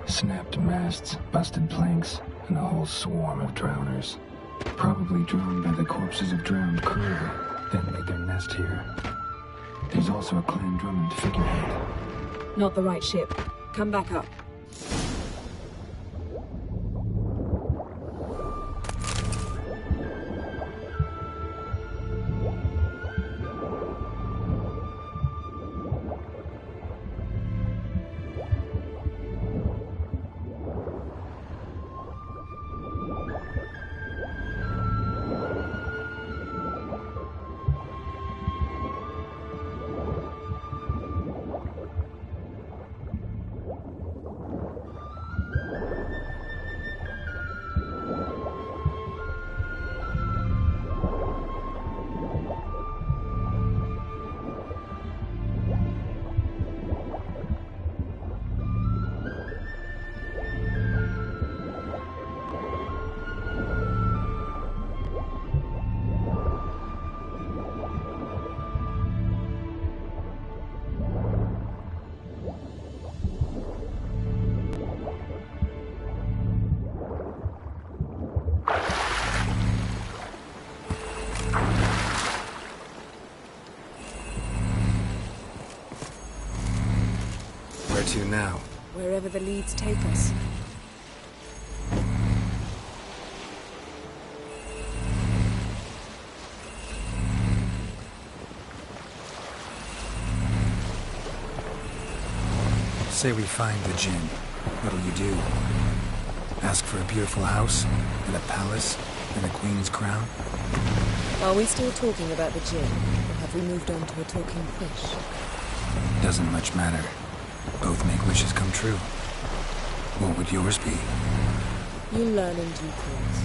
Snapped masts, busted planks, and a whole swarm of drowners. Probably drawn by the corpses of drowned crew, then made their nest here. There's also a Clan Drummond figurehead. Not the right ship. Come back up. Where to now? Wherever the leads take us. Say we find the Jinn. What'll you do? Ask for a beautiful house, and a palace, and a queen's crown? Are we still talking about the Jinn, or have we moved on to a talking fish? Doesn't much matter. Both make wishes come true. What would yours be? You'll learn in due course.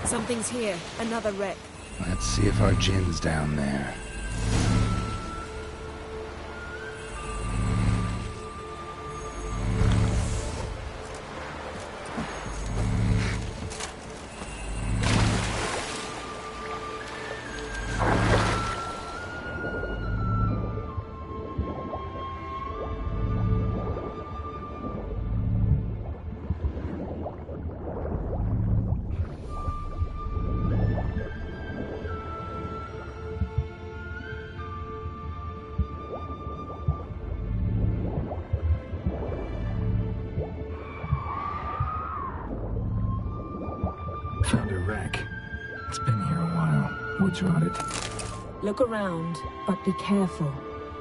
Something's here. Another wreck. Let's see if our Jinn's down there. Found a wreck. It's been here a while. Wood's rotted. Look around, but be careful.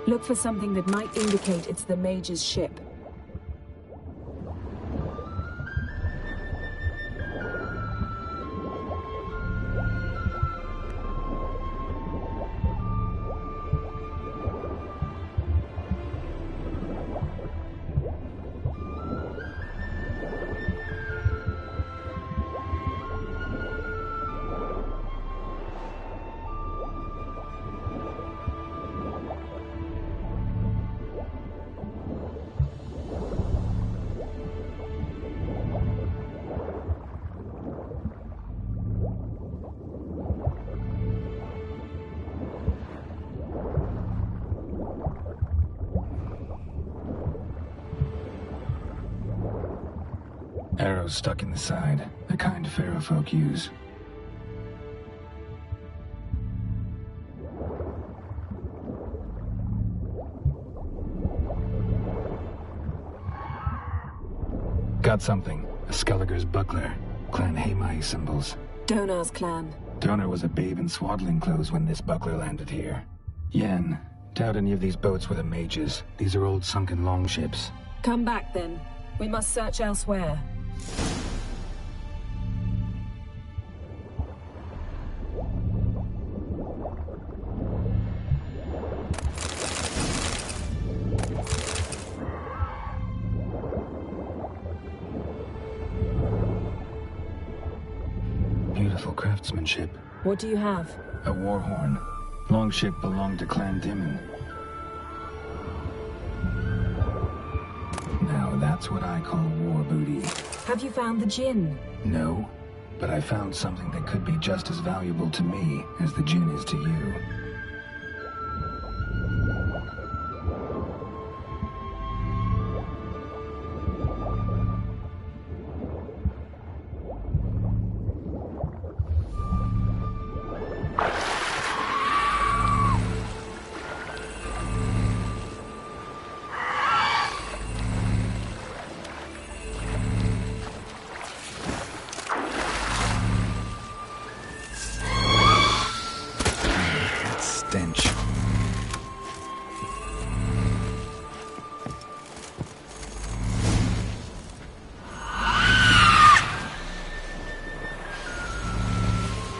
Look for something that might indicate it's the Mage's ship. Arrows stuck in the side, the kind Pharaoh folk use. got something. A Skelliger's buckler. Clan Hamai symbols. Donar's clan. Donar was a babe in swaddling clothes when this buckler landed here. Yen, doubt any of these boats were the mages. These are old sunken longships. Come back then. We must search elsewhere. Beautiful craftsmanship. What do you have? A war horn. Longship belonged to Clan Dimon. Now that's what I call war booty. Have you found the Jinn? No, but I found something that could be just as valuable to me as the Jinn is to you. Stench.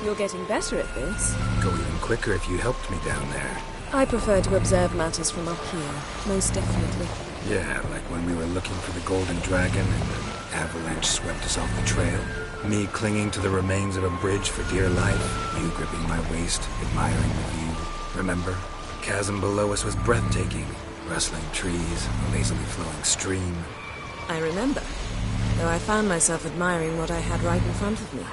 You're getting better at this. Go even quicker if you helped me down there. I prefer to observe matters from up here, most definitely. Yeah, like when we were looking for the Golden Dragon and the avalanche swept us off the trail. Me clinging to the remains of a bridge for dear life. You gripping my waist, admiring the view. Remember? The chasm below us was breathtaking. Rustling trees, a lazily flowing stream. I remember, though I found myself admiring what I had right in front of me.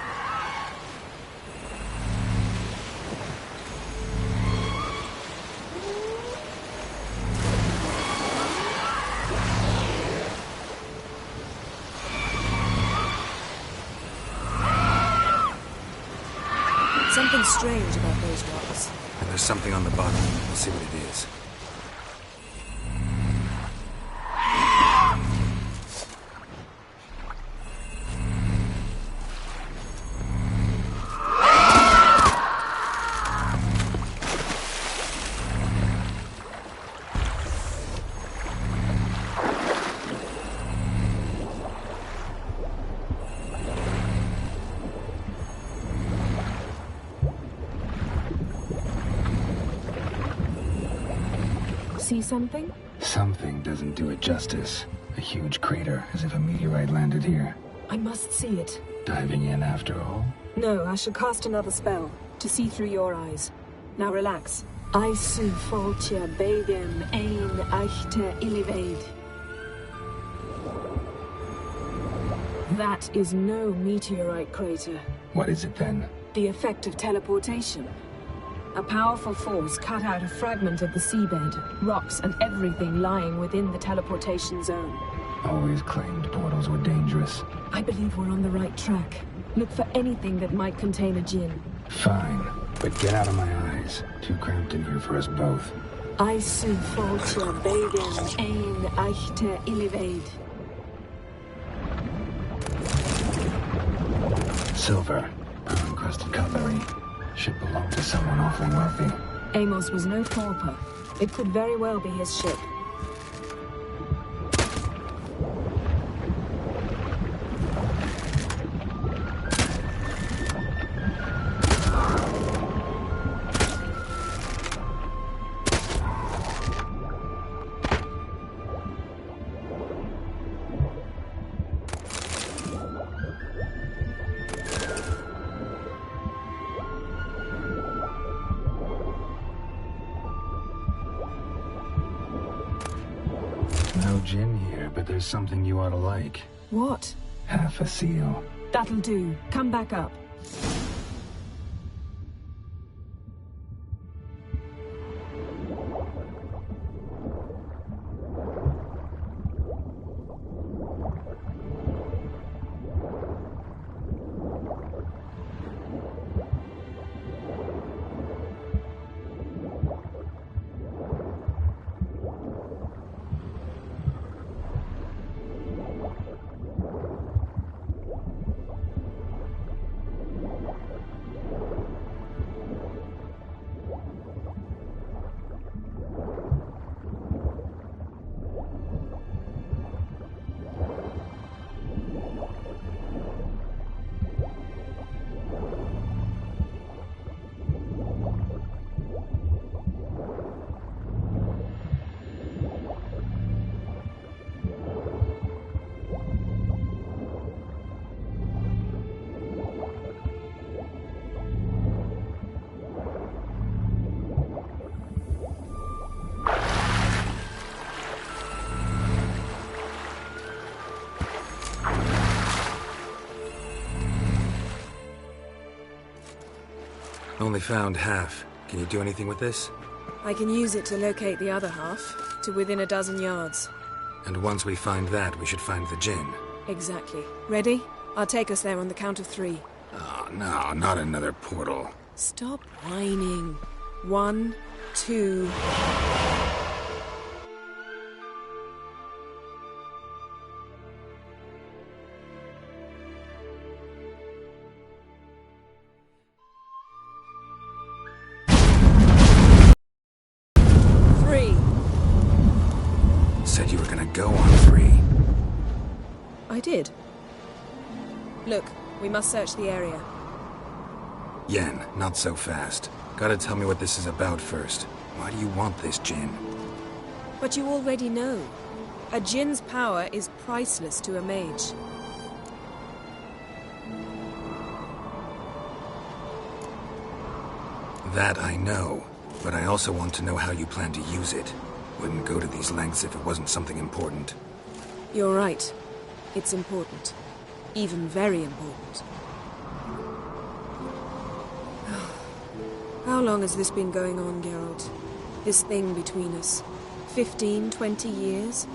Something strange about those rocks. And there's something on the bottom. We'll see what it is. See something? Something doesn't do it justice. A huge crater, as if a meteorite landed here. I must see it. Diving in after all? No, I should cast another spell, to see through your eyes. Now relax. I su foltia bedem ein eichte illivaid. That is no meteorite crater. What is it then? The effect of teleportation. A powerful force cut out a fragment of the seabed, rocks and everything lying within the teleportation zone. Always claimed portals were dangerous. I believe we're on the right track. Look for anything that might contain a Jinn. Fine, but get out of my eyes. Too cramped in here for us both. I su foltia bedem ein eichte illivaid. Silver, pearl-encrusted cutlery. Should belong to someone awfully wealthy. Amos was no pauper. It could very well be his ship. No gin here, but there's something you ought to like. What? Half a seal. That'll do. Come back up. Only found half. Can you do anything with this? I can use it to locate the other half, to within a dozen yards. And once we find that, we should find the Jinn. Exactly. Ready? I'll take us there on the count of 3. Oh, no, not another portal. Stop whining. 1, 2... Said you were gonna go on 3. I did. Look, we must search the area. Yen, not so fast. Gotta tell me what this is about first. Why do you want this Jinn? But you already know. A Jinn's power is priceless to a mage. That I know, but I also want to know how you plan to use it. Wouldn't go to these lengths if it wasn't something important. You're right. It's important. Even very important. How long has this been going on, Geralt? This thing between us? 15, 20 years?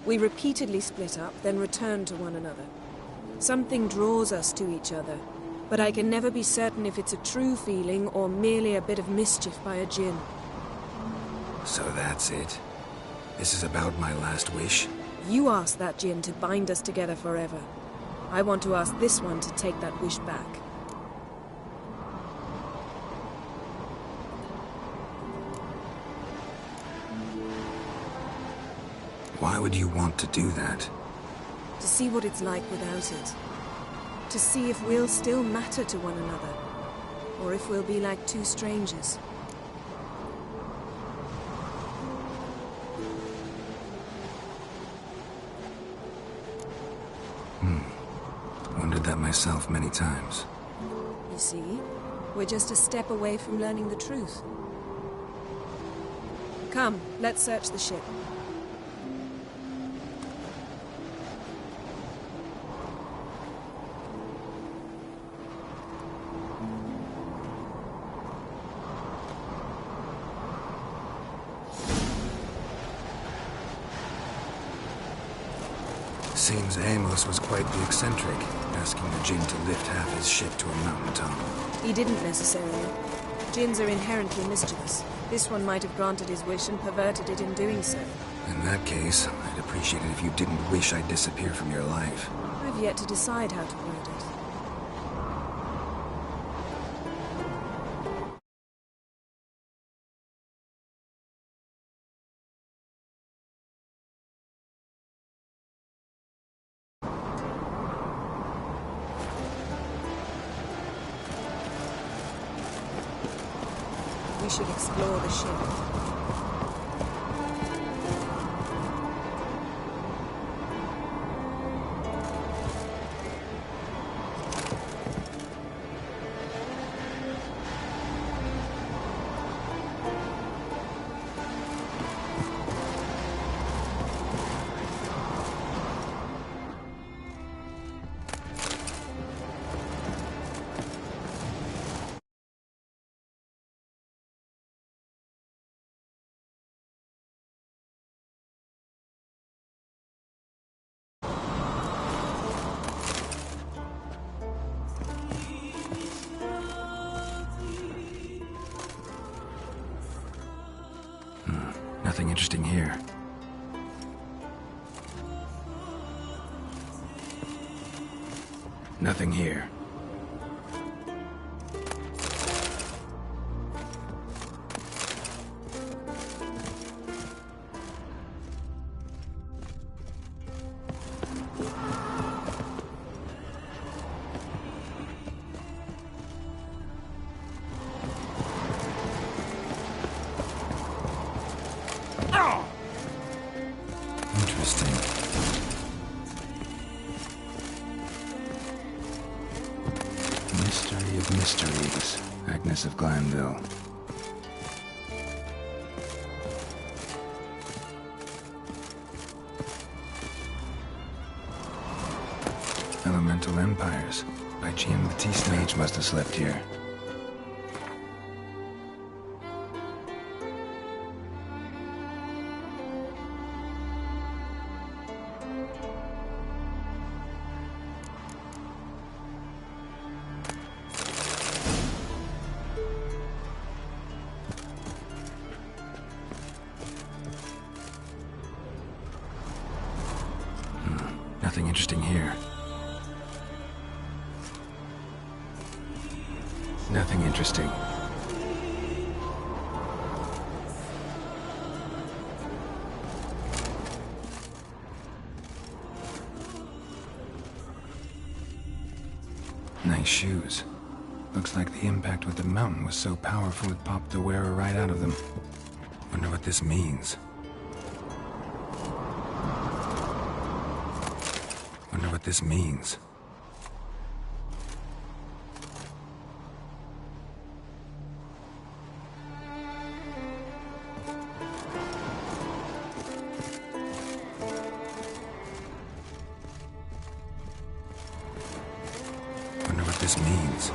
We repeatedly split up, then returned to one another. Something draws us to each other, but I can never be certain if it's a true feeling or merely a bit of mischief by a Jinn. So that's it? This is about my last wish? You asked that Jinn to bind us together forever. I want to ask this one to take that wish back. Why would you want to do that? To see what it's like without it. To see if we'll still matter to one another. Or if we'll be like two strangers. Wondered that myself many times. You see, we're just a step away from learning the truth. Come, let's search the ship. Seems Amos was quite the eccentric, asking the Jinn to lift half his ship to a mountaintop. He didn't necessarily. Jinns are inherently mischievous. This one might have granted his wish and perverted it in doing so. In that case, I'd appreciate it if you didn't wish I'd disappear from your life. I've yet to decide how to word it. We should explore the ship. Nothing interesting here. Nothing here. Interesting. Mystery of mysteries. Agnes of Glanville. Elemental Empires. By Jean-Baptiste Mage must have slept here. Nothing interesting here. Nothing interesting. Nice shoes. Looks like the impact with the mountain was so powerful it popped the wearer right out of them. Wonder what this means. Wonder what this means. Wonder what this means.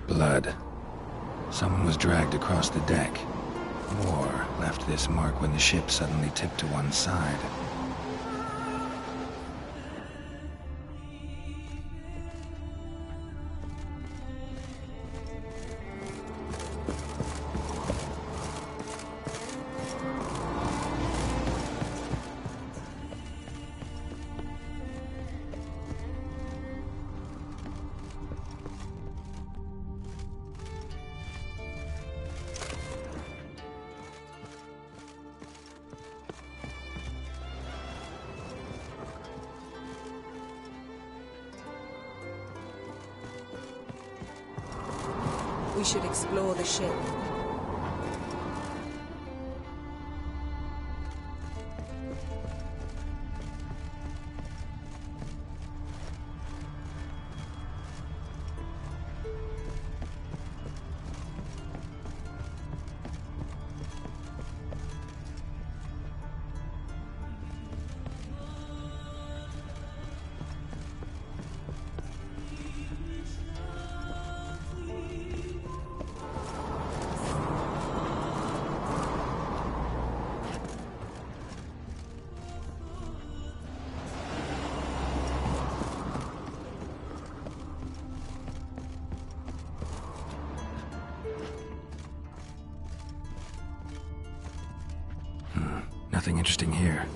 Blood. Someone was dragged across the deck. War left this mark when the ship suddenly tipped to one side. We should explore the ship. Nothing interesting here.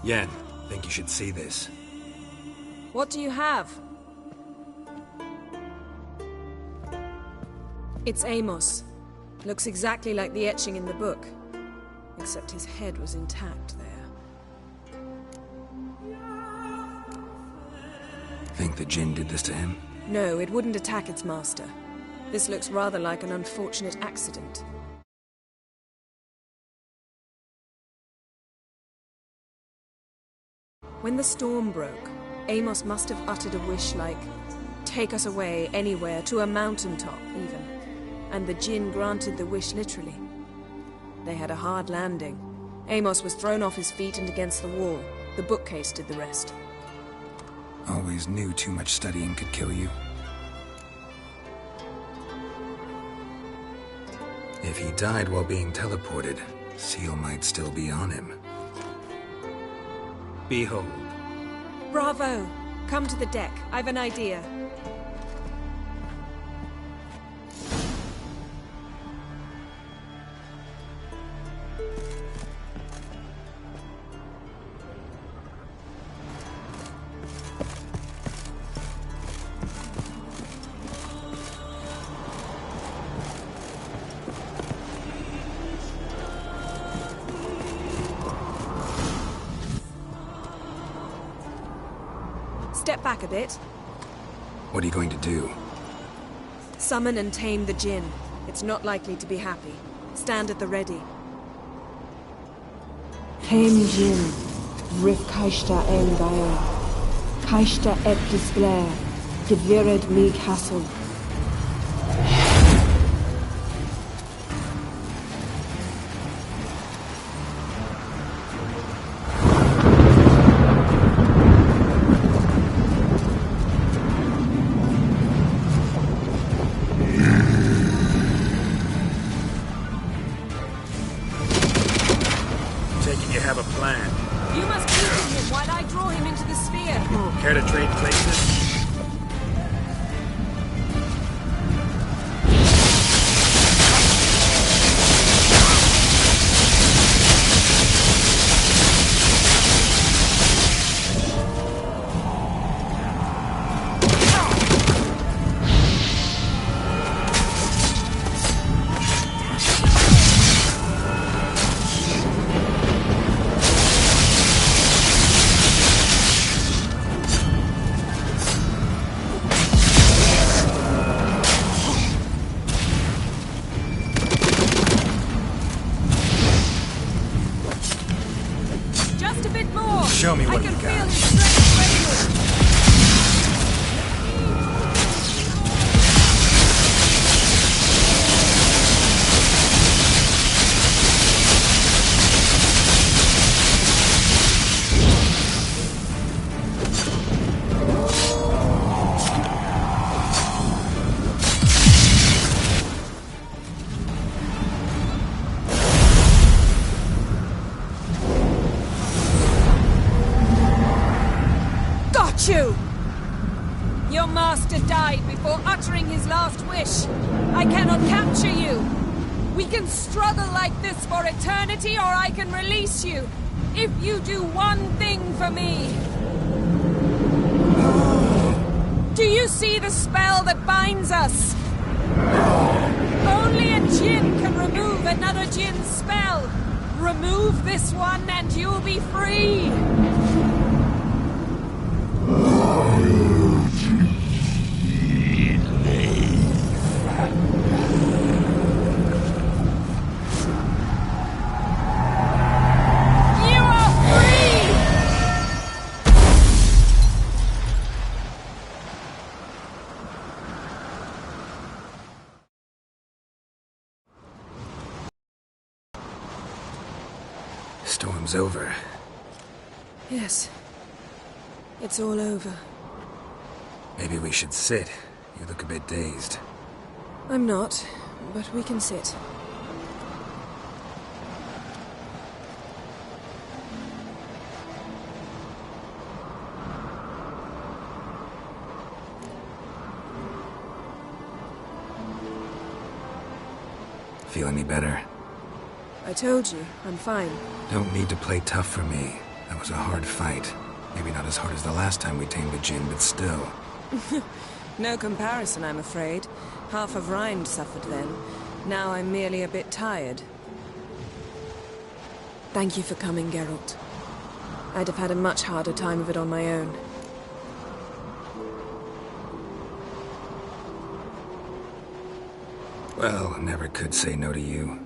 Yen, think you should see this. What do you have? It's Amos. Looks exactly like the etching in the book. Except his head was intact there. Think the Jinn did this to him? No, it wouldn't attack its master. This looks rather like an unfortunate accident. When the storm broke, Amos must have uttered a wish like, "Take us away, anywhere, to a mountaintop, even." And the Jinn granted the wish literally. They had a hard landing. Amos was thrown off his feet and against the wall. The bookcase did the rest. Always knew too much studying could kill you. If he died while being teleported, Seal might still be on him. Behold. Bravo! Come to the deck. I've an idea. Step back a bit. What are you going to do? Summon and tame the Jinn. It's not likely to be happy. Stand at the ready. Tame Jinn, Rif Kaishta El Gael, Kaishta Et Disblair, Devired Me Castle. You have a plan. You must weaken him while I draw him into the sphere. Care to trade places? Show me what you got. You! Your master died before uttering his last wish. I cannot capture you. We can struggle like this for eternity, or I can release you. If you do one thing for me. Do you see the spell that binds us? Only a Jinn can remove another Jinn's spell. Remove this one and you'll be free. Storm's over. Yes. It's all over. Maybe we should sit. You look a bit dazed. I'm not, but we can sit. Feel any better? I told you, I'm fine. Don't need to play tough for me. That was a hard fight. Maybe not as hard as the last time we tamed a djinn, but still. No comparison, I'm afraid. Half of Hrani suffered then. Now I'm merely a bit tired. Thank you for coming, Geralt. I'd have had a much harder time of it on my own. Well, never could say no to you.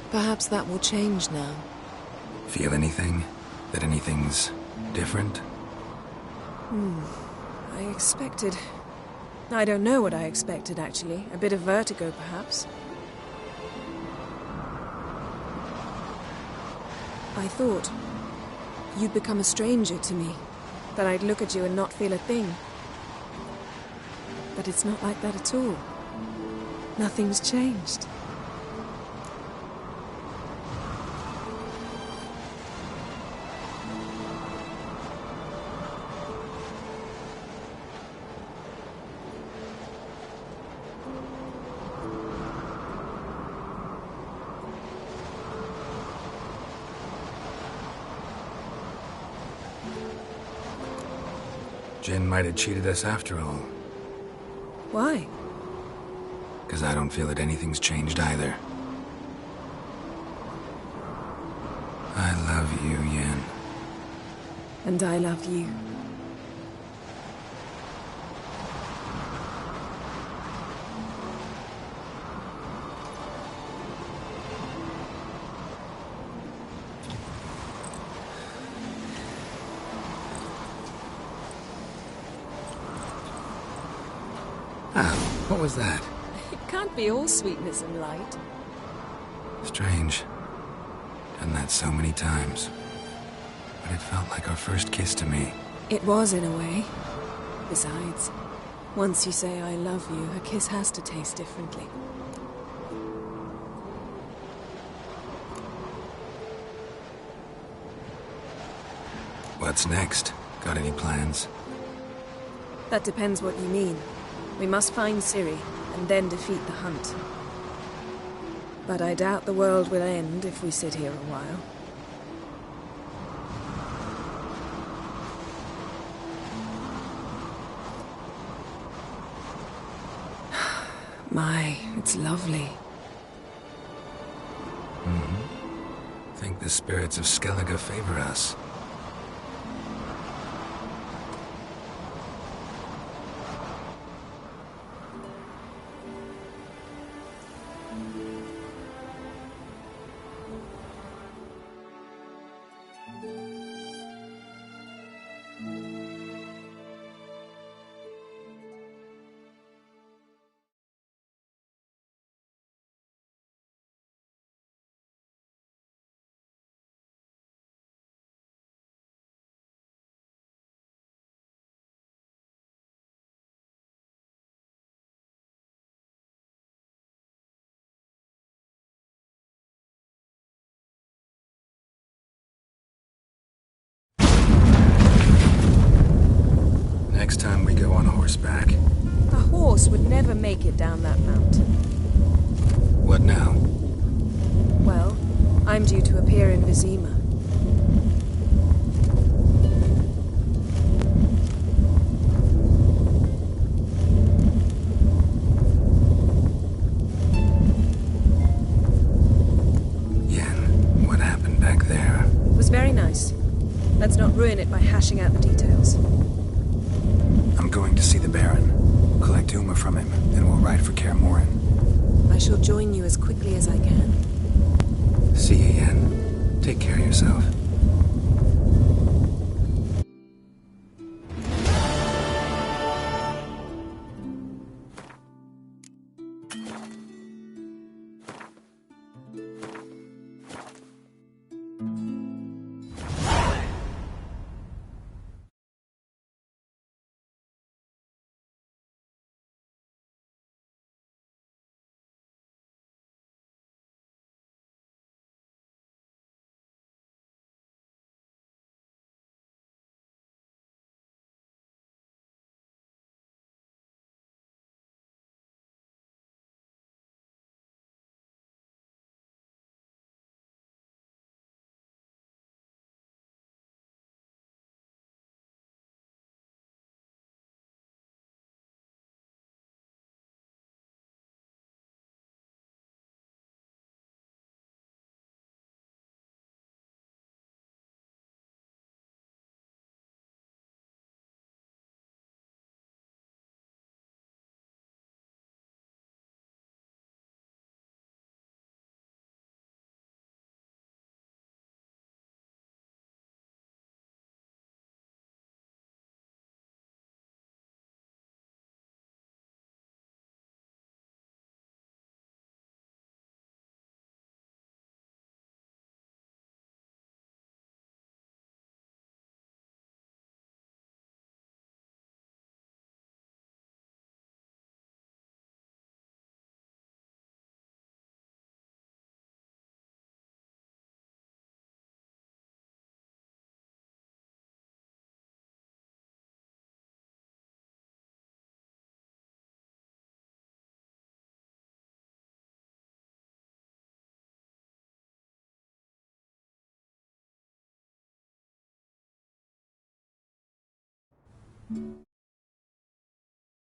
Perhaps that will change now. Feel anything? That anything's different? I expected... I don't know what I expected, actually. A bit of vertigo, perhaps. I thought you'd become a stranger to me. That I'd look at you and not feel a thing. But it's not like that at all. Nothing's changed. Jinn might have cheated us after all. Why? Because I don't feel that anything's changed either. I love you, Yen. And I love you. What was that? It can't be all sweetness and light. Strange. Done that so many times. But it felt like our first kiss to me. It was, in a way. Besides, once you say I love you, a kiss has to taste differently. What's next? Got any plans? That depends what you mean. We must find Ciri, and then defeat the hunt. But I doubt the world will end if we sit here a while. My, it's lovely. Think the spirits of Skellige favor us. Next time we go on horseback. A horse would never make it down that mountain. What now? Well, I'm due to appear in Vizima. Yen, what happened back there? It was very nice. Let's not ruin it by hashing out the details. I'm going to see the Baron. Collect Uma from him, then we'll ride for Kaer Morhen. I shall join you as quickly as I can. See you, Yen. Take care of yourself.